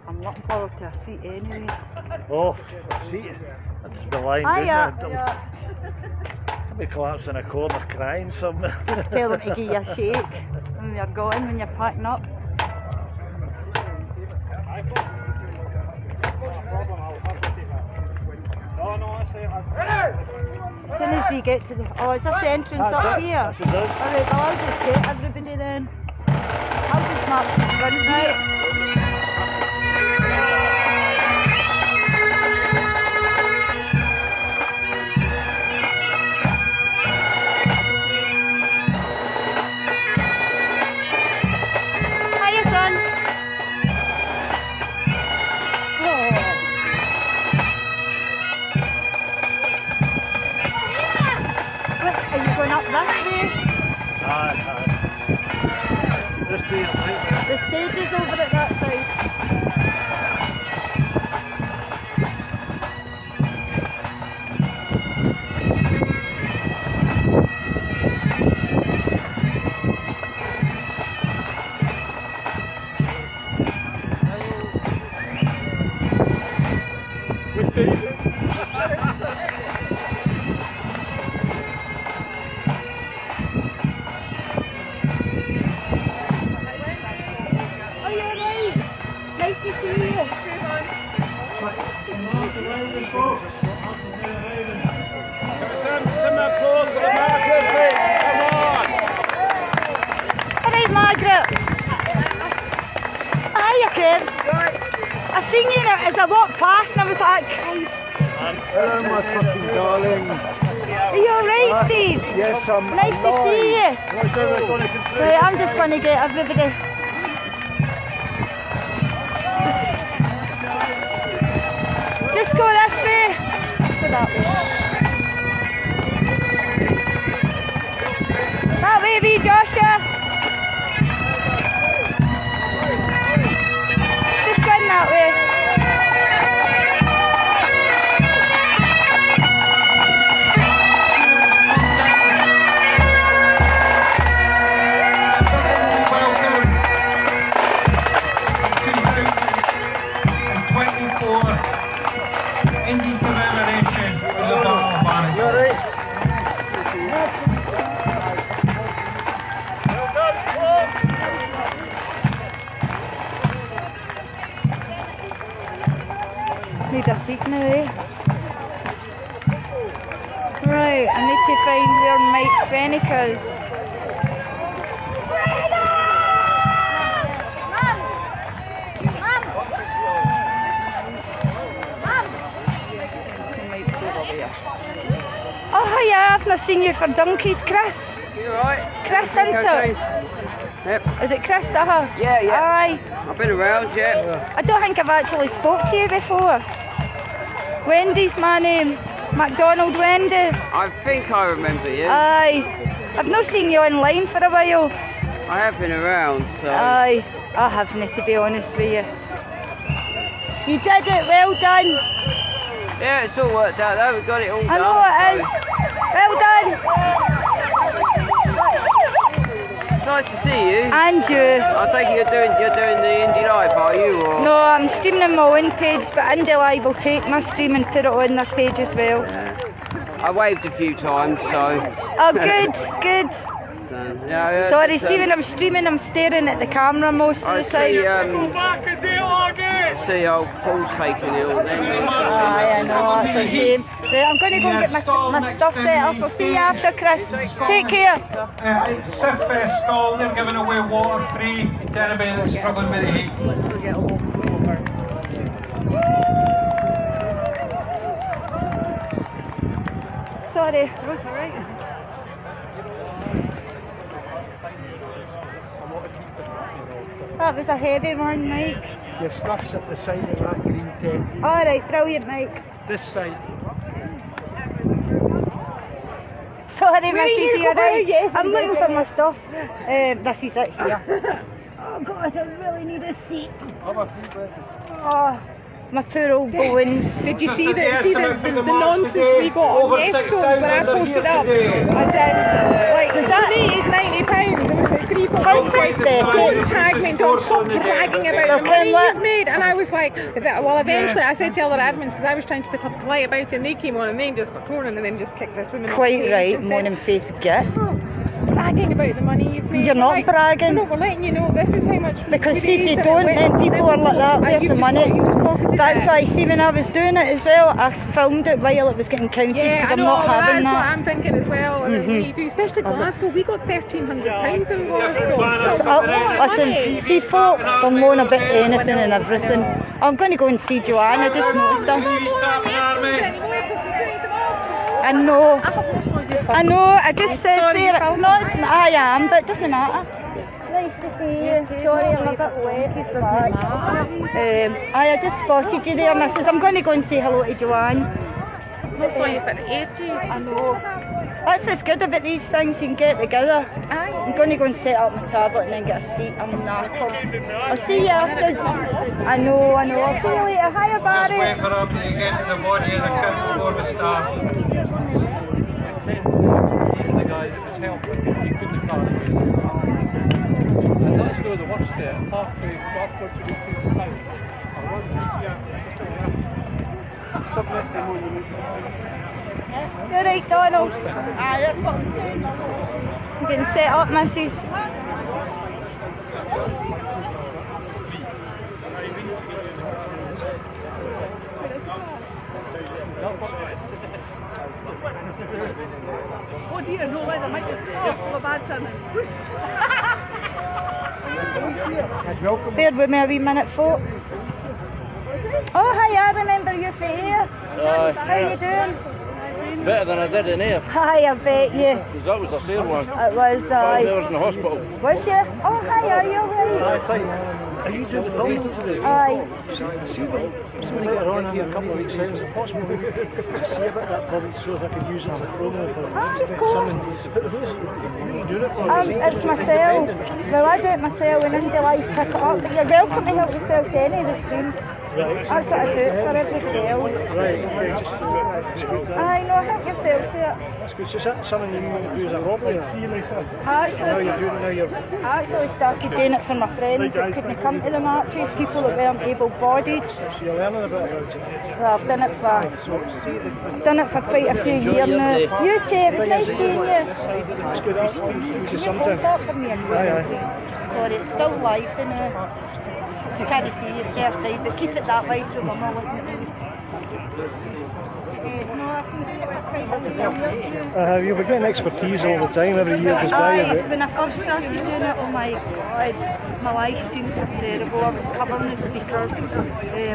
I'm looking forward to a seat anyway. Oh, see, that's the line, Hiya. isn't it? I'll be collapsing in a corner crying somewhere. Just tell them to give you a shake when you're going, when you're packing up. As soon as we get to the... Oh, is this the entrance up here? That's it. Alright, well I'll just get everybody then. I'll just mark the front, right? Hiya, son. Are you going up this way? Aye. This tree is right The stage is over at that side. Oh, you're right. Nice to see you. Some applause for the marchers, please. Come on. All right, Margaret. scared. I seen you as I walked past and I was like, Christ. Hello, my fucking darling. Are you alright, Steve? Yes, I'm Nice to see you. What's everyone going to complete? Right, I'm just going to get everybody. Just go this way. Go that way. That way, wee Joshua. Just going that way. Indian commemoration of the Battle of Bannock. You alright? Need a seat now, eh? Right, I need to find where Mike Fennick is. Oh hiya, I've not seen you for donkeys, Chris. You alright? Chris, isn't it? Yep. Is it Chris? Yeah, Yeah. Aye. I've been around, yeah. I don't think I've actually spoke to you before. Wendy's my name. McDonald Wendy. I think I remember you. Aye. I've not seen you online for a while. I have been around, so... Aye. I haven't, to be honest with you. You did it, well done. Yeah, it's all worked out though, we got it all done. I know it is. Well done. Nice to see you. And you. I take it you're doing the Indie Live, are you? Or? No, I'm streaming on my own page, but Indie Live will take my stream and put it on their page as well. Yeah. I waved a few times, so... Oh, good, good. Yeah, sorry, see when I'm streaming, I'm staring at the camera most of the time. I see old Paul's taking it all then. Aye, I know, it's a shame. Right, I'm going to go and get my stuff set up. I'll see you after, Chris. Take care. Surfest stall, they're giving away water free to anybody that's struggling with the heat. Sorry. That was a heavy one, Mike. Your stuff's at the side of that green tent. Alright, brilliant, Mike. This side. Sorry, Mrs. You're right. I'm looking for my stuff. This is it here. Oh God, I really need a seat. Oh, my poor old bones. Did you see the nonsense we got on Yescones when I posted up? And like, was that £90? It was like 3 pounds. Don't tag me, don't stop bragging about the money you've made. And I was like, well, eventually I said to other admins, because I was trying to put up polite about it, and they came on and they just got torn and then just kicked this woman off. Quite right, moaning face git. Bragging about the money you've made. You're not like, bragging. No, we're letting you know this is how much. Because see, if you don't, then people are like that, where's the money? That's why, see, when I was doing it as well, I filmed it while it was getting counted, because I'm not having that's that. What I'm thinking as well. You do, especially Glasgow, we got £1,300 in Glasgow. Listen, see, folk will moan about anything and everything. I'm going to go and see Joanne, I just noticed her. I know, I just said there, no, I am, but it doesn't matter. Nice to see you. Sorry, I'm a bit wet. I just spotted you there, missus. I'm going to go and say hello to Joanne. I saw you for ages. I know. That's what's good about these things, you can get together. I'm going to go and set up my tablet and then get a seat. I'm knackered. I'll see you after. I know. I'll see you later. Hiya, Barry. Just wait for them to get to the body of the kid before the staff. The guy that was helping, he couldn't have carried it. And that's not the worst there. Halfway, after to the town. I wanted to see submit them on the You're right, Donald. I'm getting set up, missus. Oh dear, no, I might just full of bad sermon. Bear with me a wee minute, folks. Oh, hi, I remember you from here. How you doing? Better than I did in here. Hi, I bet you. Because that was a sore one. It was, 5 hours in the hospital. Was you? Oh, hi, are you alright? Are you doing the film today? Aye. See when I get on here a couple of weeks time, is it possible to see about that film so that I can use it as a promo for Aye, of course. Who are you doing it for? It's myself. Well, I do it myself and Indie Life pick it up. But you're welcome to help yourself to any of the stream. Right. That's what I do it for everybody else. Right, okay, Aye, no, help yourself to it. that's good. So is that something you want to do as a hobby? Now you're doing it, now you're... I actually started doing it for my friends that couldn't come to the marches, people that weren't able-bodied. So you're learning a bit about it? Well, I've done it for quite a few years now. You too, it was nice seeing you. That's good. I'll speak to you Can you hold sometime. that for me a Aye, minute, please? Sorry, it's still live, you know. So you can't see it, fair side, but keep it that way so we're not looking at you. No, I can do it quite a few years. You'll be getting expertise all the time, every year goes by. Aye, when I first started doing it, oh my god, my live streams were terrible. I was covering the speakers. I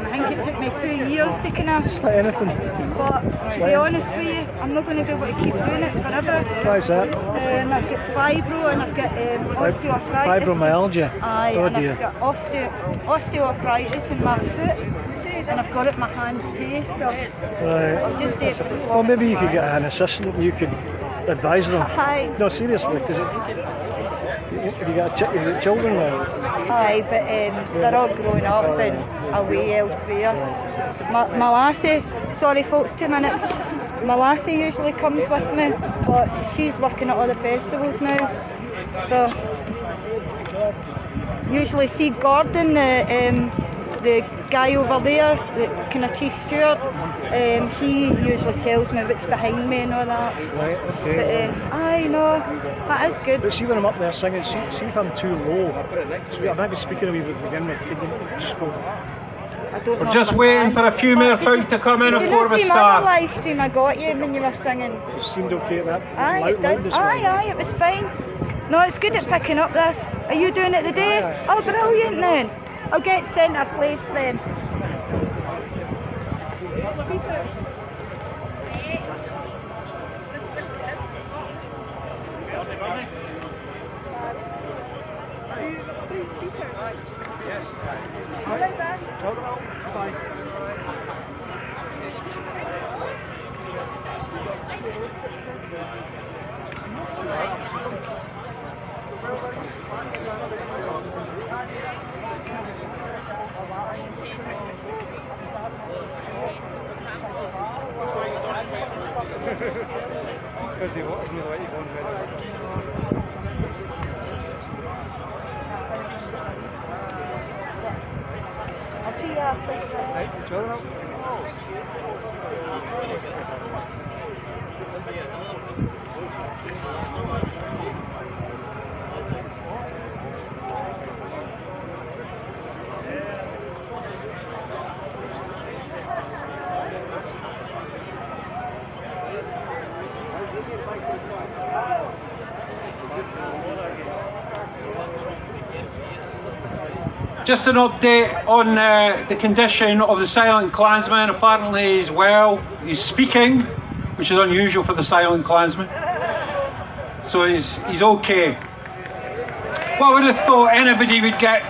think it took me 2 years to kind of... It's like anything. But to be honest with you, I'm not going to be able to keep doing it forever. Why's that? I've got fibro and I've got osteoarthritis. Fibromyalgia? Aye, Oh and dear. I've got osteoarthritis in my foot. And I've got it in my hands too, so Right. I'll just do it for the Well, maybe you could get an assistant and you could advise them. Aye. No, seriously, because you got children now. Aye, but they're all growing up and away elsewhere. My lassie, sorry folks, 2 minutes. My lassie usually comes with me, but she's working at all the festivals now. So, usually see Gordon, the guy over there, the kind of chief steward, he usually tells me what's behind me and all that. Right, okay. But I know, that is good. But see when I'm up there singing, see if I'm too low. So I might be speaking a wee bit to begin with. Could you just go? I don't know We're just if I waiting can. for a few more folk to come in Did you before not we see my start. other live stream I got you when you were singing? It seemed okay at that. Aye, it did. Aye, it was fine. No, it's good at picking up this. Are you doing it today? Aye. Oh, brilliant then. I'll get centre place then. Because he wanted me to let you go on the I'll see you after. Right, chill out. Just an update on the condition of the Silent Klansman. Apparently he's well, he's speaking, which is unusual for the Silent Klansman. So he's okay. Well, I would have thought anybody would get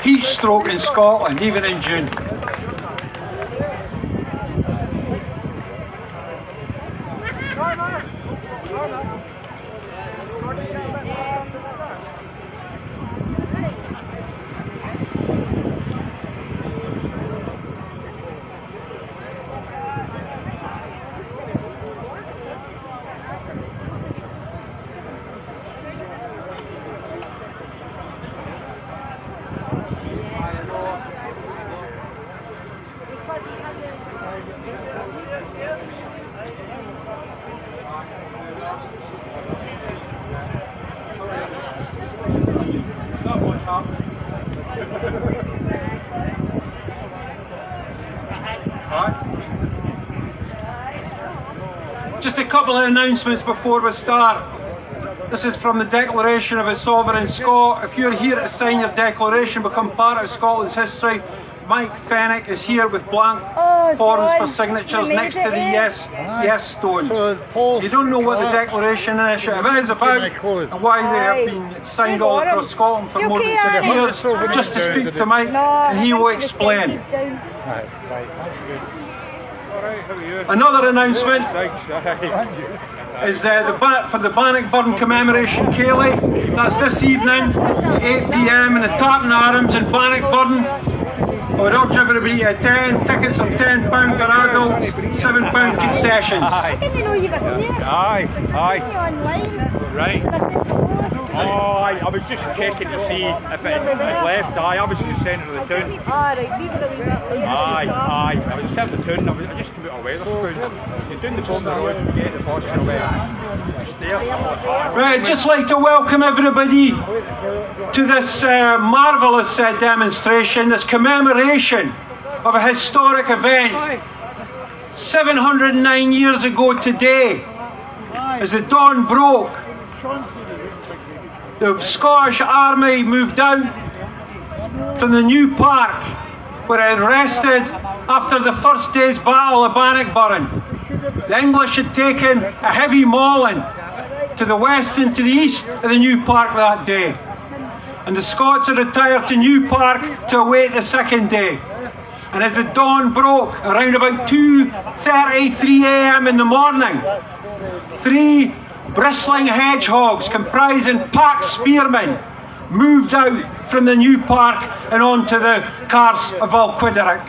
heat stroke in Scotland, even in June. Just a couple of announcements before we start. This is from the Declaration of a Sovereign Scot. If you're here to sign your declaration, become part of Scotland's history, Mike Fennick is here with blank forms for signatures next to the yes stones. You don't know what the Declaration Initiative is about and why they have been signed all across Scotland for more than 2 years. Just to speak to Mike and he will explain. Another announcement is for the Bannockburn commemoration Ceilidh. That's this evening, 8 p.m. in the Tartan Arms in Bannockburn. I would urge everybody to attend. Tickets are £10 for adults, £7 concessions. Right. Oh, I was just checking to see if it had left. I was in the centre of the town. I was in the centre of the town. I just came out of Wetherspoon. You're doing the bomb the road to get the Boston away. Right, I'd just like to welcome everybody to this marvellous demonstration, this commemoration of a historic event. 709 years ago today, as the dawn broke, the Scottish Army moved out from the new park where it had rested after the first day's battle of Bannockburn. The English had taken a heavy mauling to the west and to the east of the new park that day, and the Scots had retired to New Park to await the second day. And as the dawn broke, around about 2:33 a.m. in the morning, 3 bristling hedgehogs comprising pack spearmen moved out from the new park and onto the Carse of Balquiderick.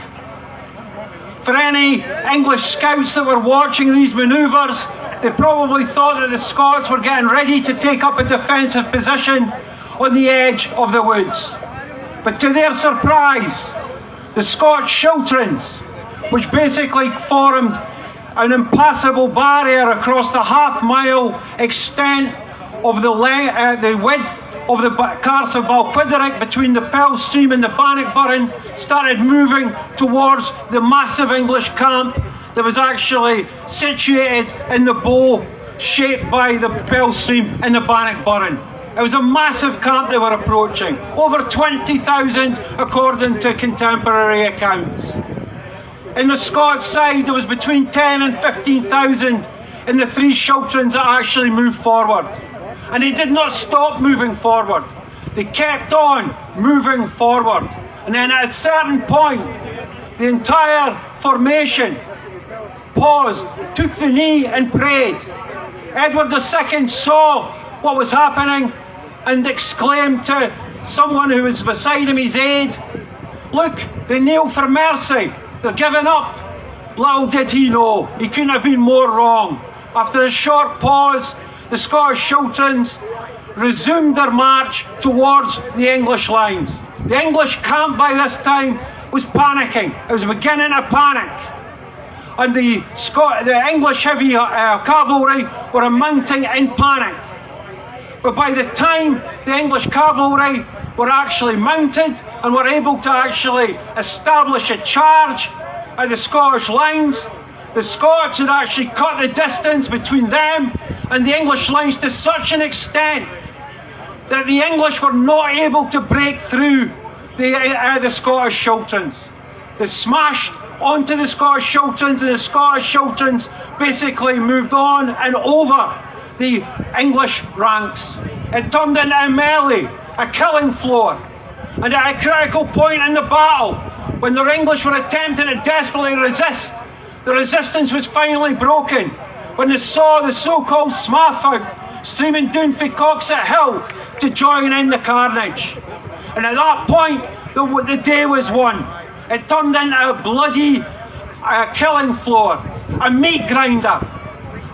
For any English scouts that were watching these manoeuvres, they probably thought that the Scots were getting ready to take up a defensive position on the edge of the woods. But to their surprise, the Scots Shiltrins, which basically formed an impassable barrier across the half-mile extent of the width of the Carse of Balquiderick between the Pell Stream and the Bannockburn, started moving towards the massive English camp that was actually situated in the bow shaped by the Pell Stream and the Bannockburn. It was a massive camp they were approaching, over 20,000 according to contemporary accounts. In the Scots side, there was between 10 and 15,000 in the 3 Shiltrins that actually moved forward. And they did not stop moving forward. They kept on moving forward. And then at a certain point, the entire formation paused, took the knee and prayed. Edward II saw what was happening and exclaimed to someone who was beside him, his aide, "Look, they kneel for mercy. They're giving up." Little did he know, he couldn't have been more wrong. After a short pause, the Scottish Shiltrins resumed their march towards the English lines. The English camp by this time was panicking. It was beginning to panic. And the English heavy cavalry were mounting in panic. But by the time the English cavalry were actually mounted and were able to actually establish a charge at the Scottish lines, the Scots had actually cut the distance between them and the English lines to such an extent that the English were not able to break through the Scottish Shiltrins. They smashed onto the Scottish Shiltrins, and the Scottish Shiltrins basically moved on and over the English ranks. It turned into a melee, a killing floor. And at a critical point in the battle, when the English were attempting to desperately resist, the resistance was finally broken when they saw the so-called Smaugfolk streaming down from Coxet Hill to join in the carnage. And at that point, the day was won. It turned into a bloody killing floor, a meat grinder.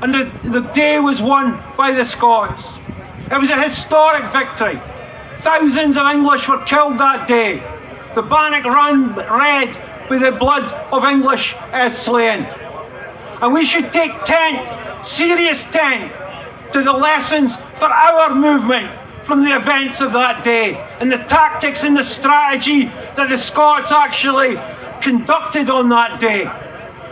And the day was won by the Scots. It was a historic victory. Thousands of English were killed that day. The Bannock ran red with the blood of English slain. And we should take serious tent to the lessons for our movement from the events of that day, and the tactics and the strategy that the Scots actually conducted on that day.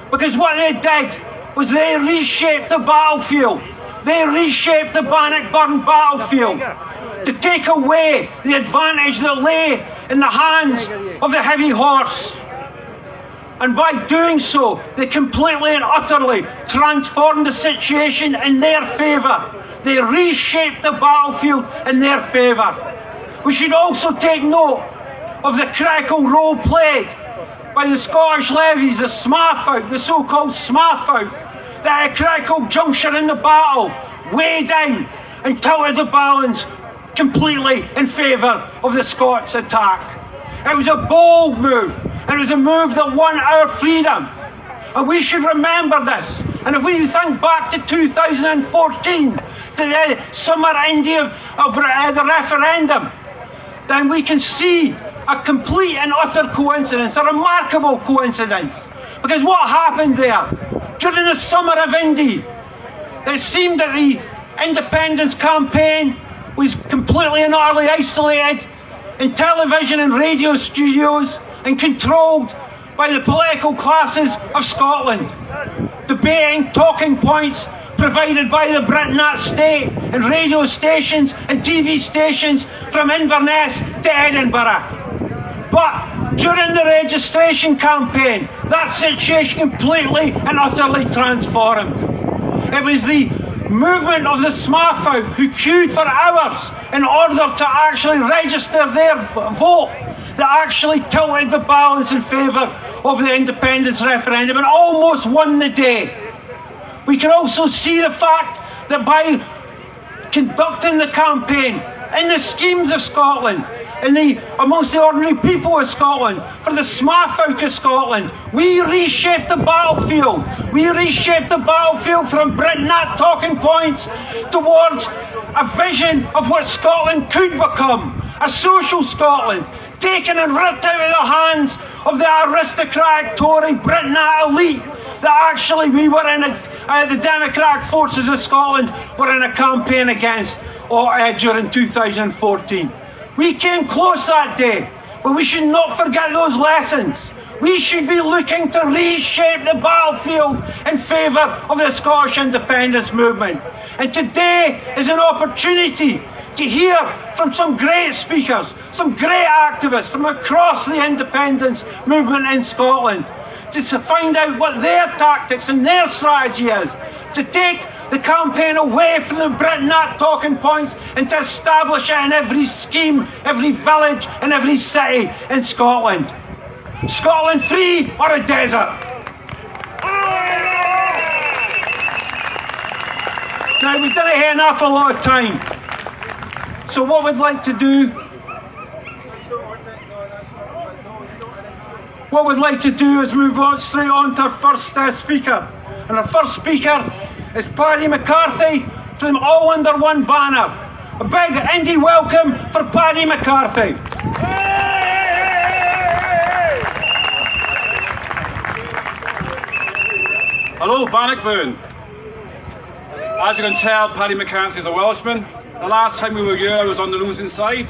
Because what they did was they reshaped the battlefield. They reshaped the Bannockburn battlefield to take away the advantage that lay in the hands of the heavy horse. And by doing so, they completely and utterly transformed the situation in their favour. They reshaped the battlefield in their favour. We should also take note of the critical role played by the Scottish levies, the Smartfolk, the so-called Smartfolk, that at a critical juncture in the battle weighed in and tilted the balance completely in favour of the Scots attack. It was a bold move, and it was a move that won our freedom. And we should remember this. And if we think back to 2014, to the summer ending of the referendum, then we can see a complete and utter coincidence, a remarkable coincidence. Because what happened there? During the summer of Indy, it seemed that the independence campaign was completely and utterly isolated in television and radio studios and controlled by the political classes of Scotland, debating talking points provided by the Britain state and radio stations and TV stations from Inverness to Edinburgh. But during the registration campaign, that situation completely and utterly transformed. It was the movement of the Smartfolk who queued for hours in order to actually register their vote that actually tilted the balance in favour of the independence referendum and almost won the day. We can also see the fact that by conducting the campaign in the schemes of Scotland, amongst the ordinary people of Scotland, for the Smartfolk of Scotland, we reshaped the battlefield. We reshaped the battlefield from Britain at talking points towards a vision of what Scotland could become. A social Scotland, taken and ripped out of the hands of the aristocratic Tory Britain elite that actually we were in the Democratic forces of Scotland were in a campaign against during 2014. We came close that day, but we should not forget those lessons. We should be looking to reshape the battlefield in favour of the Scottish independence movement. And today is an opportunity to hear from some great speakers, some great activists from across the independence movement in Scotland, to find out what their tactics and their strategy is to take the campaign away from the Britain Act talking points and to establish it in every scheme, every village and every city in Scotland. Scotland free or a desert? Now, we didn't have an awful lot of time. So what we'd like to do is move on straight on to our first speaker. And our first speaker is Paddy McCarthy from All Under One Banner. A big indie welcome for Paddy McCarthy. Hello, Bannockburn. As you can tell, Paddy McCarthy is a Welshman. The last time we were here, I was on the losing side.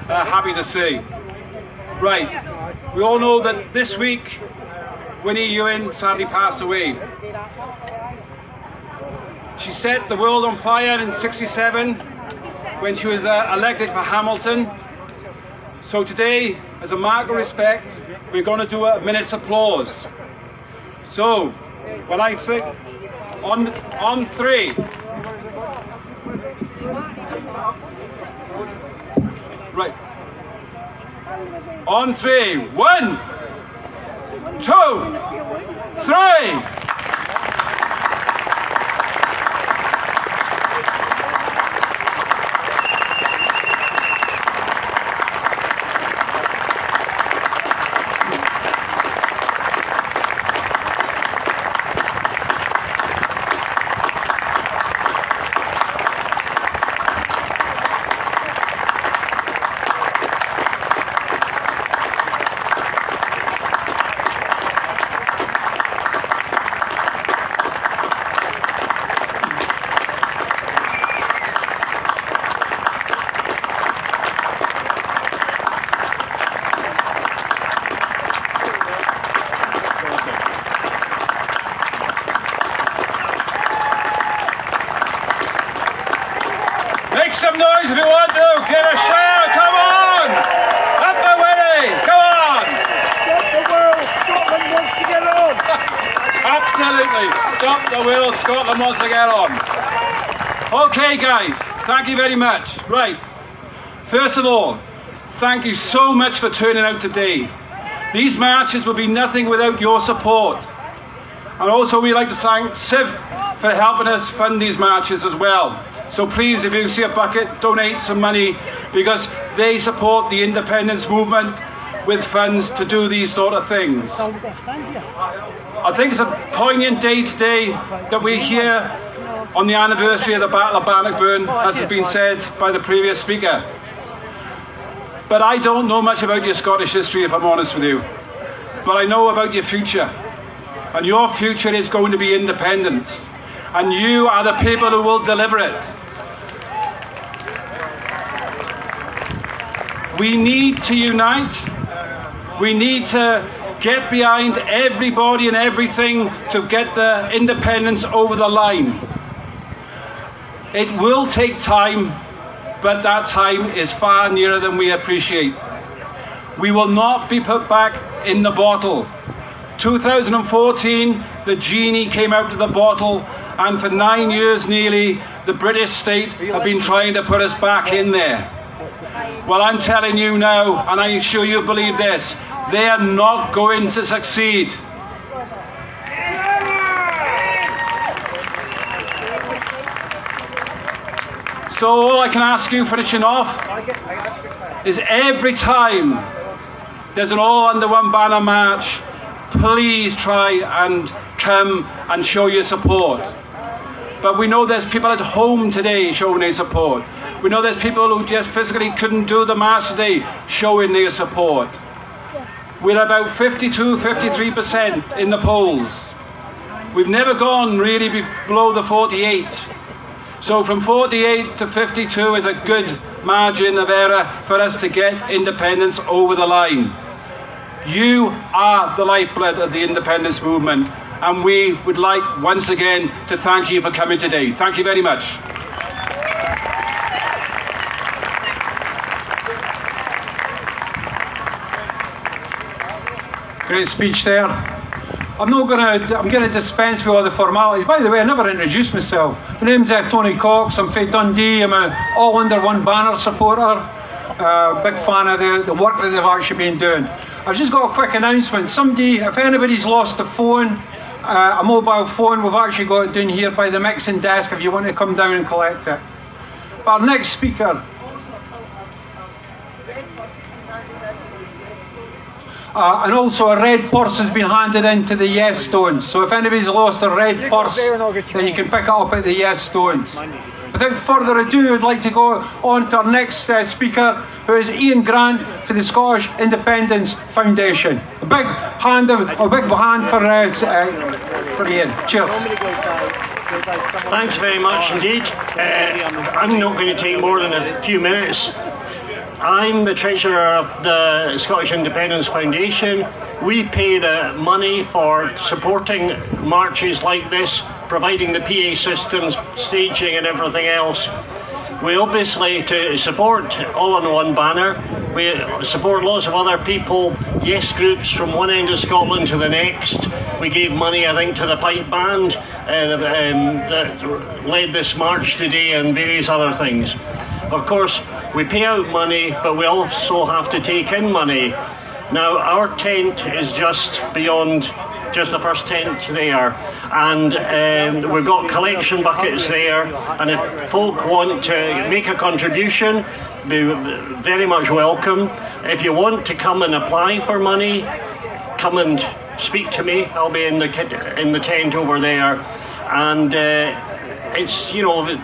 Happy to say. Right, we all know that this week, Winnie Ewan sadly passed away. She set the world on fire in '67 when she was elected for Hamilton. So today, as a mark of respect, we're going to do a minute's applause. So, when I say on three. Right. On three. 1, 2, 3. some noise if you want to. Give a shout. Come on. Up and Winnie. Come on. Stop the world. Scotland wants to get on. Absolutely. Stop the world. Scotland wants to get on. Okay, guys. Thank you very much. Right. First of all, thank you so much for turning out today. These marches would be nothing without your support. And also we'd like to thank Civ for helping us fund these marches as well. So please, if you see a bucket, donate some money, because they support the independence movement with funds to do these sort of things. I think it's a poignant day today that we're here on the anniversary of the Battle of Bannockburn, as has been said by the previous speaker. But I don't know much about your Scottish history, if I'm honest with you. But I know about your future. And your future is going to be independence. And you are the people who will deliver it. We need to unite. We need to get behind everybody and everything to get the independence over the line. It will take time, but that time is far nearer than we appreciate. We will not be put back in the bottle. 2014, the genie came out of the bottle, and for 9 years nearly, the British state have been trying to put us back in there. Well, I'm telling you now, and I'm sure you believe this, they are not going to succeed. So all I can ask you, finishing off, is every time there's an all under one banner march, please try and come and show your support. But we know there's people at home today showing their support. We know there's people who just physically couldn't do the march today showing their support. We're about 52, 53% in the polls. We've never gone really below the 48. So from 48 to 52 is a good margin of error for us to get independence over the line. You are the lifeblood of the independence movement, and we would like once again to thank you for coming today. Thank you very much. Great speech there. I'm going to dispense with all the formalities. By the way, I never introduced myself. My name's Tony Cox. I'm from Dundee. I'm an all under one banner supporter. Big fan of the work that they've actually been doing. I've just got a quick announcement. Somebody, if anybody's lost a phone, a mobile phone, we've actually got it down here by the mixing desk if you want to come down and collect it. But our next speaker. And also a red purse has been handed in to the Yes Stones. So if anybody's lost a red purse, then you can pick it up at the Yes Stones. Without further ado, I'd like to go on to our next speaker, who is Ian Grant for the Scottish Independence Foundation. A big hand for Ian. Cheers. Thanks very much indeed. I'm not going to take more than a few minutes. I'm the treasurer of the Scottish Independence Foundation. We pay the money for supporting marches like this, providing the PA systems, staging and everything else. We obviously, to support All on One Banner, we support lots of other people, yes groups from one end of Scotland to the next. We gave money, I think, to the pipe band that led this march today and various other things. Of course, we pay out money, but we also have to take in money. Now, our tent is just beyond just the first tent there, and we've got collection buckets there, and if folk want to make a contribution, be very much welcome. If you want to come and apply for money, come and speak to me. I'll be in the tent over there, and it's, you know,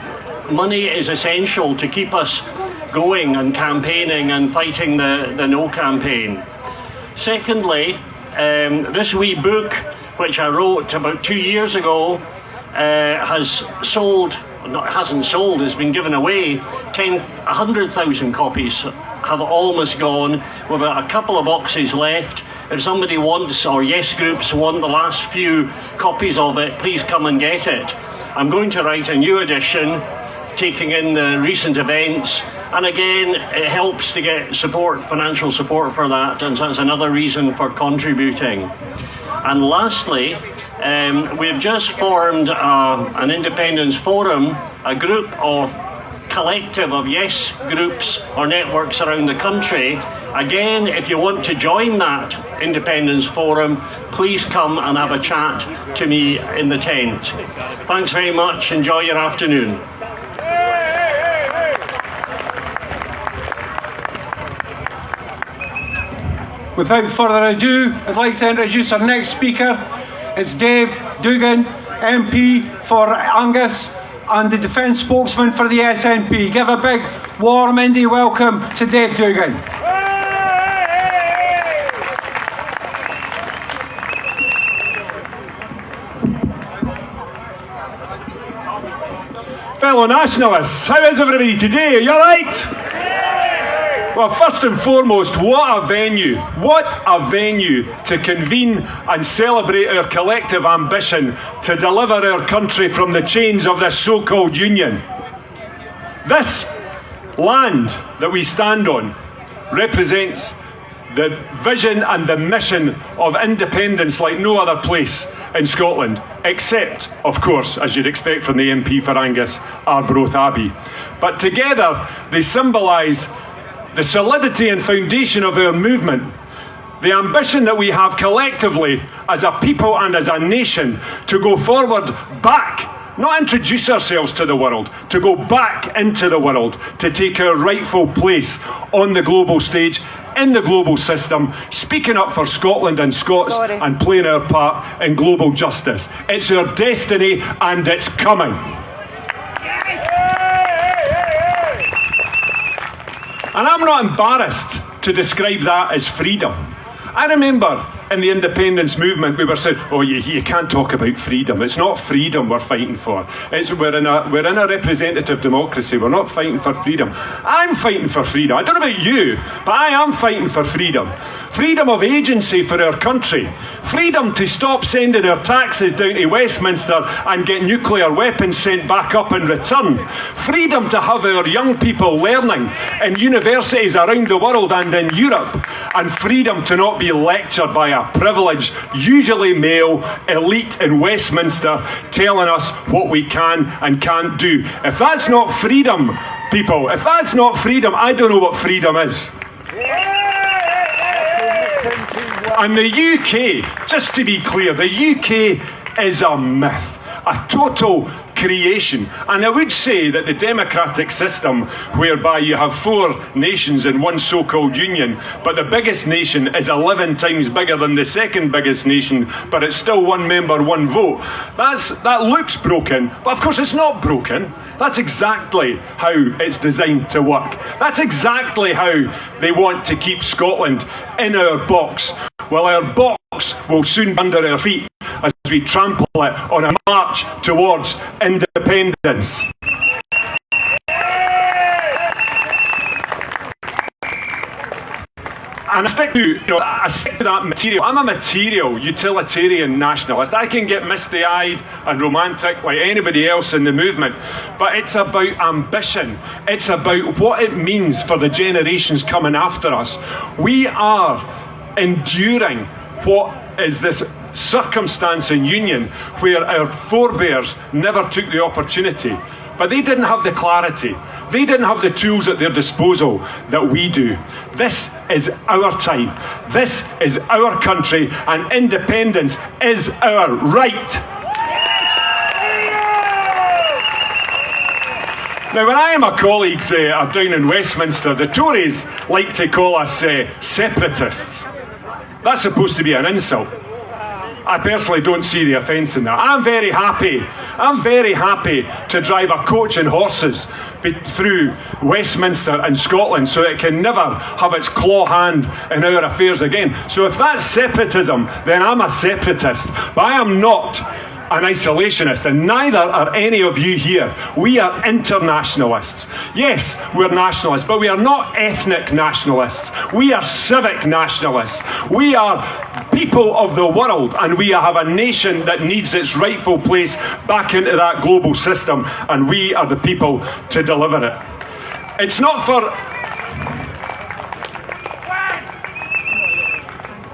money is essential to keep us going and campaigning and fighting the No campaign. Secondly, this wee book, which I wrote about 2 years ago, has sold, hasn't sold, has been given away. 100,000 copies have almost gone. We've got a couple of boxes left. If somebody wants, or yes groups want the last few copies of it, please come and get it. I'm going to write a new edition taking in the recent events. And again, it helps to get support, financial support for that, and so that's another reason for contributing. And lastly, we've just formed an independence forum, a group of collective of yes groups or networks around the country. Again, if you want to join that independence forum, please come and have a chat to me in the tent. Thanks very much. Enjoy your afternoon. Without further ado, I'd like to introduce our next speaker. It's Dave Dugan, MP for Angus and the Defence Spokesman for the SNP. Give a big, warm Indie welcome to Dave Dugan. Fellow nationalists, how is everybody today? Are you alright? Well, first and foremost, what a venue to convene and celebrate our collective ambition to deliver our country from the chains of this so-called union. This land that we stand on represents the vision and the mission of independence like no other place in Scotland, except, of course, as you'd expect from the MP for Angus, Arbroath Abbey. But together, they symbolise the solidity and foundation of our movement, the ambition that we have collectively as a people and as a nation to go forward back, not introduce ourselves to the world, to go back into the world, to take our rightful place on the global stage, in the global system, speaking up for Scotland and Scots and playing our part in global justice. It's our destiny and it's coming. And I'm not embarrassed to describe that as freedom. I remember in the independence movement we were saying, oh, you can't talk about freedom. It's not freedom we're fighting for. We're in a representative democracy. We're not fighting for freedom. I'm fighting for freedom. I don't know about you, but I am fighting for freedom. Freedom of agency for our country. Freedom to stop sending our taxes down to Westminster and get nuclear weapons sent back up in return. Freedom to have our young people learning in universities around the world and in Europe. And freedom to not be lectured by a privileged, usually male, elite in Westminster telling us what we can and can't do. If that's not freedom, people, if that's not freedom, I don't know what freedom is. And the UK, just to be clear, the UK is a myth, a total creation. And I would say that the democratic system, whereby you have 4 nations in one so-called union, but the biggest nation is 11 times bigger than the second biggest nation, but it's still 1 member, 1 vote. That looks broken, but of course it's not broken. That's exactly how it's designed to work. That's exactly how they want to keep Scotland in our box. Well, our box will soon be under our feet as we trample it on a march towards independence. And I stick to that material. I'm a material utilitarian nationalist. I can get misty-eyed and romantic like anybody else in the movement, but it's about ambition. It's about what it means for the generations coming after us. We are enduring what is this circumstance in union where our forebears never took the opportunity, but they didn't have the clarity, they didn't have the tools at their disposal that we do. This is our time, this is our country, and independence is our right. Now, when I and my colleagues are down in Westminster, the Tories like to call us separatists. That's supposed to be an insult. I personally don't see the offence in that. I'm very happy to drive a coach and horses through Westminster and Scotland so it can never have its claw hand in our affairs again. So if that's separatism, then I'm a separatist. But I am not an isolationist, and neither are any of you here. We are internationalists. Yes, we're nationalists, but we are not ethnic nationalists. We are civic nationalists. We are people of the world, and we have a nation that needs its rightful place back into that global system, and we are the people to deliver it. It's not for...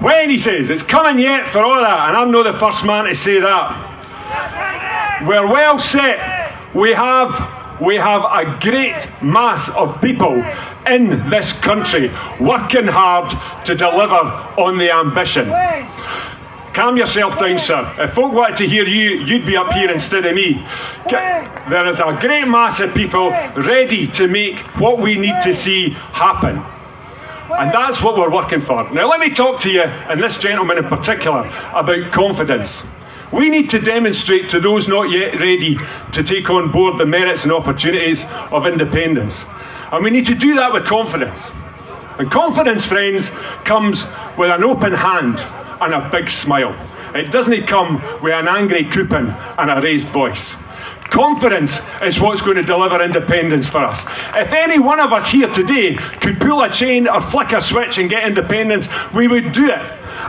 When he says it's coming yet for all that, and I'm not the first man to say that. We're well set. We have a great mass of people in this country working hard to deliver on the ambition. Calm yourself down, sir. If folk wanted to hear you, you'd be up here instead of me. There is a great mass of people ready to make what we need to see happen. And that's what we're working for. Now let me talk to you, and this gentleman in particular, about confidence. We need to demonstrate to those not yet ready to take on board the merits and opportunities of independence. And we need to do that with confidence. And confidence, friends, comes with an open hand and a big smile. It doesn't come with an angry coupon and a raised voice. Confidence is what's going to deliver independence for us. If any one of us here today could pull a chain or flick a switch and get independence, we would do it.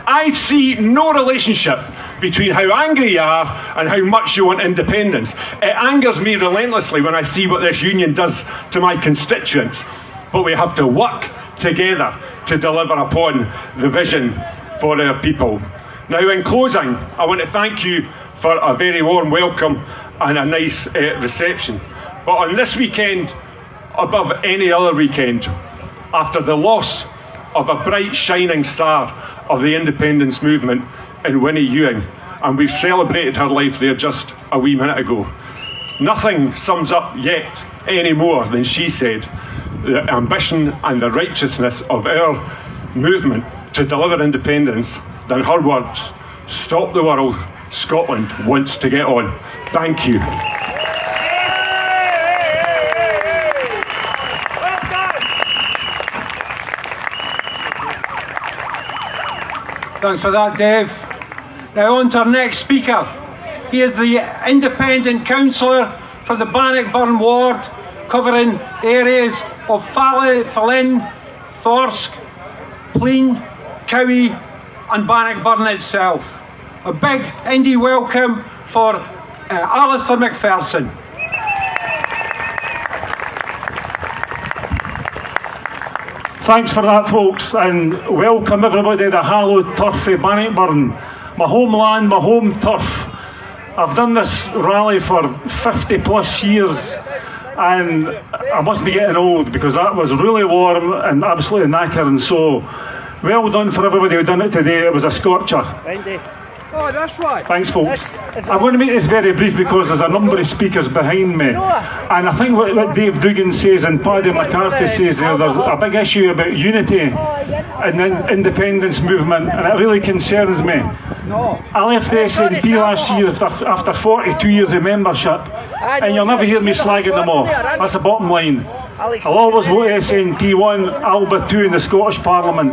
I see no relationship between how angry you are and how much you want independence. It angers me relentlessly when I see what this union does to my constituents. But we have to work together to deliver upon the vision for our people. Now, in closing, I want to thank you for a very warm welcome and a nice reception. But on this weekend, above any other weekend, after the loss of a bright shining star of the independence movement in Winnie Ewing, and we've celebrated her life there just a wee minute ago, nothing sums up yet any more than she said the ambition and the righteousness of our movement to deliver independence than her words. Stop the world, Scotland wants to get on. Thank you. Thanks for that, Dave. Now on to our next speaker. He is the independent councillor for the Bannockburn ward, covering areas of Fallin, Thorsk, Pleen, Cowie and Bannockburn itself. A big indie welcome for Alistair McPherson. Thanks for that, folks, and welcome everybody to hallowed turf of Bannockburn, my homeland, my home turf. I've done this rally for 50 plus years, and I must be getting old because that was really warm and absolutely knackering. So well done for everybody who done it today. It was a scorcher. Oh, that's right. Thanks, folks. I'm going to make this very brief because there's a number of speakers behind me. And I think what Dave Dugan says and Paddy McCarthy says there's a big issue about unity in the independence movement, and it really concerns me. I left the SNP last year after 42 years of membership, and you'll never hear me slagging them off. That's the bottom line. I'll always vote SNP 1, Alba 2 in the Scottish Parliament.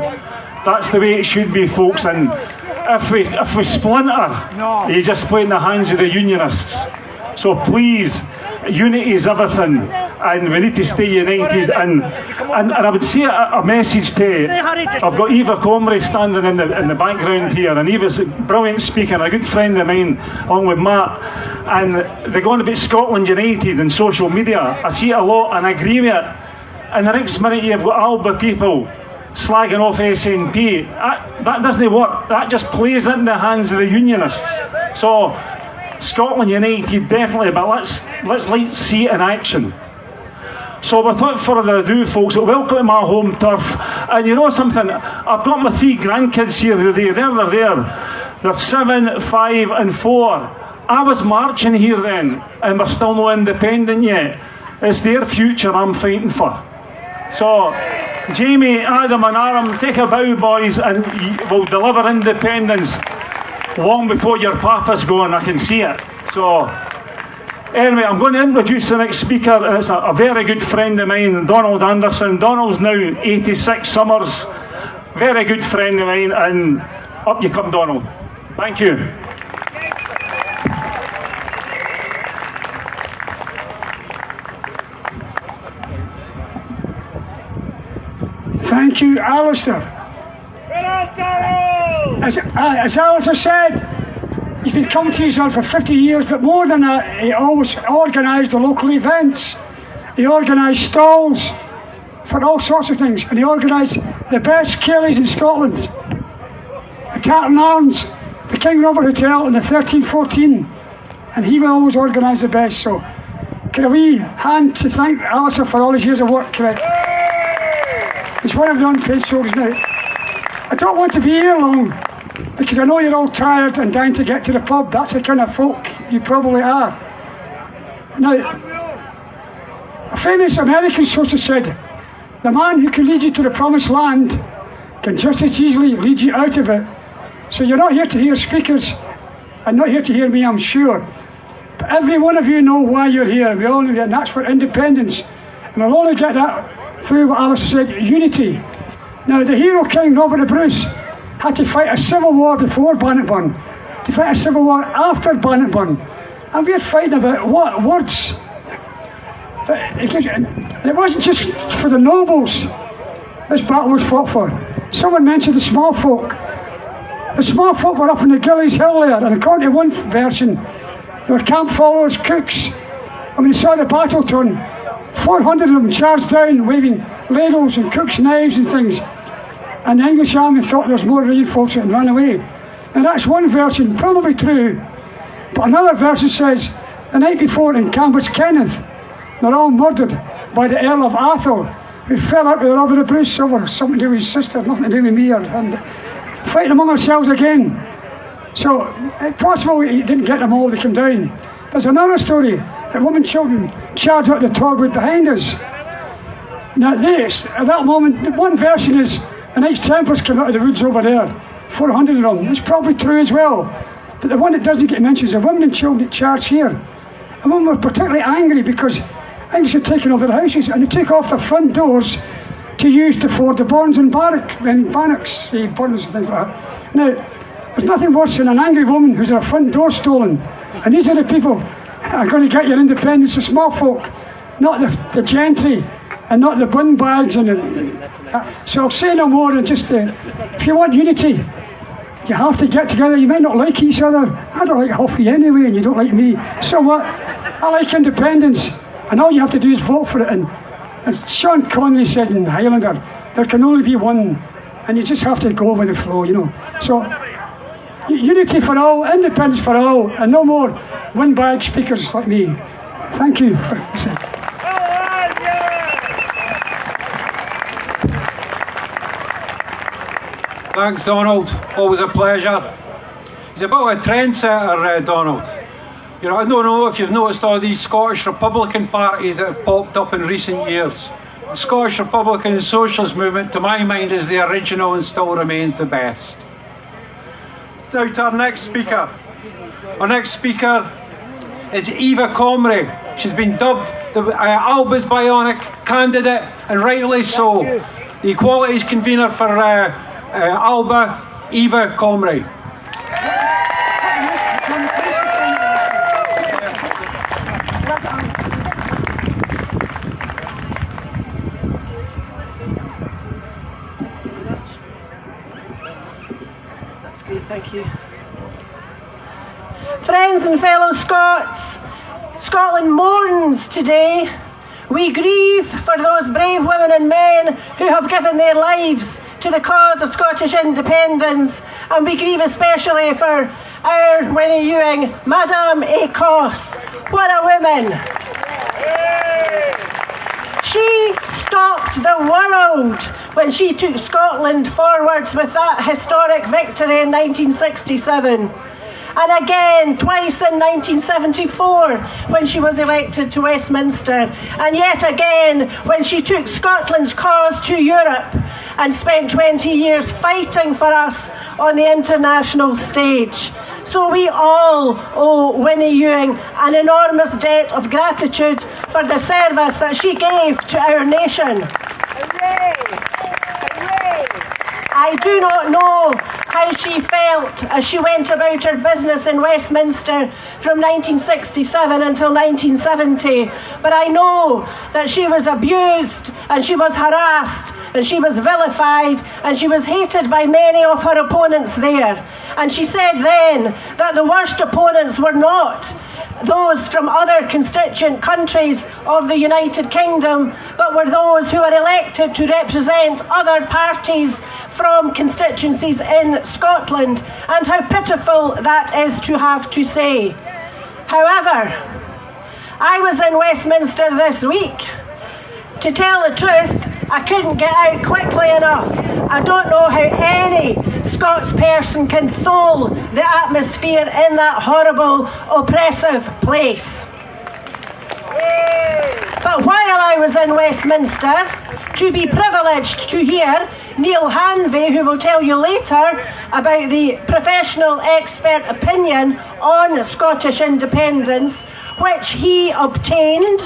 That's the way it should be, folks. And if we splinter, you just play in the hands of the unionists. So please, unity is everything, and we need to stay united. And I would say a message to, I've got Eva Comrie standing in the background here, and Eva's a brilliant speaker, a good friend of mine, along with Matt, and they're going about Scotland United and social media. I see it a lot, and I agree with it. And the next minute you've got Alba people slagging off SNP. That doesn't work. That just plays into the hands of the unionists. So Scotland United definitely, but let's see it in action. So without further ado, folks, welcome to my home turf. And you know something, I've got my 3 grandkids here today. They're there. They're 7, 5 and 4. I was marching here then, and we're still not independent yet. It's their future I'm fighting for. So, Jamie, Adam and Aram, take a bow, boys, and we'll deliver independence long before your papa's gone. I can see it. So, anyway, I'm going to introduce the next speaker, and it's a very good friend of mine, Donald Anderson. Donald's now 86 summers. Very good friend of mine, and up you come, Donald. Thank you. Thank you, Alistair. as Alice has said, he's been coming to Israel for 50 years, but more than that, he always organised the local events. He organised stalls for all sorts of things, and he organised the best ceilidhs in Scotland. The Tartan Arms, the King Robert Hotel, and the 1314, and he will always organise the best. So, can a wee hand to thank Alistair for all his years of work, correct? He's one of the unpaid soldiers now. I don't want to be here long, because I know you're all tired and dying to get to the pub. That's the kind of folk you probably are. Now, a famous American source said, the man who can lead you to the promised land can just as easily lead you out of it. So you're not here to hear speakers, and not here to hear me, I'm sure. But every one of you know why you're here. We all know that, and that's for independence. And I'll only get that through what Alice said, unity. Now, the hero King Robert the Bruce had to fight a civil war before Bannockburn, to fight a civil war after Bannockburn. And we're fighting about what? Words. But it wasn't just for the nobles this battle was fought for. Someone mentioned the small folk. The small folk were up in the Gillies Hill there, and according to one version, they were camp followers, cooks. And when they saw the battle turn, 400 of them charged down, waving ladles and cooks' knives and things. And the English army thought there was more reinforcement and ran away. Now that's one version, probably true. But another version says, the night before in Cambus Kenneth, they're all murdered by the Earl of Athol, who fell out with Robert the Bruce over something to do with his sister, nothing to do with me, and fighting among ourselves again. So it's possible he didn't get them all to come down. There's another story that women and children charged up the Torwood behind us. Now this, at that moment, one version is the Knights Templars came out of the woods over there, 400 of them. It's probably true as well. But the one that doesn't get mentioned is the women and children that charged here. And women were particularly angry because English had taken over their houses, and they took off their front doors to use to ford the burns and bannocks, burns and things like that. Now, there's nothing worse than an angry woman who's had her front door stolen. And these are the people that are going to get your independence, the small folk, not the gentry, and not the windbags. So I'll say no more than just, if you want unity, you have to get together. You might not like each other. I don't like Huffy anyway, and you don't like me. So what? I like independence. And all you have to do is vote for it. And as Sean Connery said in Highlander, there can only be one, and you just have to go with the flow, you know. So, unity for all, independence for all, and no more windbag speakers like me. Thank you for listening. Thanks, Donald. Always a pleasure. He's a bit of a trendsetter, Donald. You know, I don't know if you've noticed all these Scottish Republican parties that have popped up in recent years. The Scottish Republican and Socialist movement, to my mind, is the original and still remains the best. Now to our next speaker. Our next speaker is Eva Comrie. She's been dubbed the Alba's Bionic candidate, and rightly so. The Equalities convener for Alba, Eva Comrie. That's great, thank you. Friends and fellow Scots, Scotland mourns today. We grieve for those brave women and men who have given their lives to the cause of Scottish independence, and we grieve especially for our Winnie Ewing, Madame Écosse. What a woman! She stopped the world when she took Scotland forwards with that historic victory in 1967. And again, twice in 1974, when she was elected to Westminster. And yet again, when she took Scotland's cause to Europe and spent 20 years fighting for us on the international stage. So we all owe Winnie Ewing an enormous debt of gratitude for the service that she gave to our nation. I do not know how she felt as she went about her business in Westminster from 1967 until 1970, but I know that she was abused and she was harassed and she was vilified and she was hated by many of her opponents there. And she said then that the worst opponents were not those from other constituent countries of the United Kingdom, but were those who were elected to represent other parties from constituencies in Scotland, and how pitiful that is to have to say. However, I was in Westminster this week. To tell the truth, I couldn't get out quickly enough. I don't know how any Scots person can thole the atmosphere in that horrible, oppressive place. But while I was in Westminster, to be privileged to hear Neil Hanvey, who will tell you later about the professional expert opinion on Scottish independence, which he obtained,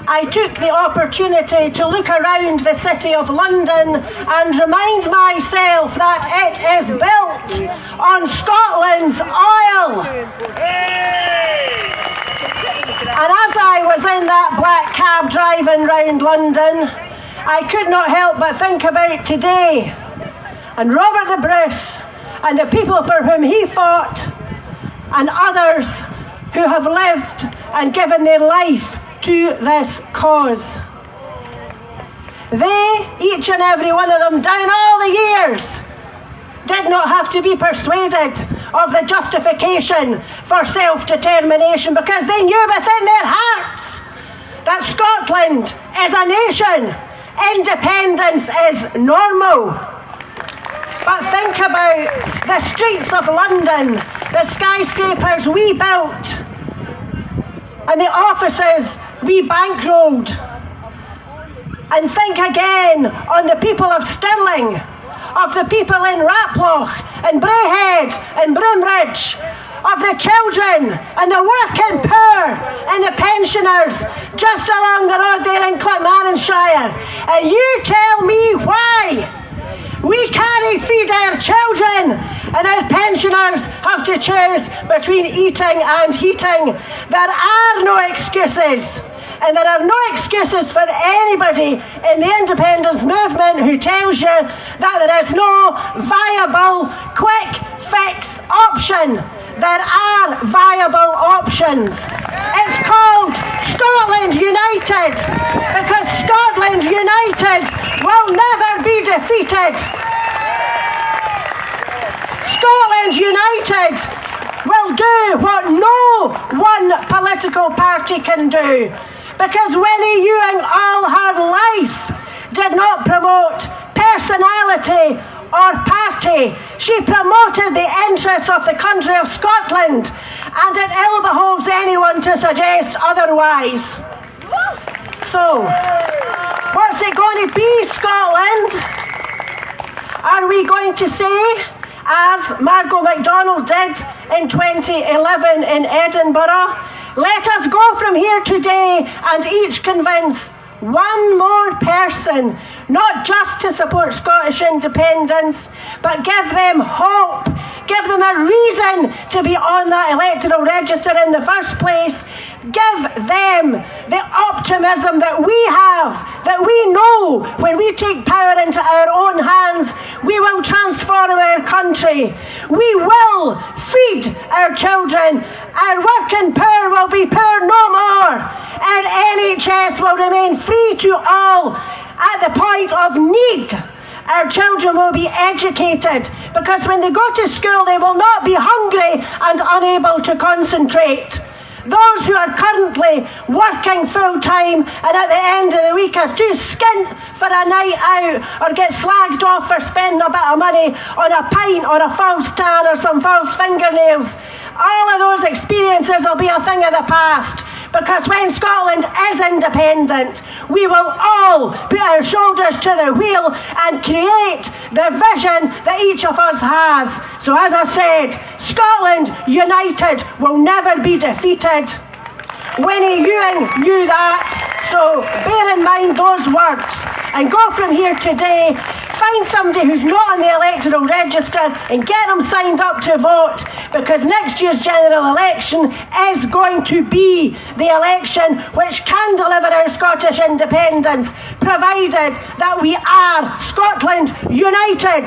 I took the opportunity to look around the city of London and remind myself that it is built on Scotland's oil. And as I was in that black cab driving round London, I could not help but think about today and Robert the Bruce and the people for whom he fought, and others who have lived and given their life to this cause. They, each and every one of them, down all the years, did not have to be persuaded of the justification for self-determination, because they knew within their hearts that Scotland is a nation. Independence is normal. But think about the streets of London, the skyscrapers we built, and the offices we bankrolled. And think again on the people of Stirling, of the people in Raploch and Braehead and Broomridge, of the children and the working poor and the pensioners just along the road there in Clackmannanshire. And you tell me why we can't feed our children and our pensioners have to choose between eating and heating. There are no excuses. And there are no excuses for anybody in the independence movement who tells you that there is no viable, quick fix option. There are viable options. It's called Scotland United, because Scotland United will never be defeated. Scotland United will do what no one political party can do. Because Winnie Ewing all her life did not promote personality or party. She promoted the interests of the country of Scotland, and it ill behoves anyone to suggest otherwise. So, what's it going to be, Scotland? Are we going to say, as Margot MacDonald did in 2011 in Edinburgh, let us go from here today and each convince one more person, not just to support Scottish independence, but give them hope, give them a reason to be on that electoral register in the first place, give them the optimism that we have, that we know when we take power into our own hands, we will transform our country. We will feed our children. Our working poor will be poor no more, and NHS will remain free to all at the point of need. Our children will be educated, because when they go to school they will not be hungry and unable to concentrate. Those who are currently working full time and at the end of the week are too skint for a night out, or get slagged off for spending a bit of money on a pint or a false tan or some false fingernails, all of those experiences will be a thing of the past. Because when Scotland is independent, we will all put our shoulders to the wheel and create the vision that each of us has. So as I said, Scotland United will never be defeated. Winnie Ewing knew that, so bear in mind those words and go from here today find somebody who's not on the electoral register and get them signed up to vote, because next year's general election is going to be the election which can deliver our Scottish independence, provided that we are Scotland united.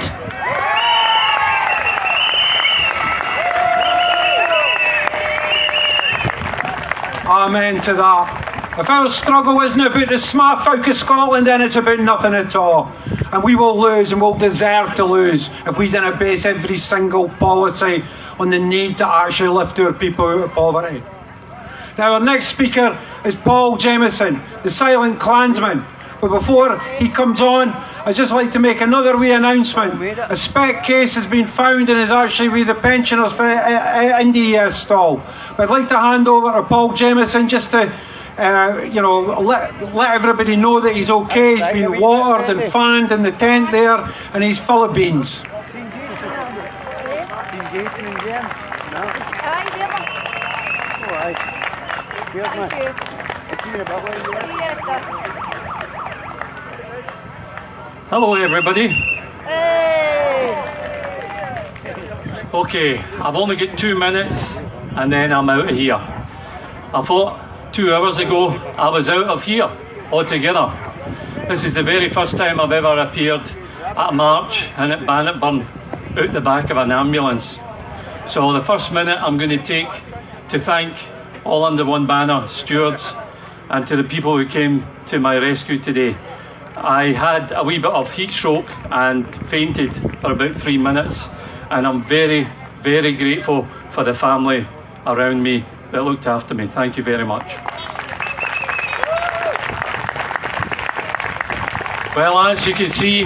Amen to that. If our struggle isn't about the smart folk of Scotland, then it's about nothing at all. And we will lose, and we'll deserve to lose, if we don't base every single policy on the need to actually lift our people out of poverty. Now, our next speaker is Paul Jamieson, the silent Klansman. But before he comes on, I'd just like to make another wee announcement. A spec case has been found and is actually with the pensioners for Indie stall. But I'd like to hand over to Paul Jamieson just to let everybody know that he's okay. He's been watered and fanned in the tent there, and he's full of beans. Hello everybody. Okay, I've only got 2 minutes and then I'm out of here. I thought 2 hours ago I was out of here altogether. This is the very first time I've ever appeared at a march and at Bannockburn out the back of an ambulance. So the first minute I'm going to take to thank all under one banner stewards and to the people who came to my rescue today. I had a wee bit of heat stroke and fainted for about 3 minutes, and I'm very, very grateful for the family around me that looked after me. Thank you very much. Well, as you can see,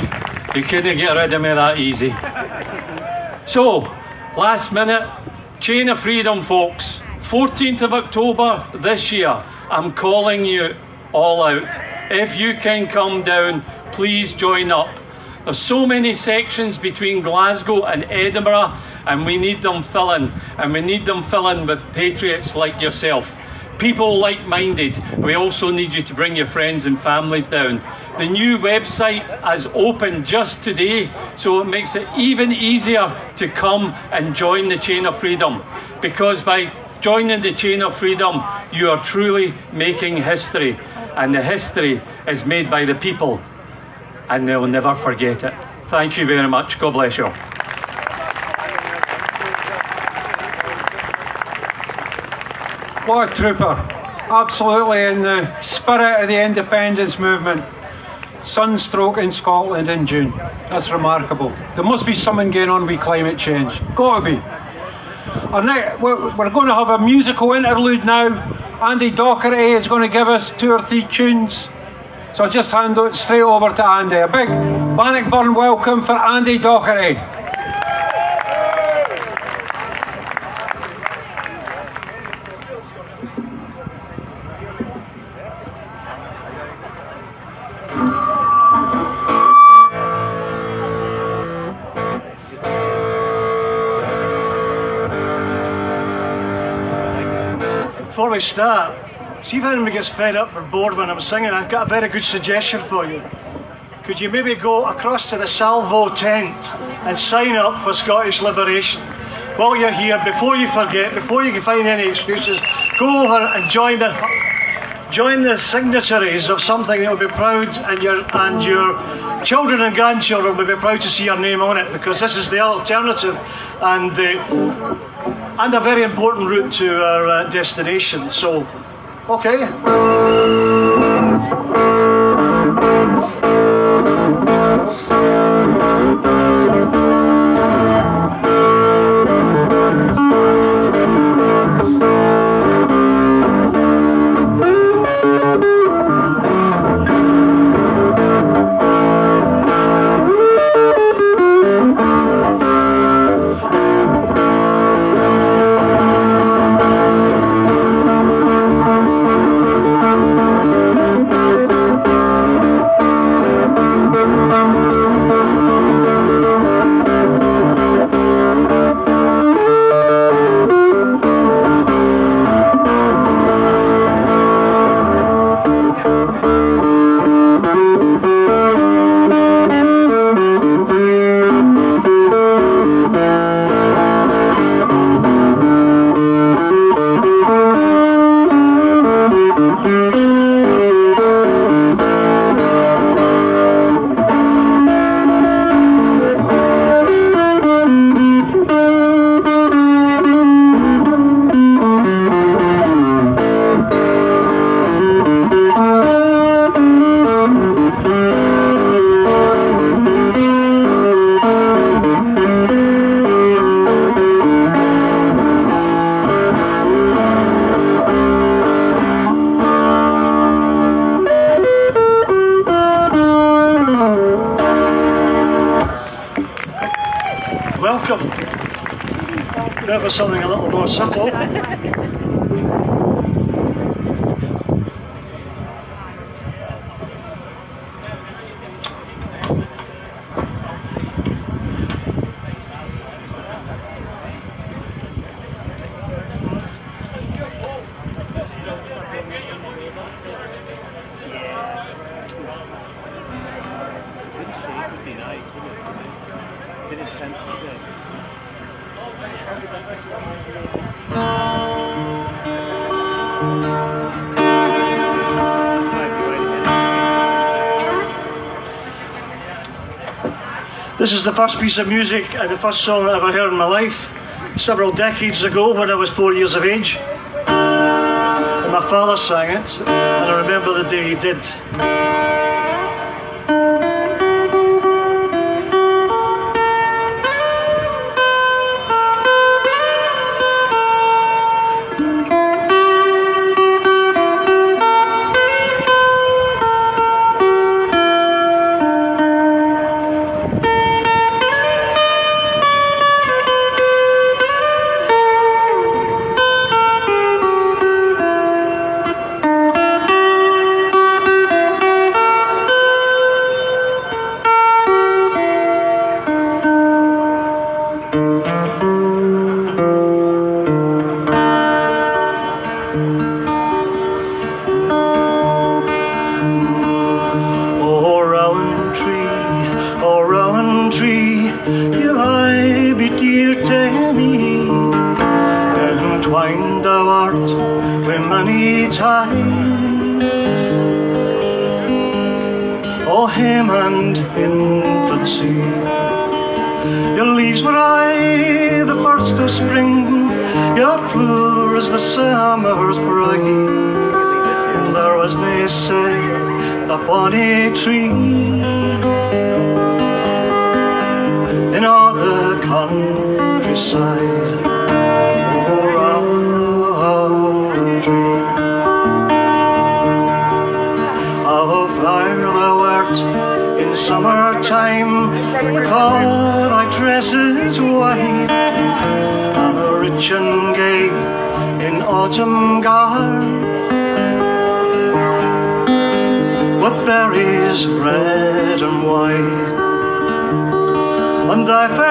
you couldn't get rid of me that easy. So, last minute, Chain of Freedom folks, 14th of October this year, I'm calling you all out. If you can come down, please join up. There's so many sections between Glasgow and Edinburgh, and we need them filling, and we need them filling with patriots like yourself. People like-minded. We also need you to bring your friends and families down. The new website has opened just today, so it makes it even easier to come and join the Chain of Freedom, because by joining the Chain of Freedom, you are truly making history, and the history is made by the people, and they'll never forget it. Thank you very much. God bless you all. What a trooper. Absolutely in the spirit of the independence movement. Sunstroke in Scotland in June. That's remarkable. There must be something going on with climate change. Got to be. We're going to have a musical interlude now. Andy Docherty is going to give us 2 or 3 tunes. So I'll just hand it straight over to Andy. A big Bannockburn welcome for Andy Docherty. Before we start, see if anybody gets fed up or bored when I'm singing. I've got a very good suggestion for you. Could you maybe go across to the Salvo tent and sign up for Scottish Liberation? While you're here, before you forget, before you can find any excuses, go over and join the signatories of something that will be proud, and your children and grandchildren will be proud to see your name on it, because this is the alternative and a very important route to our destination. So, okay. for something a little more subtle. This is the first piece of music and the first song I ever heard in my life, several decades ago when I was 4 years of age. And my father sang it, and I remember the day he did.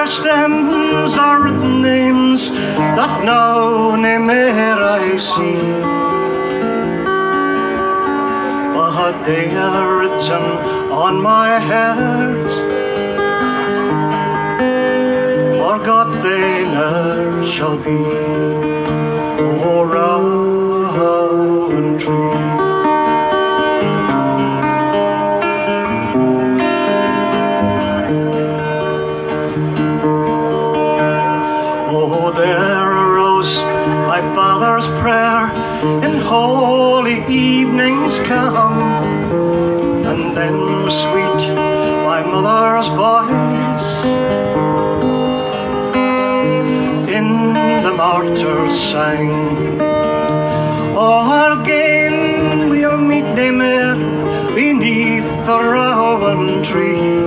Stems are written names that now nae mair I see, but they are written on my heart, forgot they ne'er shall be. O rowan tree, there arose my father's prayer in holy evenings calm, and then was sweet my mother's voice in the martyrs sang. Oh, again we'll meet nae mair beneath the rowan tree,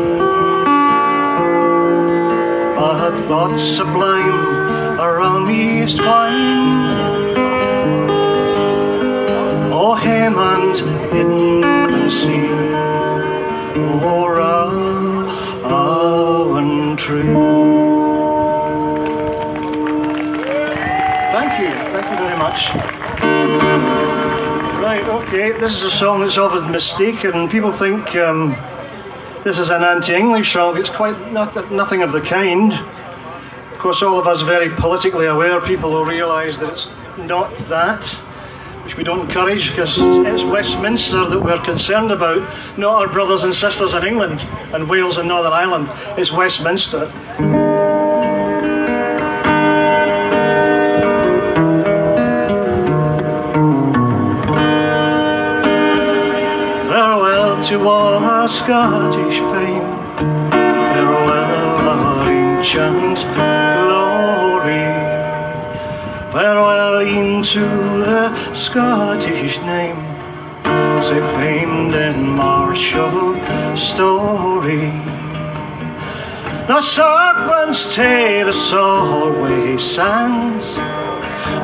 but thoughts sublime around me twine. Oh, him and hidden sea, oh, rowan tree. Thank you very much. Right, okay, this is a song that's often mistaken. People think this is an anti-English song. It's quite nothing of the kind. Of course, all of us very politically aware people will realise that it's not that, which we don't encourage, because it's Westminster that we're concerned about, not our brothers and sisters in England and Wales and Northern Ireland. It's Westminster. Farewell to all our Scottish fame, farewell our ancient glory, farewell into the Scottish name, so famed in martial story. The surf runs to the Solway sands,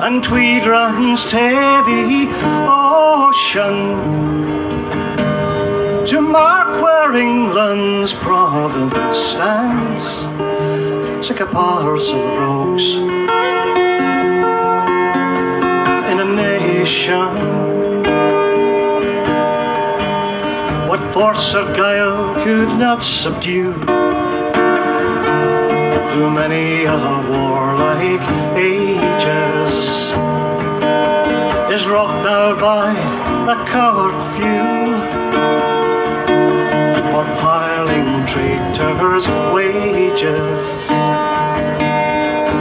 and Tweed runs to the ocean, to mark where England's province stands, sick of parcel rogues in a nation. What force or guile could not subdue through many a warlike ages, is rocked now by a coward few, for piling traitors' wages.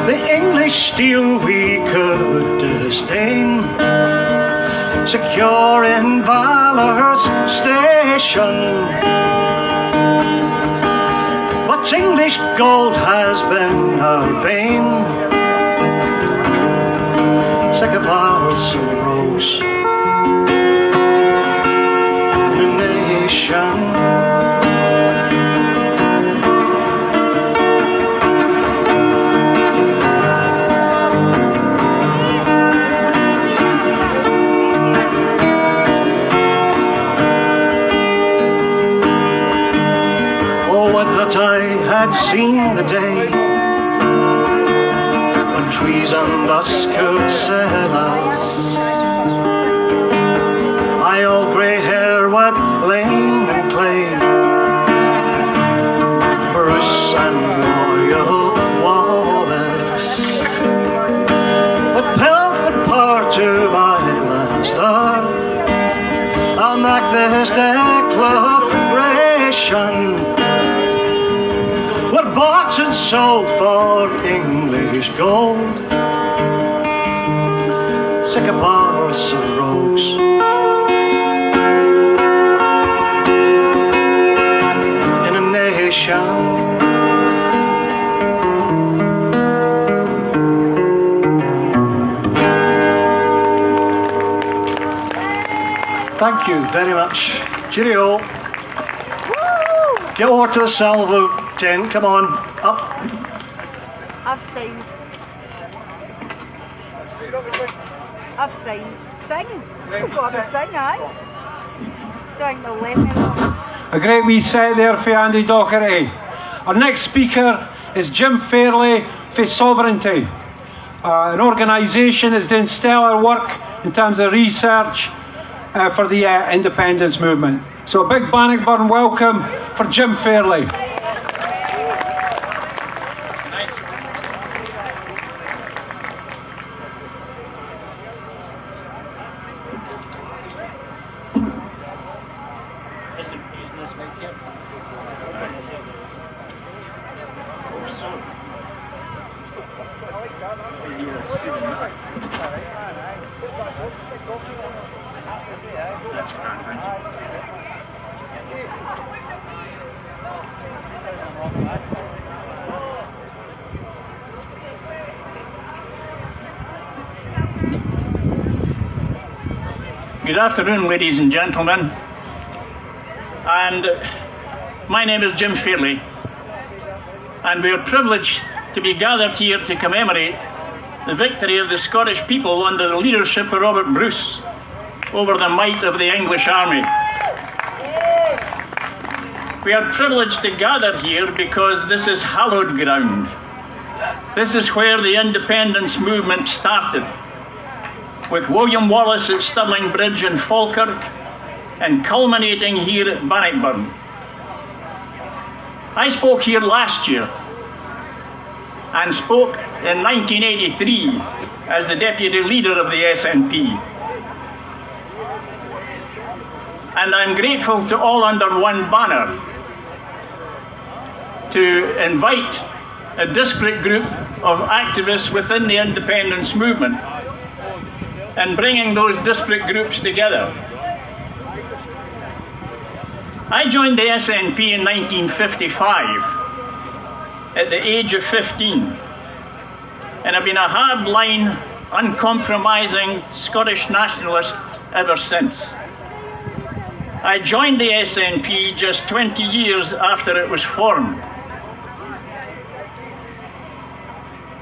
The English steel we could disdain, secure in valor's station, but English gold has been our bane. Sick of parcel rogues in a nation. That I had seen the day when treason us could sell us. My old grey hair with lane and clay, Bruce and loyal Wallace, with pilfered part to my last hour, I'll make this declaration. We're bought and sold for English gold, sick of parcel rogues in a nation. Thank you very much. Cheerio. Get over to the salvo tent. Come on, up. I've signed. I've signed. Sing. You've got to sing, aye? Don't know, let me know. A great wee set there for Andy Docherty. Our next speaker is Jim Fairley for Sovereignty, an organisation that's doing stellar work in terms of research for the independence movement. So a big Bannockburn welcome for Jim Fairley. Good afternoon, ladies and gentlemen, and my name is Jim Fairley, and we are privileged to be gathered here to commemorate the victory of the Scottish people under the leadership of Robert Bruce over the might of the English army. We are privileged to gather here because this is hallowed ground. This is where the independence movement started, with William Wallace at Stirling Bridge in Falkirk and culminating here at Bannockburn. I spoke here last year and spoke in 1983 as the deputy leader of the SNP. And I'm grateful to all under one banner to invite a disparate group of activists within the independence movement and bringing those disparate groups together. I joined the SNP in 1955 at the age of 15, and I've been a hard-line, uncompromising Scottish nationalist ever since. I joined the SNP just 20 years after it was formed,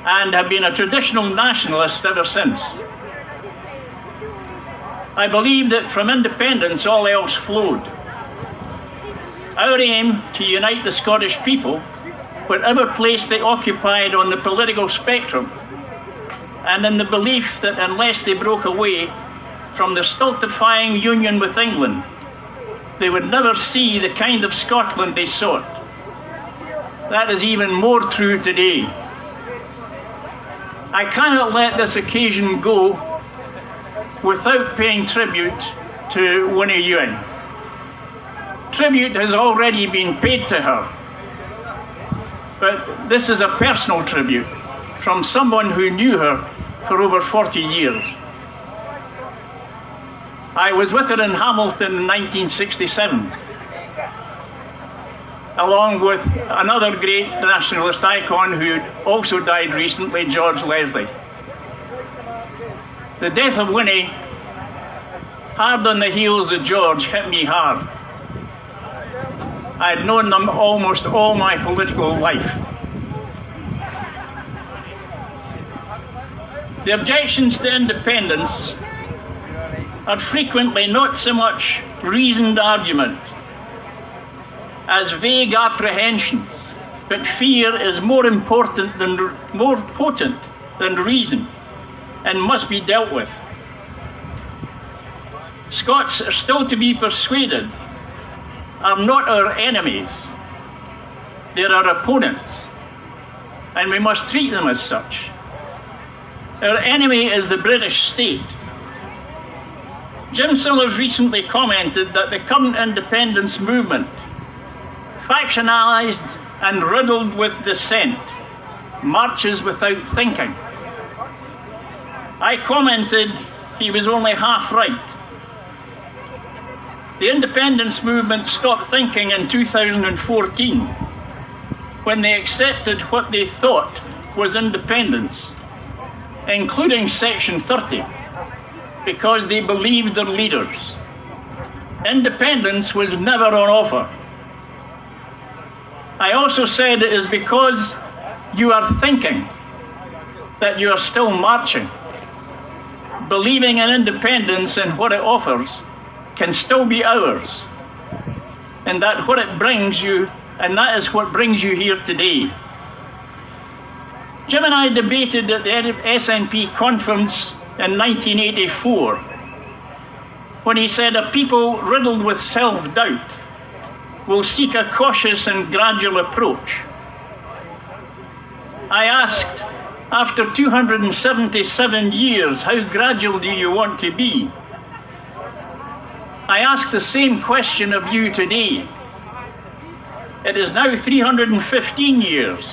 and have been a traditional nationalist ever since. I believe that from independence all else flowed. Our aim to unite the Scottish people, whatever place they occupied on the political spectrum, and in the belief that unless they broke away from the stultifying union with England, they would never see the kind of Scotland they sought. That is even more true today. I cannot let this occasion go without paying tribute to Winnie Ewing. Tribute has already been paid to her, but this is a personal tribute from someone who knew her for over 40 years. I was with her in Hamilton in 1967, along with another great nationalist icon who also died recently, George Leslie. The death of Winnie, hard on the heels of George, hit me hard. I had known them almost all my political life. The objections to independence are frequently not so much reasoned argument as vague apprehensions, but fear is more potent than reason and must be dealt with. Scots are still to be persuaded are not our enemies, they're our opponents, and we must treat them as such. Our enemy is the British state. Jim Summers recently commented that the current independence movement, factionalised and riddled with dissent, marches without thinking. I commented he was only half right. The independence movement stopped thinking in 2014 when they accepted what they thought was independence, including Section 30, because they believed their leaders. Independence was never on offer. I also said it is because you are thinking that you are still marching. Believing in independence and what it offers can still be ours, and that what it brings you, and that is what brings you here today. Jim and I debated at the SNP conference in 1984 when he said a people riddled with self-doubt will seek a cautious and gradual approach. I asked, after 277 years, how gradual do you want to be? I ask the same question of you today. It is now 315 years.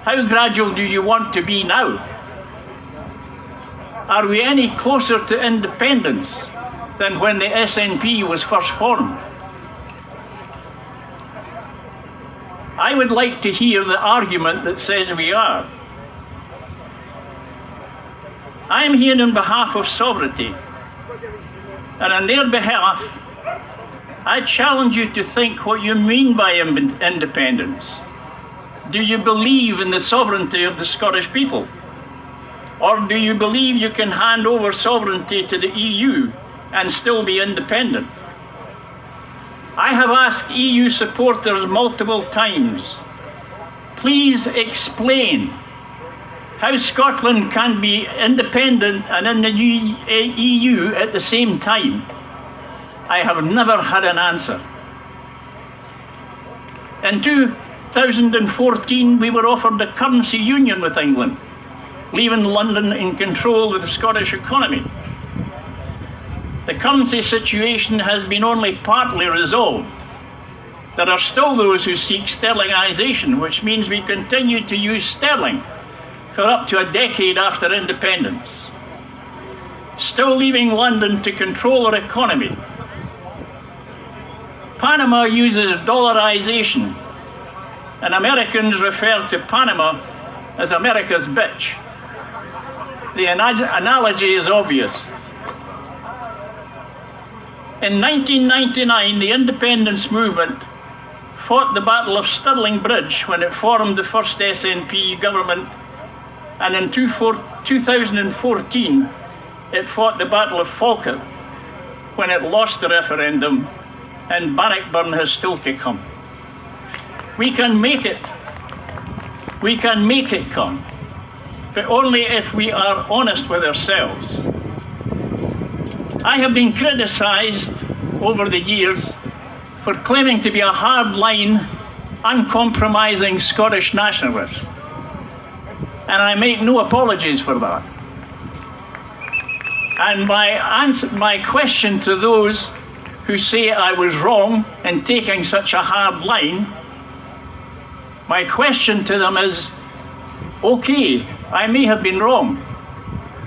How gradual do you want to be now? Are we any closer to independence than when the SNP was first formed? I would like to hear the argument that says we are. I am here on behalf of sovereignty, and on their behalf, I challenge you to think what you mean by independence. Do you believe in the sovereignty of the Scottish people? Or do you believe you can hand over sovereignty to the EU and still be independent? I have asked EU supporters multiple times, please explain how Scotland can be independent and in the EU at the same time. I have never had an answer. In 2014, we were offered a currency union with England, leaving London in control of the Scottish economy. The currency situation has been only partly resolved. There are still those who seek sterlingisation, which means we continue to use sterling for up to a decade after independence, still leaving London to control our economy. Panama uses dollarisation, and Americans refer to Panama as America's bitch. The analogy is obvious. In 1999, the independence movement fought the Battle of Stirling Bridge when it formed the first SNP government, and in 2014 it fought the Battle of Falkirk when it lost the referendum, and Bannockburn has still to come. We can make it. We can make it come, but only if we are honest with ourselves. I have been criticised over the years for claiming to be a hard-line, uncompromising Scottish nationalist, and I make no apologies for that. And my question to those who say I was wrong in taking such a hard line, my question to them is, okay, I may have been wrong.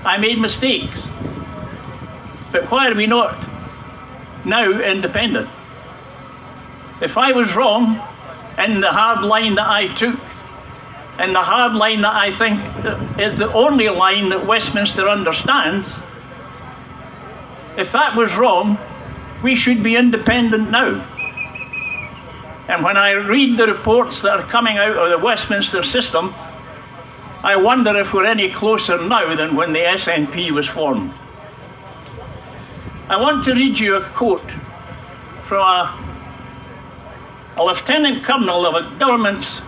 I made mistakes. But why are we not now independent? If I was wrong in the hard line that I took, and the hard line that I think is the only line that Westminster understands, if that was wrong, we should be independent now. And when I read the reports that are coming out of the Westminster system, I wonder if we're any closer now than when the SNP was formed. I want to read you a quote from a lieutenant colonel of a government's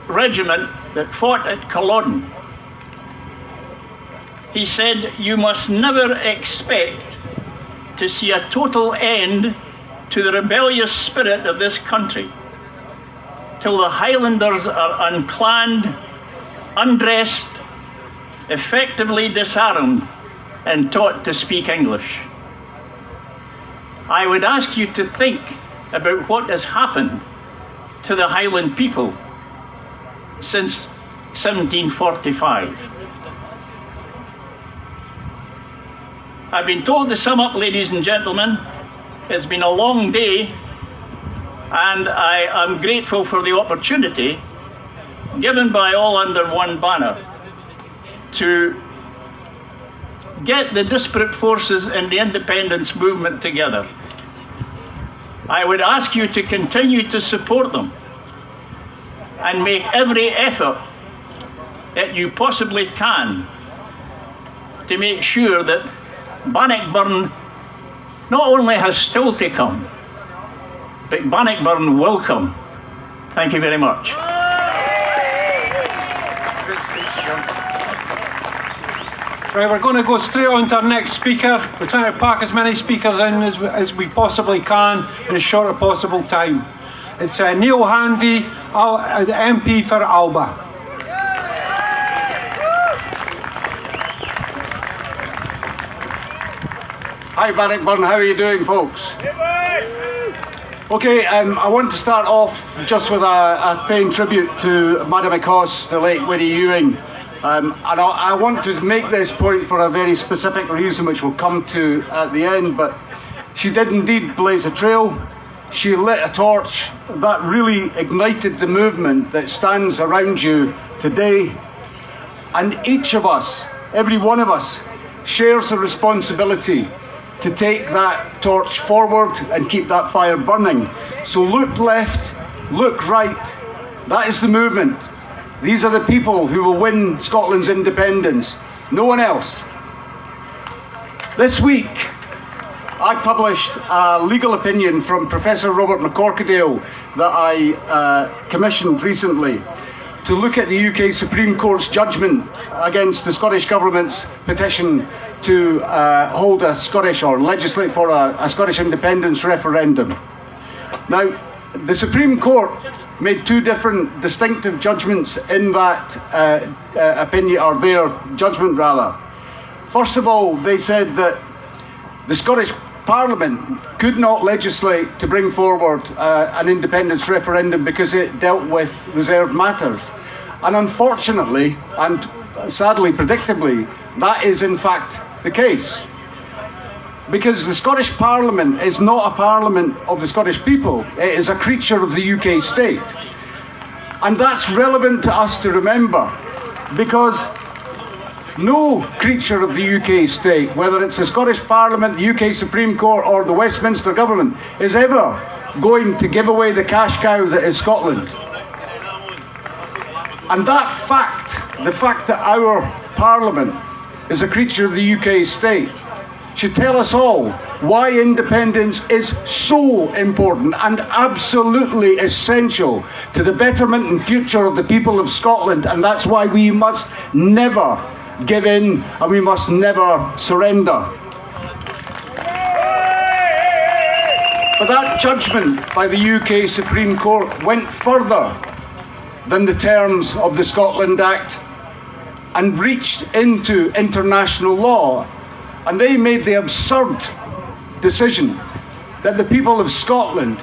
regiment that fought at Culloden. He said, "You must never expect to see a total end to the rebellious spirit of this country till the Highlanders are unclanned, undressed, effectively disarmed, and taught to speak English." I would ask you to think about what has happened to the Highland people since 1745. I've been told to sum up, ladies and gentlemen, it's been a long day, and I am grateful for the opportunity given by all under one banner to get the disparate forces in the independence movement together. I would ask you to continue to support them and make every effort that you possibly can to make sure that Bannockburn not only has still to come, but Bannockburn will come. Thank you very much. Right, we're going to go straight on to our next speaker. We're trying to pack as many speakers in as we possibly can in as short a possible time. It's Neil Hanvey, MP for Alba. Hi Bannockburn, how are you doing, folks? Okay, I want to start off just with a paying tribute to Madam Accost, the late Winnie Ewing. And I want to make this point for a very specific reason, which we'll come to at the end, but she did indeed blaze a trail. She lit a torch that really ignited the movement that stands around you today. And each of us, every one of us, shares the responsibility to take that torch forward and keep that fire burning. So look left, look right. That is the movement. These are the people who will win Scotland's independence. No one else. This week, I published a legal opinion from Professor Robert McCorquodale that I commissioned recently to look at the UK Supreme Court's judgment against the Scottish Government's petition to hold a Scottish, or legislate for a Scottish independence referendum. Now, the Supreme Court made two different distinctive judgments in that opinion, or their judgment rather. First of all, they said that the Scottish Parliament could not legislate to bring forward an independence referendum because it dealt with reserved matters. And unfortunately, and sadly, predictably, that is in fact the case. Because the Scottish Parliament is not a parliament of the Scottish people, it is a creature of the UK state. And that's relevant to us to remember, because no creature of the UK state, whether it's the Scottish Parliament, the UK Supreme Court or the Westminster Government, is ever going to give away the cash cow that is Scotland. And that fact, the fact that our Parliament is a creature of the UK state, should tell us all why independence is so important and absolutely essential to the betterment and future of the people of Scotland, and that's why we must never give in and we must never surrender. But that judgment by the UK Supreme Court went further than the terms of the Scotland Act and reached into international law. And they made the absurd decision that the people of Scotland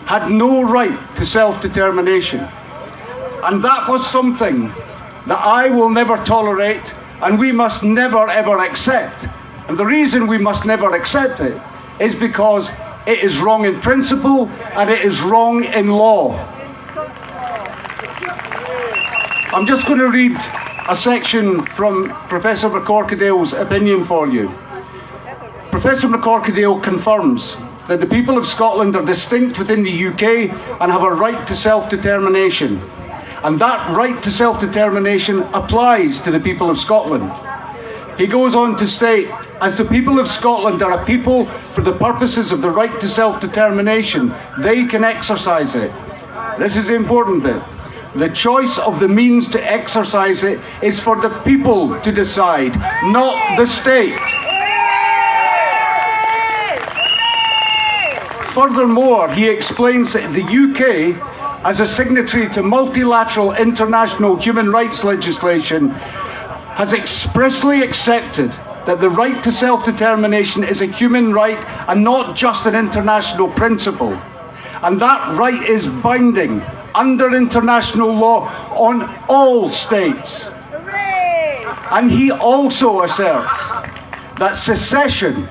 had no right to self-determination. And that was something that I will never tolerate and we must never ever accept. And the reason we must never accept it is because it is wrong in principle and it is wrong in law. I'm just going to read a section from Professor McCorquodale's opinion for you. Professor McCorquodale confirms that the people of Scotland are distinct within the UK and have a right to self-determination. And that right to self-determination applies to the people of Scotland. He goes on to state, as the people of Scotland are a people for the purposes of the right to self-determination, they can exercise it. This is the important bit. The choice of the means to exercise it is for the people to decide, not the state. Furthermore, he explains that the UK, as a signatory to multilateral international human rights legislation, has expressly accepted that the right to self-determination is a human right and not just an international principle. And that right is binding under international law on all states. And he also asserts that secession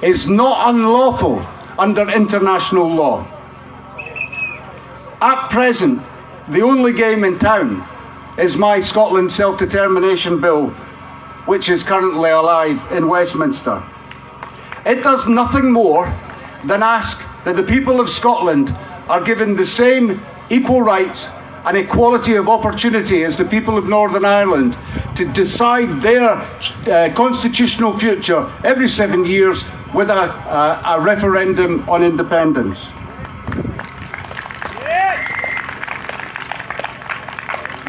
is not unlawful under international law. At present, the only game in town is my Scotland Self-Determination Bill, which is currently alive in Westminster. It does nothing more than ask that the people of Scotland are given the same equal rights and equality of opportunity as the people of Northern Ireland to decide their constitutional future every 7 years with a referendum on independence.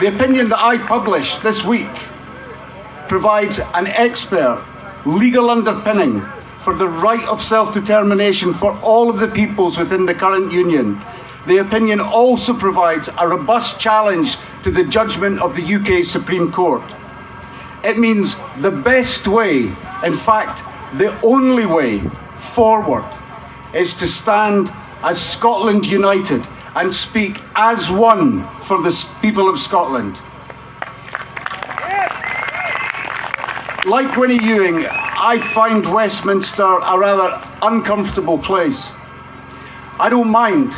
The opinion that I published this week provides an expert legal underpinning for the right of self-determination for all of the peoples within the current union. The opinion also provides a robust challenge to the judgment of the UK Supreme Court. It means the best way, in fact, the only way forward, is to stand as Scotland United and speak as one for the people of Scotland. Like Winnie Ewing, I find Westminster a rather uncomfortable place. I don't mind.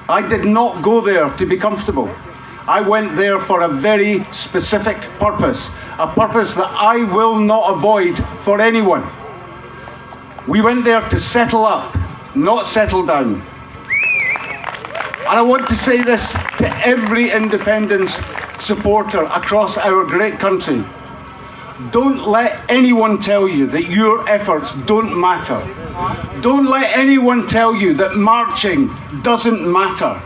I did not go there to be comfortable. I went there for a very specific purpose, a purpose that I will not avoid for anyone. We went there to settle up, not settle down. And I want to say this to every independence supporter across our great country. Don't let anyone tell you that your efforts don't matter. Don't let anyone tell you that marching doesn't matter.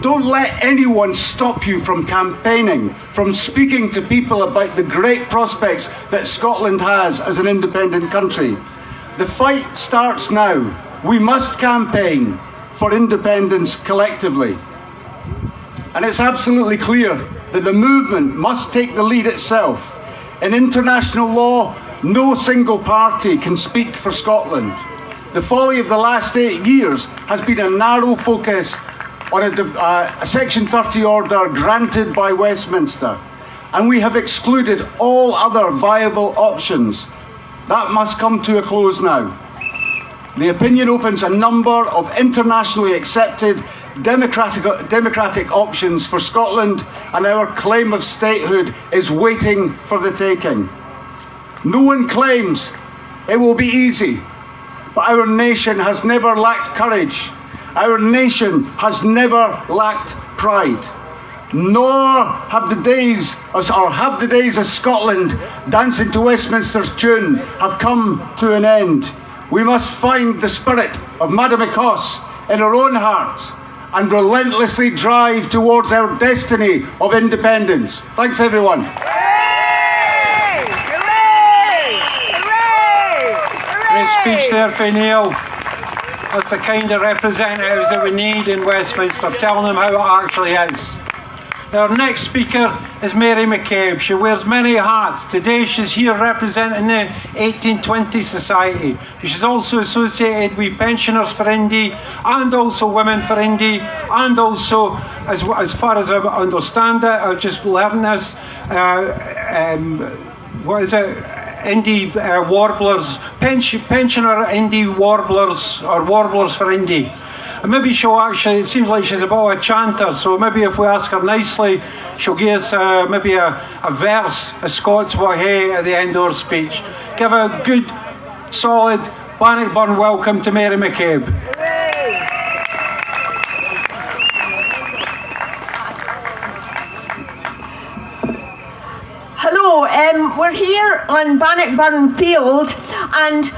Don't let anyone stop you from campaigning, from speaking to people about the great prospects that Scotland has as an independent country. The fight starts now. We must campaign for independence collectively. And it's absolutely clear that the movement must take the lead itself. In international law, no single party can speak for Scotland. The folly of the last 8 years has been a narrow focus on a Section 30 order granted by Westminster, and we have excluded all other viable options. That must come to a close now. The opinion opens a number of internationally accepted democratic options for Scotland, and our claim of statehood is waiting for the taking. No one claims it will be easy, but our nation has never lacked courage, Our nation has never lacked pride. Nor have the days of Scotland dancing to Westminster's tune have come to an end. We must find the spirit of Madame Ecosse in our own hearts and relentlessly drive towards our destiny of independence. Thanks, everyone. Great speech there for Neil. That's the kind of representatives that we need in Westminster, telling them how it actually is. Our next speaker is Mary McCabe. She wears many hats. Today she's here representing the 1820 Society. She's also associated with Pensioners for Indy and also Women for Indy, and also, as far as I understand it, I've just learned this, Indy Warblers, Pensioner Indy Warblers, or Warblers for Indy. And maybe she'll actually, it seems like she's a bit of a chanter, so maybe if we ask her nicely, she'll give us maybe a verse, a Scots Wahey at the end of her speech. Give a good, solid Bannockburn welcome to Mary McCabe. Hello, we're here on Bannockburn Field, and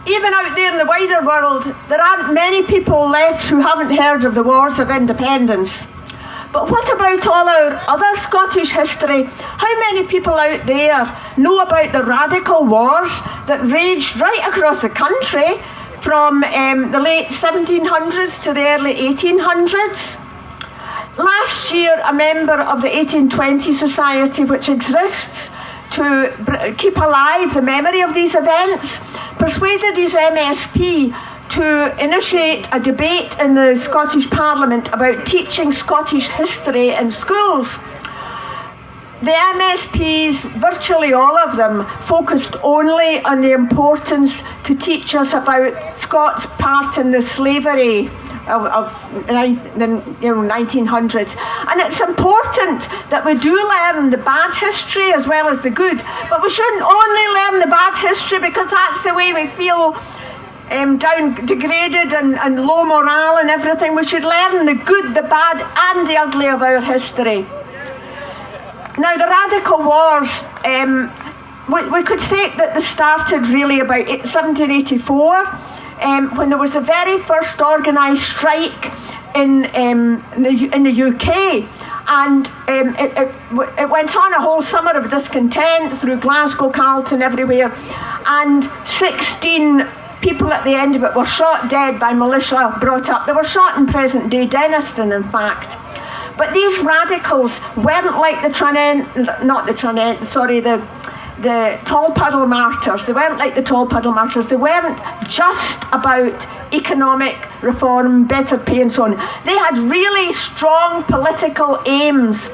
even out there in the wider world, there aren't many people left who haven't heard of the Wars of Independence. But what about all our other Scottish history? How many people out there know about the radical wars that raged right across the country from the late 1700s to the early 1800s? Last year, a member of the 1820 Society, which exists to keep alive the memory of these events, persuaded his MSP to initiate a debate in the Scottish Parliament about teaching Scottish history in schools. The MSPs, virtually all of them, focused only on the importance to teach us about Scots' part in the slavery of the 1900s. And it's important that we do learn the bad history as well as the good, but we shouldn't only learn the bad history because that's the way we feel degraded and low morale and everything. We should learn the good, the bad and the ugly of our history. Now, the radical wars, we could say that they started really about 1784, when there was the very first organised strike in the UK, and it went on a whole summer of discontent through Glasgow, Carlton, everywhere, and 16 people at the end of it were shot dead by militia brought up. They were shot in present-day Denniston, in fact. But these radicals weren't like the Tolpuddle martyrs. They weren't like the Tolpuddle martyrs. They weren't just about economic reform, better pay and so on. They had really strong political aims.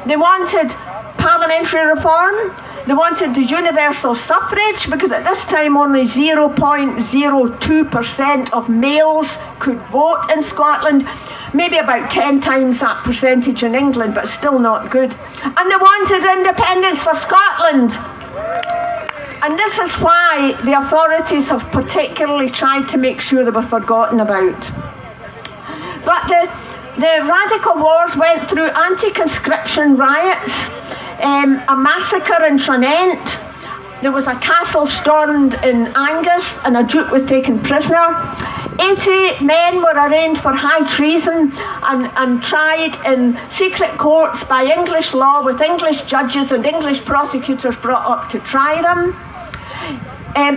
They wanted parliamentary reform. They wanted the universal suffrage, because at this time only 0.02% of males could vote in Scotland, maybe about 10 times that percentage in England, but still not good. And they wanted independence for Scotland. And this is why the authorities have particularly tried to make sure they were forgotten about. But the radical wars went through anti-conscription riots, a massacre in Tranent. There was a castle stormed in Angus and a duke was taken prisoner. 80 men were arraigned for high treason and tried in secret courts by English law, with English judges and English prosecutors brought up to try them.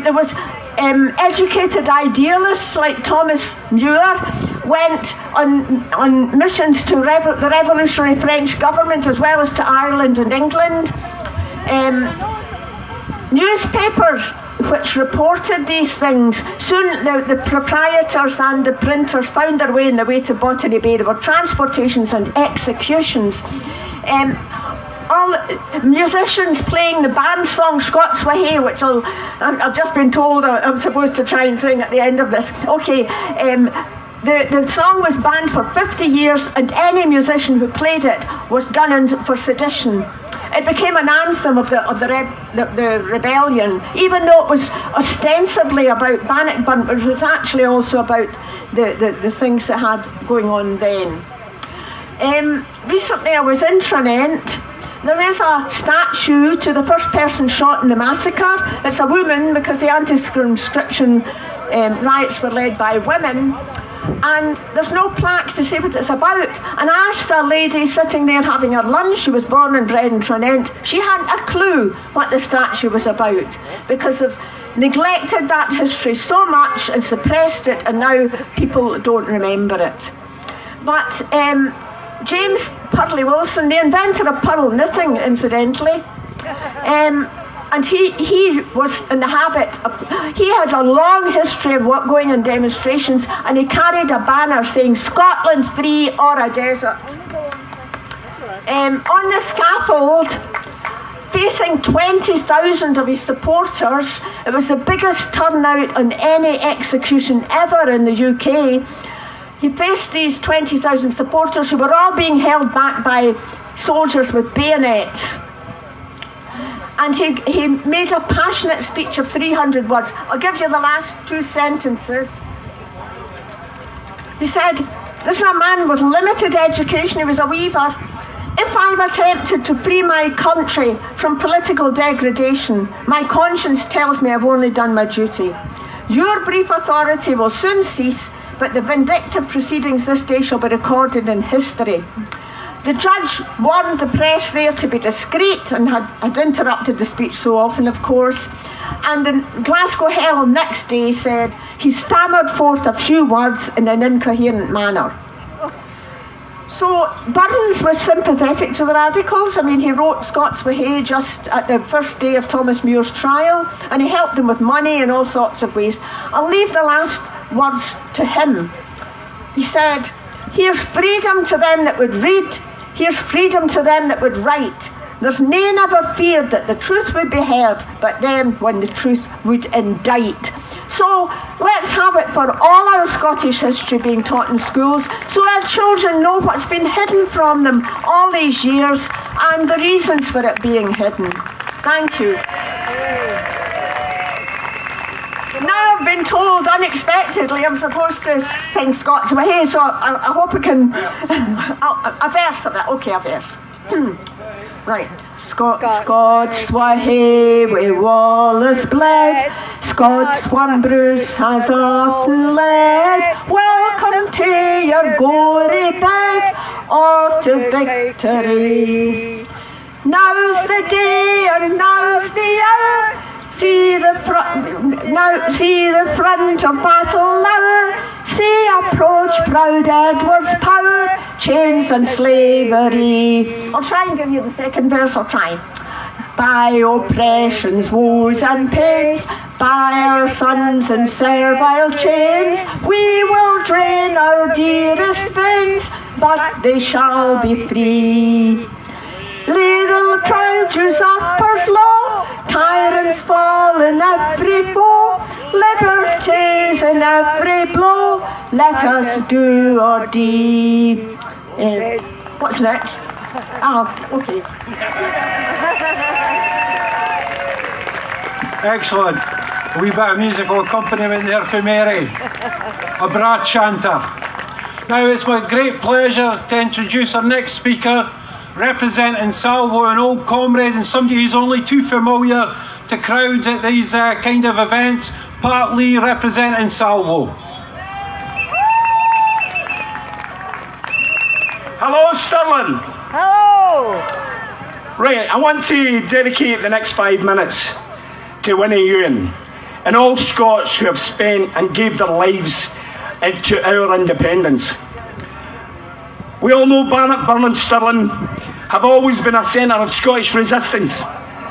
There was educated idealists like Thomas Muir went on missions to the revolutionary French government as well as to Ireland and England. Newspapers which reported these things, soon the proprietors and the printers found their way in the way to Botany Bay. There were transportations and executions. All musicians playing the band song Scots Wahey, which I've just been told I'm supposed to try and sing at the end of this. Okay, The song was banned for 50 years, and any musician who played it was done in for sedition. It became an anthem of the rebellion, even though it was ostensibly about Bannockburn, but it was actually also about the things that had going on then. Recently I was in Tranent. There is a statue to the first person shot in the massacre. It's a woman, because the anti-conscription riots were led by women. And there's no plaque to say what it's about. And I asked a lady sitting there having her lunch, she was born and bred in Tranent, she hadn't a clue what the statue was about, because they've neglected that history so much and suppressed it, and now people don't remember it. But James Purley Wilson, the inventor of pearl knitting, incidentally, and he was in the habit of, he had a long history of going on demonstrations, and he carried a banner saying Scotland free or a desert. On the scaffold, facing 20,000 of his supporters, it was the biggest turnout on any execution ever in the UK. He faced these 20,000 supporters who were all being held back by soldiers with bayonets. And he made a passionate speech of 300 words. I'll give you the last two sentences. He said, this is a man with limited education, he was a weaver. If I've attempted to free my country from political degradation, my conscience tells me I've only done my duty. Your brief authority will soon cease, but the vindictive proceedings this day shall be recorded in history. The judge warned the press there to be discreet, and had interrupted the speech so often, of course. And the Glasgow Herald next day said he stammered forth a few words in an incoherent manner. So Burns was sympathetic to the radicals. I mean, he wrote Scots wi' Hay just at the first day of Thomas Muir's trial, and he helped them with money in all sorts of ways. I'll leave the last words to him. He said, here's freedom to them that would read, here's freedom to them that would write. There's nane ever feared that the truth would be heard, but then when the truth would indict. So let's have it for all our Scottish history being taught in schools, so our children know what's been hidden from them all these years and the reasons for it being hidden. Thank you. Now I've been told unexpectedly I'm supposed to sing Scots wi' Hay, so I hope I can... a verse of it. Okay, a verse. Right. Scots wi' Hay wi' Wallace bled, Scots one Bruce has often led. Welcome to your gory bed, or to victory. Now's the day and now's the hour. See the front of battle now. See approach proud Edward's power, chains and slavery. I'll try and give you the second verse, I'll try. By oppression's woes and pains, by our sons in servile chains, we will drain our dearest veins, but they shall be free. Little proud usurpers low, tyrants fall in every foe, liberties in every blow, let us do or die. What's next? Okay. Excellent. A wee bit of musical accompaniment there for Mary, a brat chanter. Now it's my great pleasure to introduce our next speaker, representing Salvo, an old comrade and somebody who's only too familiar to crowds at these kind of events. Pat Lee representing Salvo. Hello, Stirling. Hello. Right, I want to dedicate the next 5 minutes to Winnie Ewan and all Scots who have spent and gave their lives to our independence. We all know Bannockburn and Stirling have always been a centre of Scottish resistance,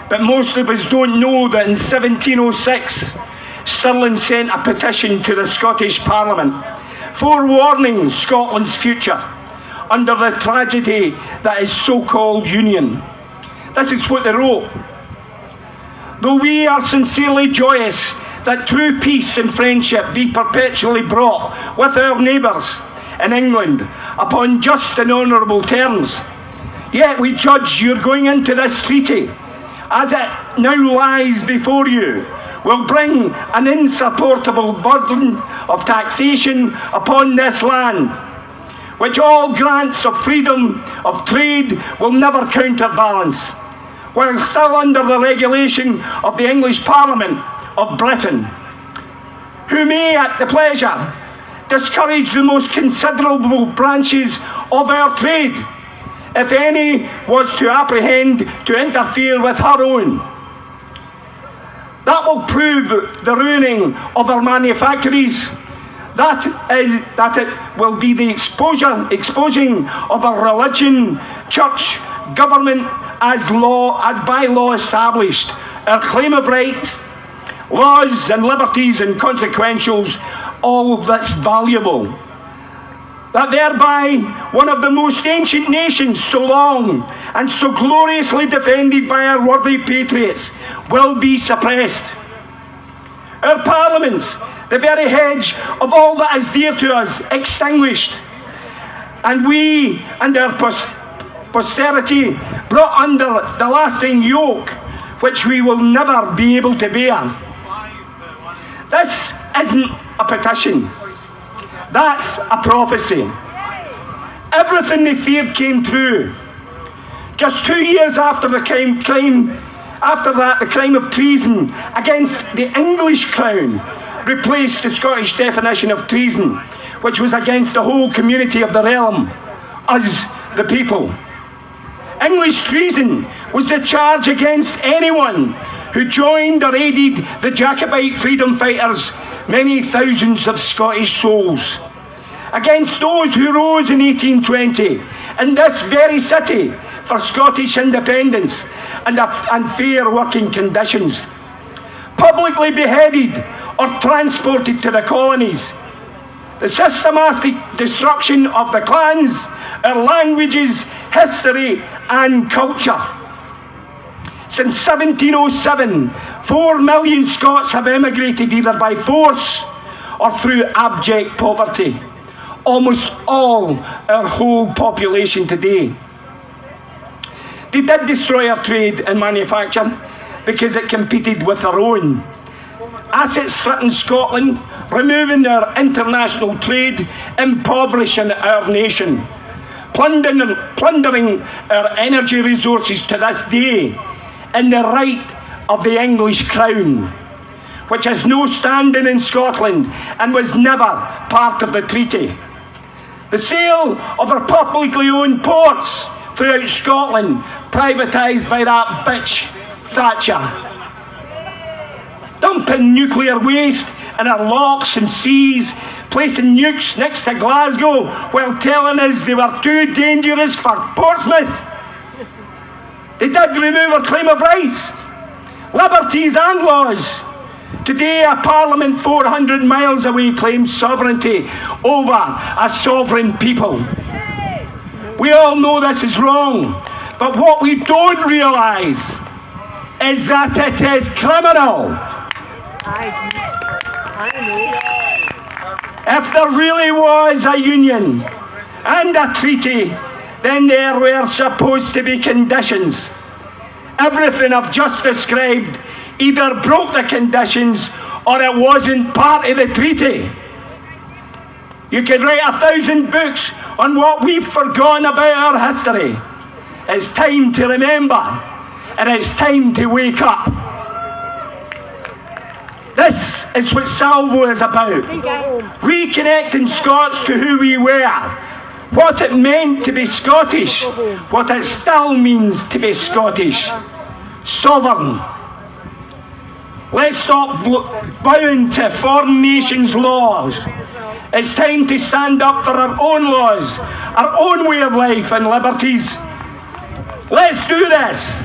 but most of us don't know that in 1706 Stirling sent a petition to the Scottish Parliament forewarning Scotland's future under the tragedy that is so-called union. This is what they wrote. Though we are sincerely joyous that true peace and friendship be perpetually brought with our neighbours in England upon just and honourable terms. Yet we judge you're going into this treaty, as it now lies before you, will bring an insupportable burden of taxation upon this land, which all grants of freedom of trade will never counterbalance, while still under the regulation of the English Parliament of Britain, who may at the pleasure discourage the most considerable branches of our trade, if any was to apprehend to interfere with her own. That will prove the ruining of our manufactories. That it will be the exposing of our religion, church, government as by law established, our claim of rights, laws and liberties and consequentials, all that's valuable. That thereby one of the most ancient nations so long and so gloriously defended by our worthy patriots will be suppressed. Our parliaments, the very hedge of all that is dear to us, extinguished, and we and our posterity brought under the lasting yoke which we will never be able to bear. This isn't a petition. That's a prophecy. Everything they feared came true. Just 2 years after the crime of treason against the English crown replaced the Scottish definition of treason, which was against the whole community of the realm, us the people. English treason was the charge against anyone who joined or aided the Jacobite freedom fighters, many thousands of Scottish souls, against those who rose in 1820 in this very city for Scottish independence and fair working conditions, publicly beheaded or transported to the colonies, the systematic destruction of the clans, our languages, history and culture. Since 1707, 4 million Scots have emigrated either by force or through abject poverty. Almost all our whole population today. They did destroy our trade and manufacture because it competed with our own. Asset-stricken Scotland, removing our international trade, impoverishing our nation, plundering our energy resources to this day, in the right of the English crown, which has no standing in Scotland and was never part of the treaty. The sale of our publicly owned ports throughout Scotland, privatised by that bitch Thatcher. Dumping nuclear waste in our locks and seas, placing nukes next to Glasgow while telling us they were too dangerous for Portsmouth. They did remove our claim of rights, liberties and laws. Today a parliament 400 miles away claims sovereignty over a sovereign people. We all know this is wrong, but what we don't realise is that it is criminal. If there really was a union and a treaty, then there were supposed to be conditions. Everything I've just described either broke the conditions or it wasn't part of the treaty. You could write 1,000 books on what we've forgotten about our history. It's time to remember, and it's time to wake up. This is what Salvo is about. Reconnecting Scots to who we were, what it meant to be Scottish, what it still means to be Scottish. Sovereign. Let's stop bowing to foreign nations' laws. It's time to stand up for our own laws, our own way of life and liberties. Let's do this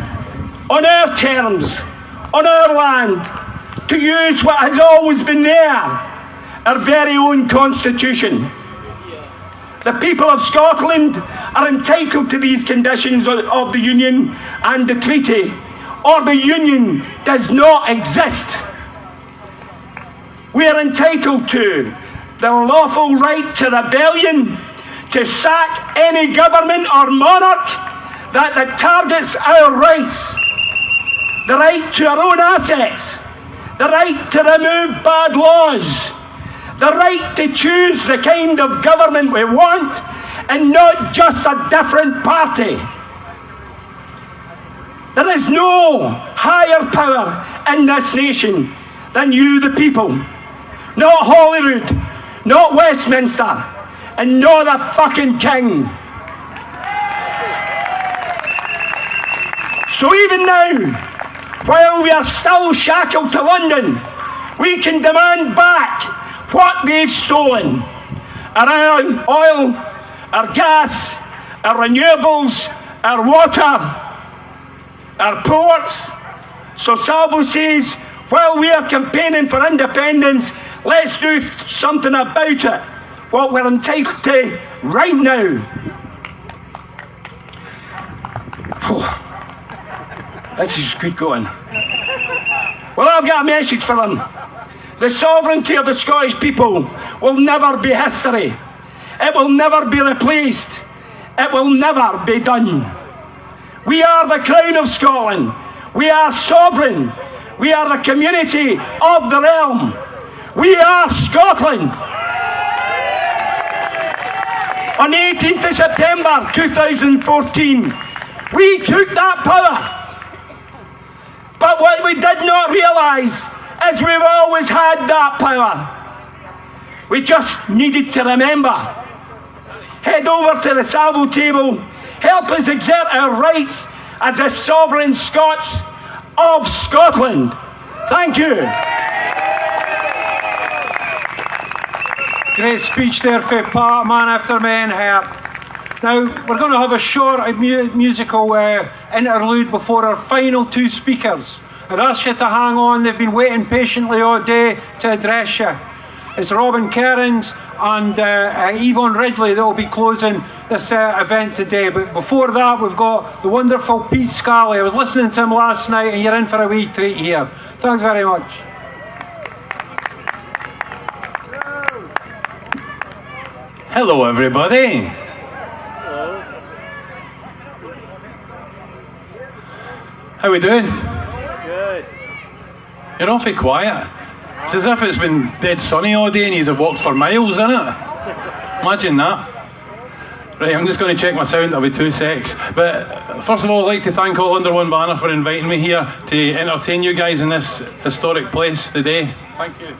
on our terms, on our land, to use what has always been there, our very own constitution. The people of Scotland are entitled to these conditions of the Union and the treaty, or the Union does not exist. We are entitled to the lawful right to rebellion, to sack any government or monarch that targets our rights, the right to our own assets, the right to remove bad laws, the right to choose the kind of government we want and not just a different party. There is no higher power in this nation than you, the people. Not Holyrood, not Westminster, and not the fucking king. So even now, while we are still shackled to London, we can demand back what they've stolen. Our oil, our gas, our renewables, our water, our ports. So Salvo says, while we are campaigning for independence, let's do something about it, what we're entitled to right now. This is good going. Well, I've got a message for them. The sovereignty of the Scottish people will never be history. It will never be replaced. It will never be done. We are the Crown of Scotland. We are sovereign. We are the community of the realm. We are Scotland. On the 18th of September 2014, we took that power. But what we did not realise is we've always had that power. We just needed to remember. Head over to the Salvo table. Help us exert our rights as the sovereign Scots of Scotland. Thank you. Great speech there for Pat, man after man here. Now, we're going to have a short musical interlude before our final two speakers. I'd ask you to hang on, they've been waiting patiently all day to address you. It's Robin Cairns and Yvonne Ridley that will be closing this event today. But before that, we've got the wonderful Pete Scally. I was listening to him last night, and you're in for a wee treat here. Thanks very much. Hello, everybody. How we doing? Good. You're awfully quiet. It's as if it's been dead sunny all day and you've walked for miles, isn't it? Imagine that. Right, I'm just going to check my sound, that'll be 2 secs. But first of all, I'd like to thank All Under One Banner for inviting me here to entertain you guys in this historic place today. Thank you.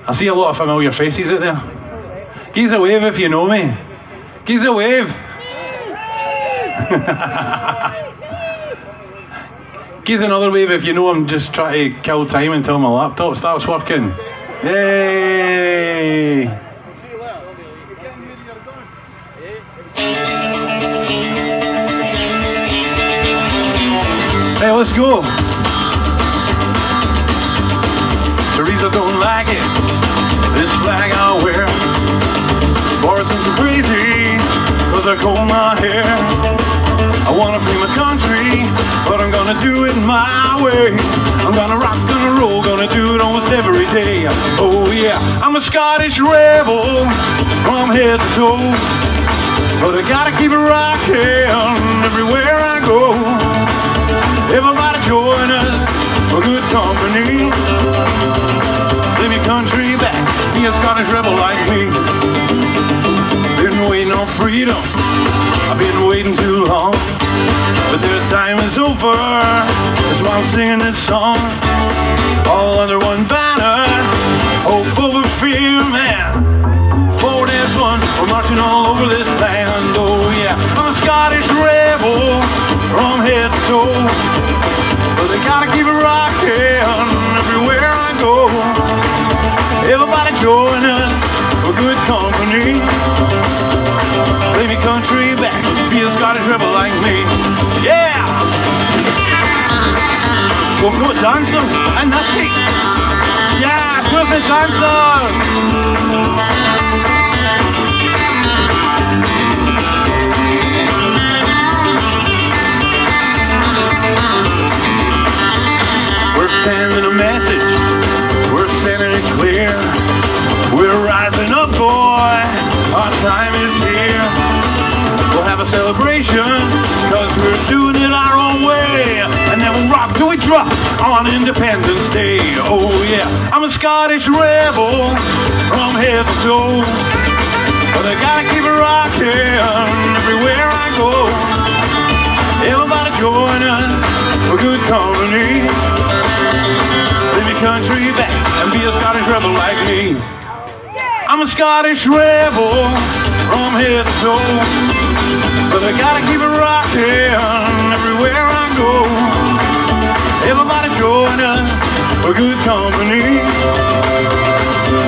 I see a lot of familiar faces out there. Give us a wave if you know me. Give us a wave. Give us another wave if you know I'm just trying to kill time until my laptop starts working. Yay! Hey, let's go. Teresa don't like it, this flag I'll wear. Morrison's crazy, cause I comb my hair. I wanna free my country, but I'm gonna do it my way. I'm gonna rock, gonna roll, gonna do it almost every day. Oh yeah, I'm a Scottish rebel from head to toe, but I gotta keep it rocking everywhere I go. Everybody join us for good company. Leave your country back, be a Scottish rebel like me. Been waiting on freedom, I've been waiting too long. But their time is over, that's why I'm singing this song. All under one banner, hope over fear, man. Forward as one, we're marching all over this land. Scottish rebel from head to toe, but I gotta keep it rocking everywhere I go. Everybody join us for good company. Play me country back, be a Scottish rebel like me. Yeah! We'll go dancers and that's it. Yeah, Swiss dancers! We're sending a message, we're sending it clear. We're rising up, boy, our time is here. We'll have a celebration, cause we're doing it our own way. And then we'll rock till we drop on Independence Day. Oh yeah, I'm a Scottish rebel from head to toe, but I gotta keep it rocking everywhere I go. Everybody join us for good company. Leave your country back and be a Scottish rebel like me. I'm a Scottish rebel from head to toe, but I gotta keep it rocking everywhere I go. Everybody join us for good company.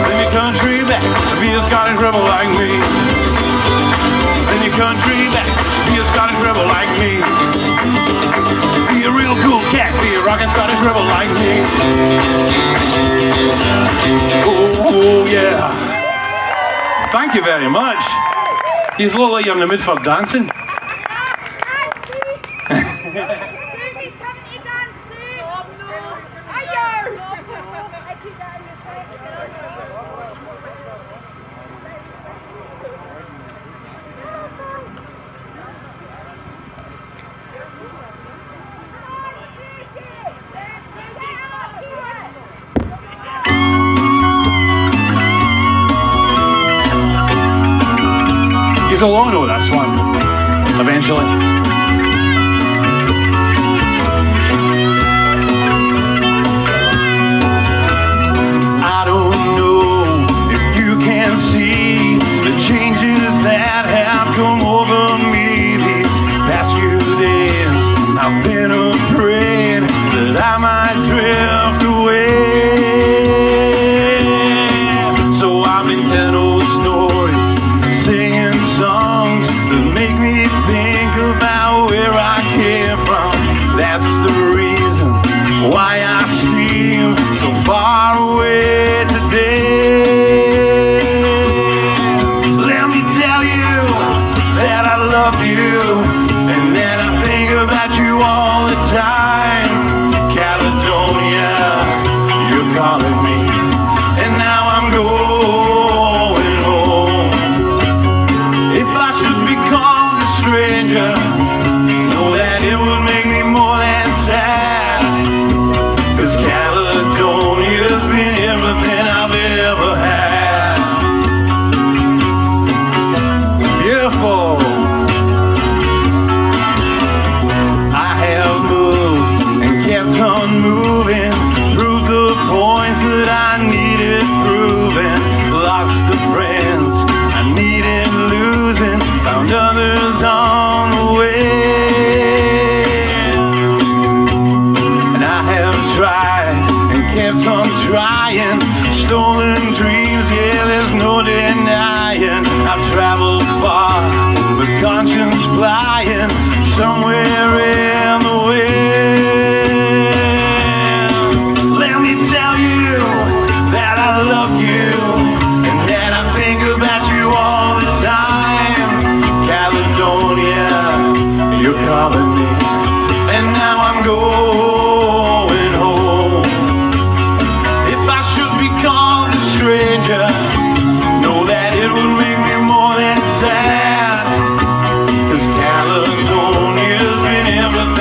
Leave your country back and be a Scottish rebel like me. Leave your country back, be a Scottish rebel like me. Be a real cool cat, be a rockin' Scottish rebel like me. Oh yeah. Thank you very much. You look like you're in the mood for dancing. Susie's coming to dance, Sue. Oh no. You'll all know this one eventually. I don't know if you can see the changes that have come over me these past few days. I've been afraid that I might drift away. So I've been telling old stories, singing songs that make me think about where I came from. That's the reason why I seem so far away today. Let me tell you that I love you and that I think about you all the time. Caledonia, you're calling me, and now I'm going home. If I should become the stranger, know that it would make me more than sad. 'Cause Caledonia's been everything I've ever had. Beautiful. I have moved and kept on moving, proved the points that I needed proving, lost the friends I needed losing, found others on the way. And I have tried and kept on trying, stolen dreams, yeah, there's no denying. I've traveled far with conscience flying somewhere in the wind. Let me tell you that I love you and that I think about you all the time. Caledonia, you're calling me, and now I'm going home. If I should become a stranger, know that it would make me more than sad. 'Cause Caledonia's been everything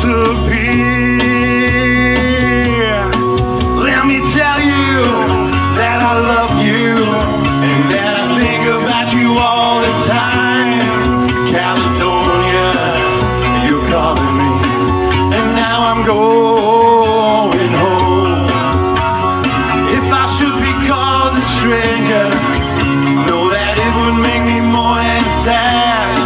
disappear. Let me tell you that I love you and that I think about you all the time. Caledonia, you're calling me, and now I'm going home. If I should be called a stranger, know that it would make me more than sad.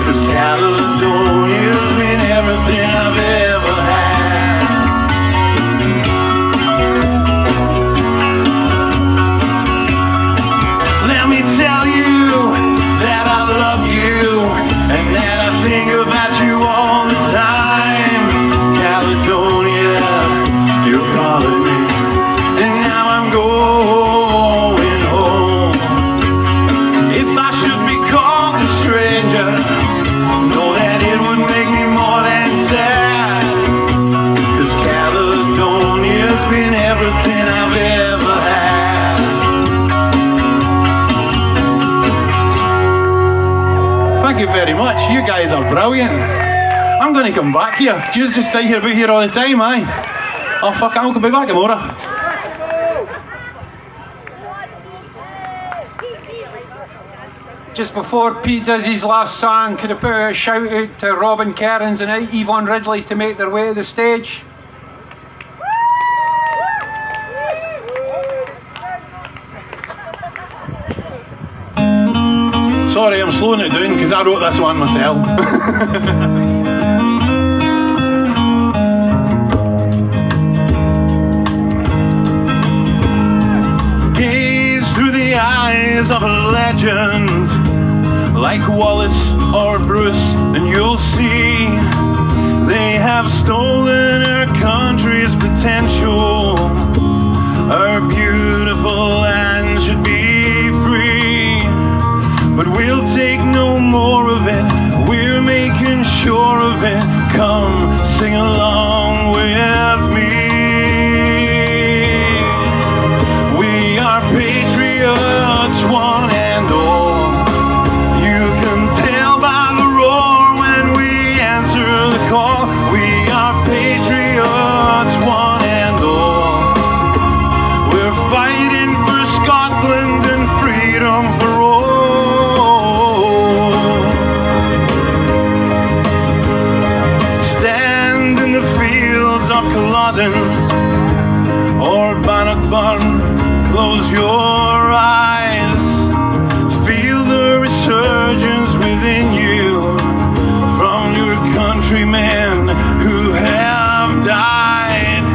'Cause Caledonia's been everything I've ever had. Let me tell you that I love you and that I think about you all the time. Caledonia, you're calling me, and now I'm going home. If I should be called a stranger, know that it would make me more than sad. 'Cause Caledonia's been everything I've ever had. Thank you very much. You guys are brilliant. I'm going to come back here. You just stay here, be here all the time, aye? Oh fuck it, I'll be back tomorrow. Just before Pete does his last song, could I put a shout out to Robin Cairns and Yvonne Ridley to make their way to the stage? Sorry, I'm slowing it down because I wrote this one myself. Gaze through the eyes of a legend like Wallace or Bruce, and you'll see they have stolen our country's potential. Our beautiful land should be free, but we'll take no more of it. We're making sure of it. Come sing along with me. We are patriots, one and all. You can tell by the roar when we answer the call. We are patriots, one and all. We're fighting for Scotland and freedom for all. Stand in the fields of Culloden or Bannockburn, close your eyes, feel the resurgence within you from your countrymen who have died,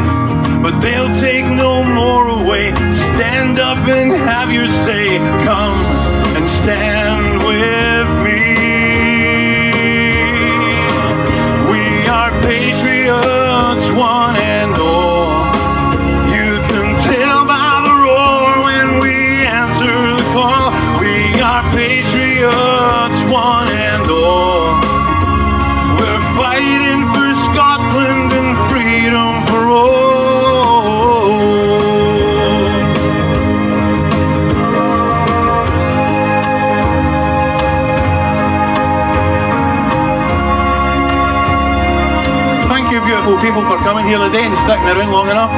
but they'll take no more away. Stand up and have your say. Come and stand with me. We are patriots, one and all. You can tell by the roar when we answer the call. We are patriots, one and all. We're fighting for Scotland and freedom for all. Thank you, beautiful people, for coming here today and sticking around long enough.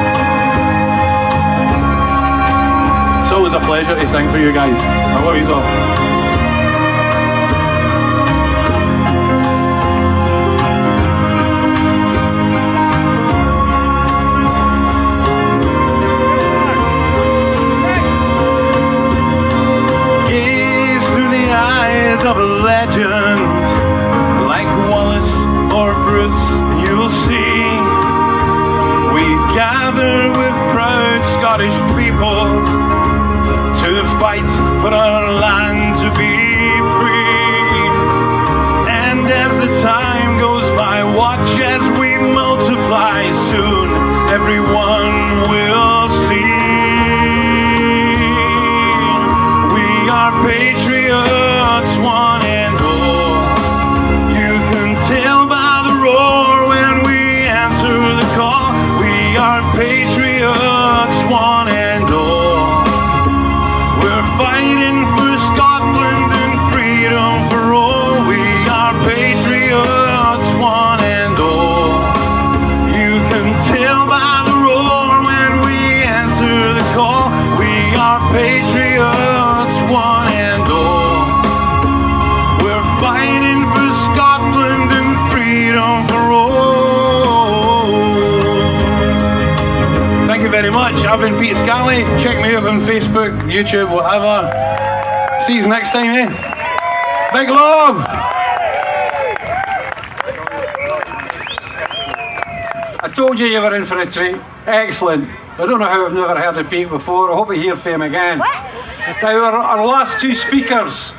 It's always a pleasure to sing for you guys. I love you all. Gaze through the eyes of a legend like Wallace or Bruce, you'll see we gather with proud Scottish people to fight for our land to be free. And as the time goes by, watch as we multiply. Soon everyone will see we are patriots, one and all. You can tell by the roar when we answer the call. We are patriots, one and all. We're fighting for Scotland and freedom for all. We are patriots, one and all. much. I've been Peter Scally. Check me out on Facebook, YouTube, whatever. See you next time, eh? Big love! I told you were in for a treat. Excellent. I don't know how I've never heard of Pete before. I hope I hear from him again. Now, our last two speakers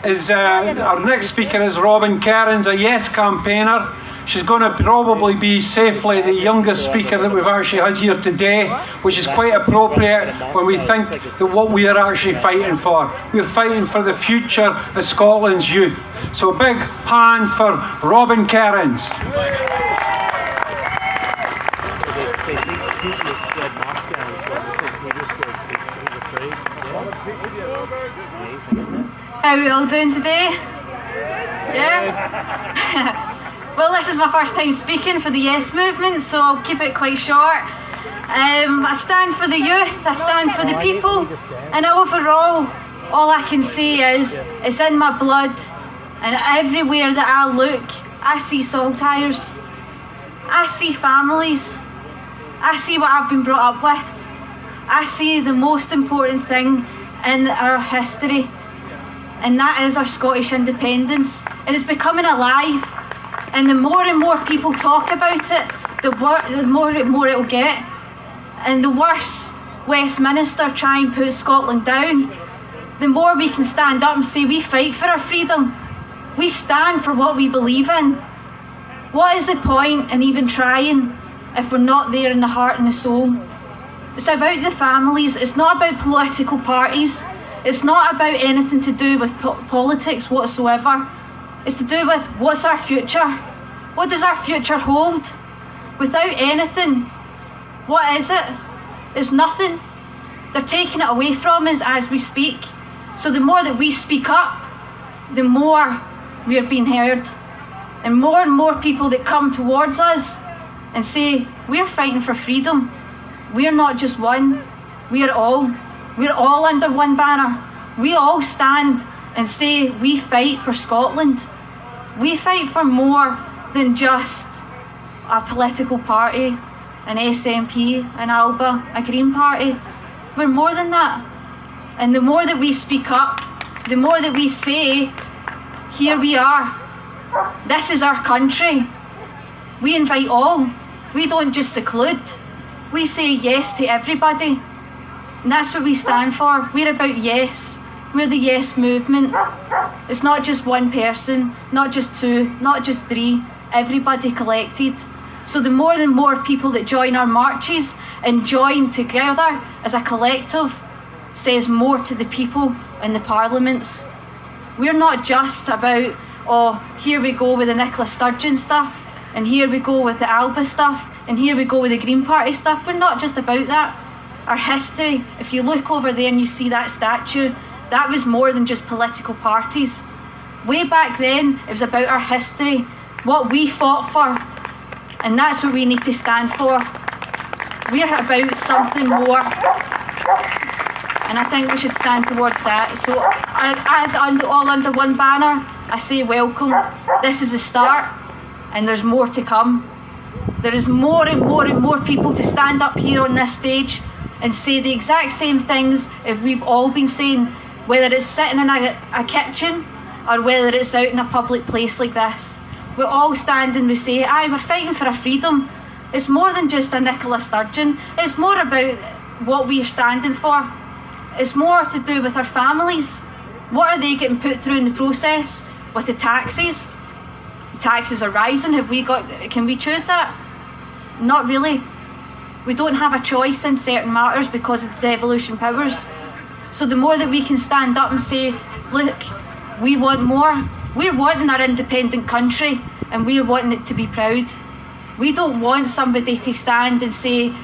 is, our next speaker is Robin Cairns, a Yes campaigner. She's going to probably be safely the youngest speaker that we've actually had here today, which is quite appropriate when we think that what we are actually fighting for. We're fighting for the future of Scotland's youth. So a big hand for Robin Cairns. How are we all doing today? Yeah? Well, this is my first time speaking for the Yes movement, so I'll keep it quite short. I stand for the youth, I stand for the people, and overall, all I can say is, it's in my blood, and everywhere that I look, I see saltires, I see families, I see what I've been brought up with, I see the most important thing in our history, and that is our Scottish independence, and it's becoming alive. And the more and more people talk about it, the more it'll get. And the worse Westminster try and put Scotland down, the more we can stand up and say we fight for our freedom. We stand for what we believe in. What is the point in even trying if we're not there in the heart and the soul? It's about the families, it's not about political parties, it's not about anything to do with politics whatsoever. It's to do with what's our future? What does our future hold? Without anything, what is it? It's nothing. They're taking it away from us as we speak. So the more that we speak up, the more we are being heard. And more people that come towards us and say, we're fighting for freedom. We're not just one, we're all under one banner. We all stand and say we fight for Scotland. We fight for more than just a political party, an SNP, an ALBA, a Green Party. We're more than that. And the more that we speak up, the more that we say, here we are. This is our country. We invite all. We don't just seclude. We say yes to everybody. And that's what we stand for. We're about yes. We're the Yes movement. It's not just one person, not just two, not just three, everybody collected. So the more and more people that join our marches and join together as a collective says more to the people in the parliaments. We're not just about, oh, here we go with the Nicola Sturgeon stuff, and here we go with the ALBA stuff, and here we go with the Green Party stuff. We're not just about that. Our history, if you look over there and you see that statue, that was more than just political parties. Way back then, it was about our history, what we fought for, and that's what we need to stand for. We're about something more, and I think we should stand towards that. So, as all under one banner, I say welcome. This is the start, and there's more to come. There is more and more people to stand up here on this stage and say the exact same things as we've all been saying, whether it's sitting in a kitchen or whether it's out in a public place like this. We're all standing, we say, aye, we're fighting for our freedom. It's more than just a Nicola Sturgeon. It's more about what we're standing for. It's more to do with our families. What are they getting put through in the process? With the taxes? The taxes are rising. Can we choose that? Not really. We don't have a choice in certain matters because of the devolution powers. So the more that we can stand up and say, look, we want more. We're wanting our independent country and we're wanting it to be proud. We don't want somebody to stand and say,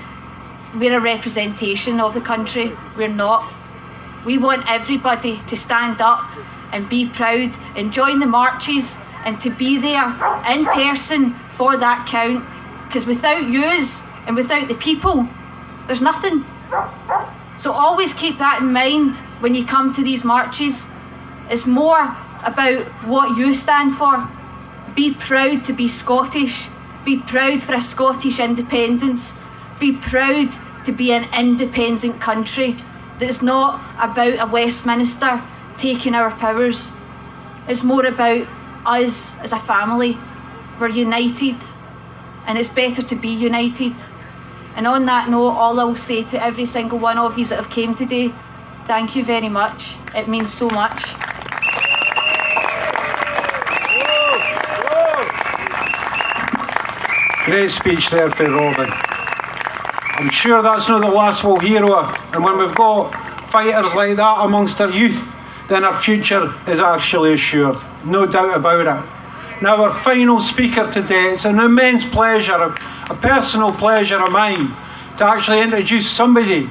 we're a representation of the country. We're not. We want everybody to stand up and be proud and join the marches and to be there in person for that count. Because without yous and without the people, there's nothing. So always keep that in mind when you come to these marches. It's more about what you stand for. Be proud to be Scottish. Be proud for a Scottish independence. Be proud to be an independent country that's not about a Westminster taking our powers. It's more about us as a family. We're united, and it's better to be united. And on that note, all I'll say to every single one of you that have came today, thank you very much. It means so much. Great speech there for Robin. I'm sure that's not the last we'll hear of her. And when we've got fighters like that amongst our youth, then our future is actually assured. No doubt about it. Now, our final speaker today, it's an immense pleasure, a personal pleasure of mine, to actually introduce somebody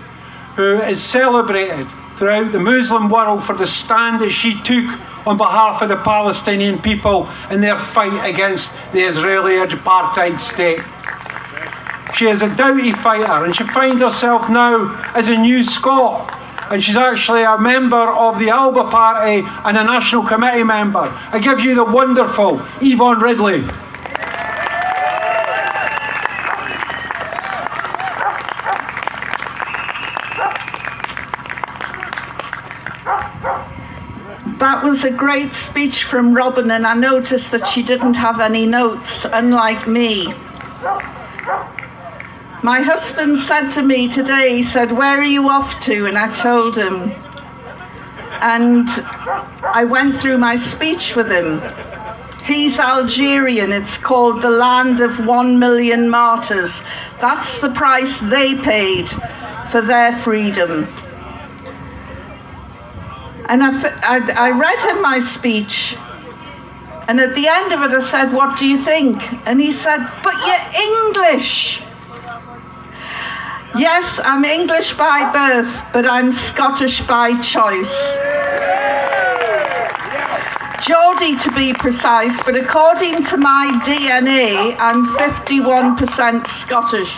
who is celebrated throughout the Muslim world for the stand that she took on behalf of the Palestinian people in their fight against the Israeli apartheid state. She is a doughty fighter, and she finds herself now as a New Scot. And she's actually a member of the Alba Party and a National Committee member. I give you the wonderful Yvonne Ridley. That was a great speech from Robin, and I noticed that she didn't have any notes, unlike me. My husband said to me today, he said, "Where are you off to?" And I told him. And I went through my speech with him. He's Algerian. It's called the land of 1 million martyrs. That's the price they paid for their freedom. And I read him my speech. And at the end of it, I said, "What do you think?" And he said, "But you're English." Yes, I'm English by birth, but I'm Scottish by choice. Geordie to be precise, but according to my DNA, I'm 51% Scottish.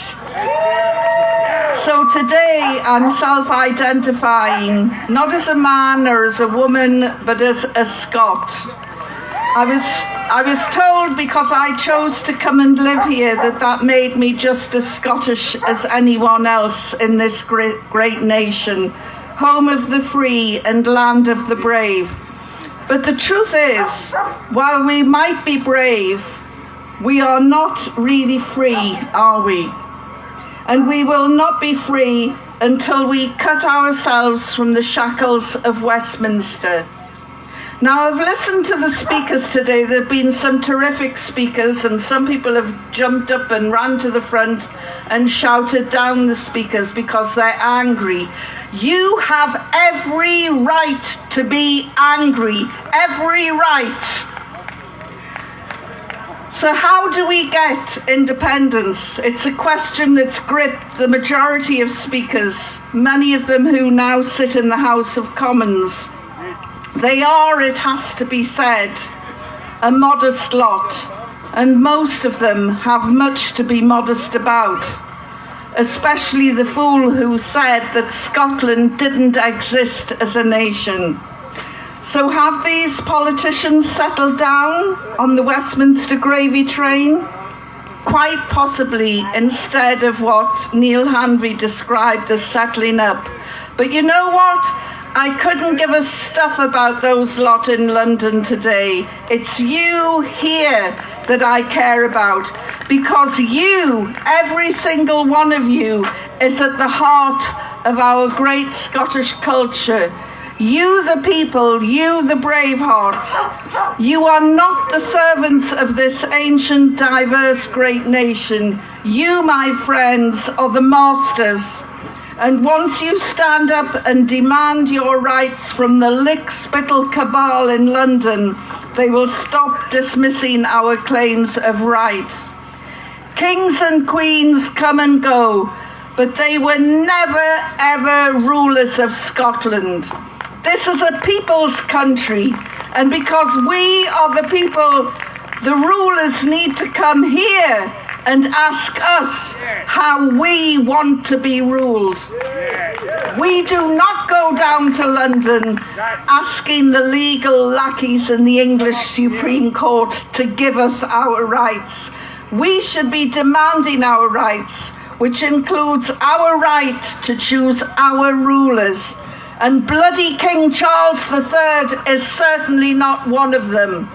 So today I'm self-identifying, not as a man or as a woman, but as a Scot. I was told because I chose to come and live here that made me just as Scottish as anyone else in this great nation, home of the free and land of the brave. But the truth is, while we might be brave, we are not really free, are we? And we will not be free until we cut ourselves from the shackles of Westminster. Now, I've listened to the speakers today. There have been some terrific speakers, and some people have jumped up and ran to the front and shouted down the speakers because they're angry. You have every right to be angry, every right. So how do we get independence? It's a question that's gripped the majority of speakers, many of them who now sit in the House of Commons. They are, it has to be said, a modest lot, and most of them have much to be modest about, especially the fool who said that Scotland didn't exist as a nation. So have these politicians settled down on the Westminster gravy train? Quite possibly, instead of what Neil Hanvey described as settling up. But you know what? I couldn't give a stuff about those lot in London today. It's you here that I care about, because you, every single one of you, is at the heart of our great Scottish culture. You the people, you the bravehearts, you are not the servants of this ancient, diverse, great nation. You, my friends, are the masters. And once you stand up and demand your rights from the lick-spittle cabal in London, they will stop dismissing our claims of right. Kings and queens come and go, but they were never, ever rulers of Scotland. This is a people's country, and because we are the people, the rulers need to come here and ask us how we want to be ruled. We do not go down to London asking the legal lackeys in the English Supreme Court to give us our rights. We should be demanding our rights. which includes our right to choose our rulers. And bloody King Charles III is certainly not one of them.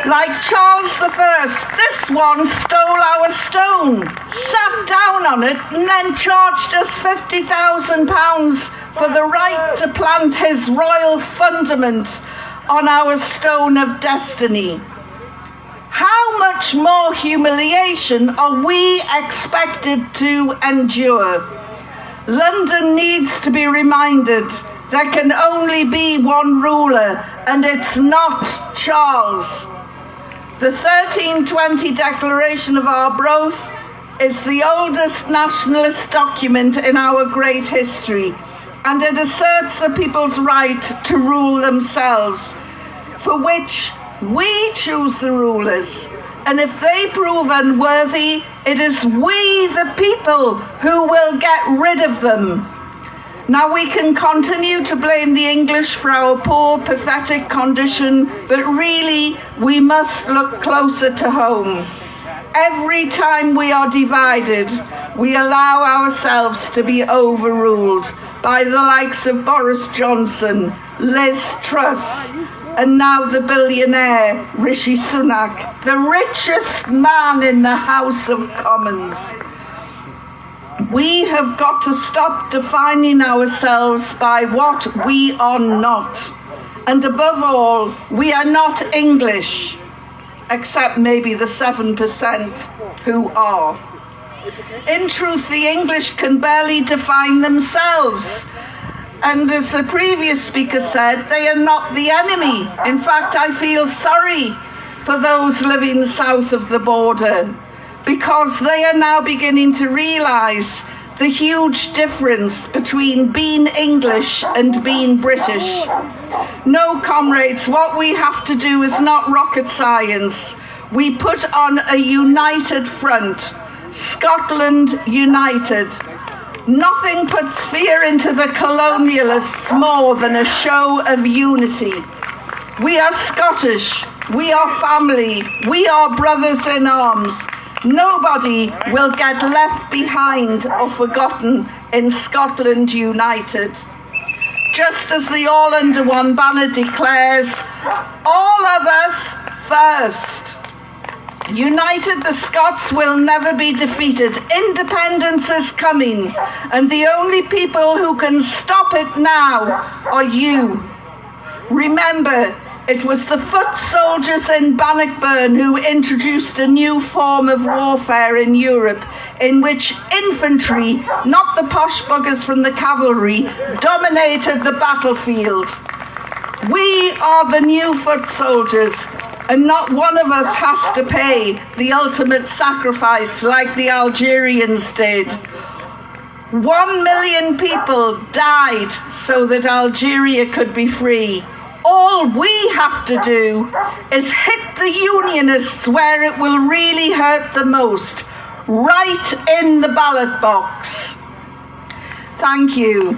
Like Charles I, this one stole our stone, sat down on it, and then charged us £50,000 for the right to plant his royal fundament on our stone of destiny. How much more humiliation are we expected to endure? London needs to be reminded there can only be one ruler, and it's not Charles. The 1320 Declaration of Arbroath is the oldest nationalist document in our great history, and it asserts a people's right to rule themselves, for which we choose the rulers, and if they prove unworthy, it is we, the people, who will get rid of them. Now we can continue to blame the English for our poor, pathetic condition, but really we must look closer to home. Every time we are divided, we allow ourselves to be overruled by the likes of Boris Johnson, Liz Truss, and now the billionaire Rishi Sunak, the richest man in the House of Commons. We have got to stop defining ourselves by what we are not. And above all, we are not English, except maybe the 7% who are. In truth, the English can barely define themselves. And as the previous speaker said, they are not the enemy. In fact, I feel sorry for those living south of the border, because they are now beginning to realise the huge difference between being English and being British. No, comrades, what we have to do is not rocket science. We put on a united front, Scotland united. Nothing puts fear into the colonialists more than a show of unity. We are Scottish, we are family, we are brothers in arms. Nobody will get left behind or forgotten in Scotland united. Just as the All Under One banner declares, all of us first. United, the Scots will never be defeated. Independence is coming, and the only people who can stop it now are you. Remember, it was the foot soldiers in Bannockburn who introduced a new form of warfare in Europe, in which infantry, not the posh buggers from the cavalry, dominated the battlefield. We are the new foot soldiers, and not one of us has to pay the ultimate sacrifice like the Algerians did. 1 million people died so that Algeria could be free. All we have to do is hit the Unionists where it will really hurt the most, right in the ballot box. Thank you.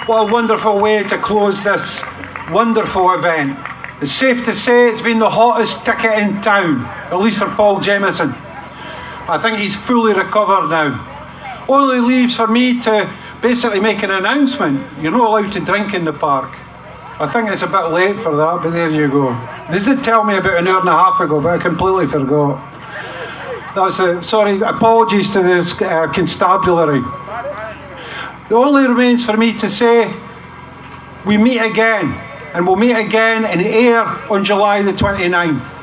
What a wonderful way to close this wonderful event. It's safe to say it's been the hottest ticket in town, at least for Paul Jamieson. I think he's fully recovered now. Only leaves for me to basically make an announcement. You're not allowed to drink in the park. I think it's a bit late for that, but there you go. They did tell me about an hour and a half ago, but I completely forgot. Sorry, apologies to this constabulary. It only remains for me to say we meet again, and we'll meet again in air on July the 29th.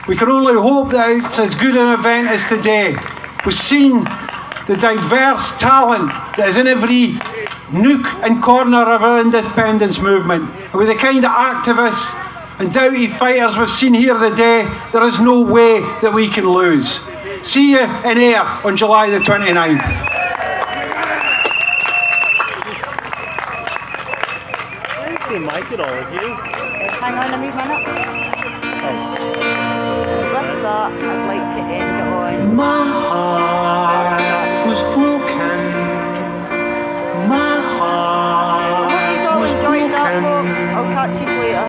We can only hope that it's as good an event as today. We've seen the diverse talent that is in every nook and corner of our independence movement. And with the kind of activists and doughty fighters we've seen here today, there is no way that we can lose. See you in air on July the 29th. Hang on a minute.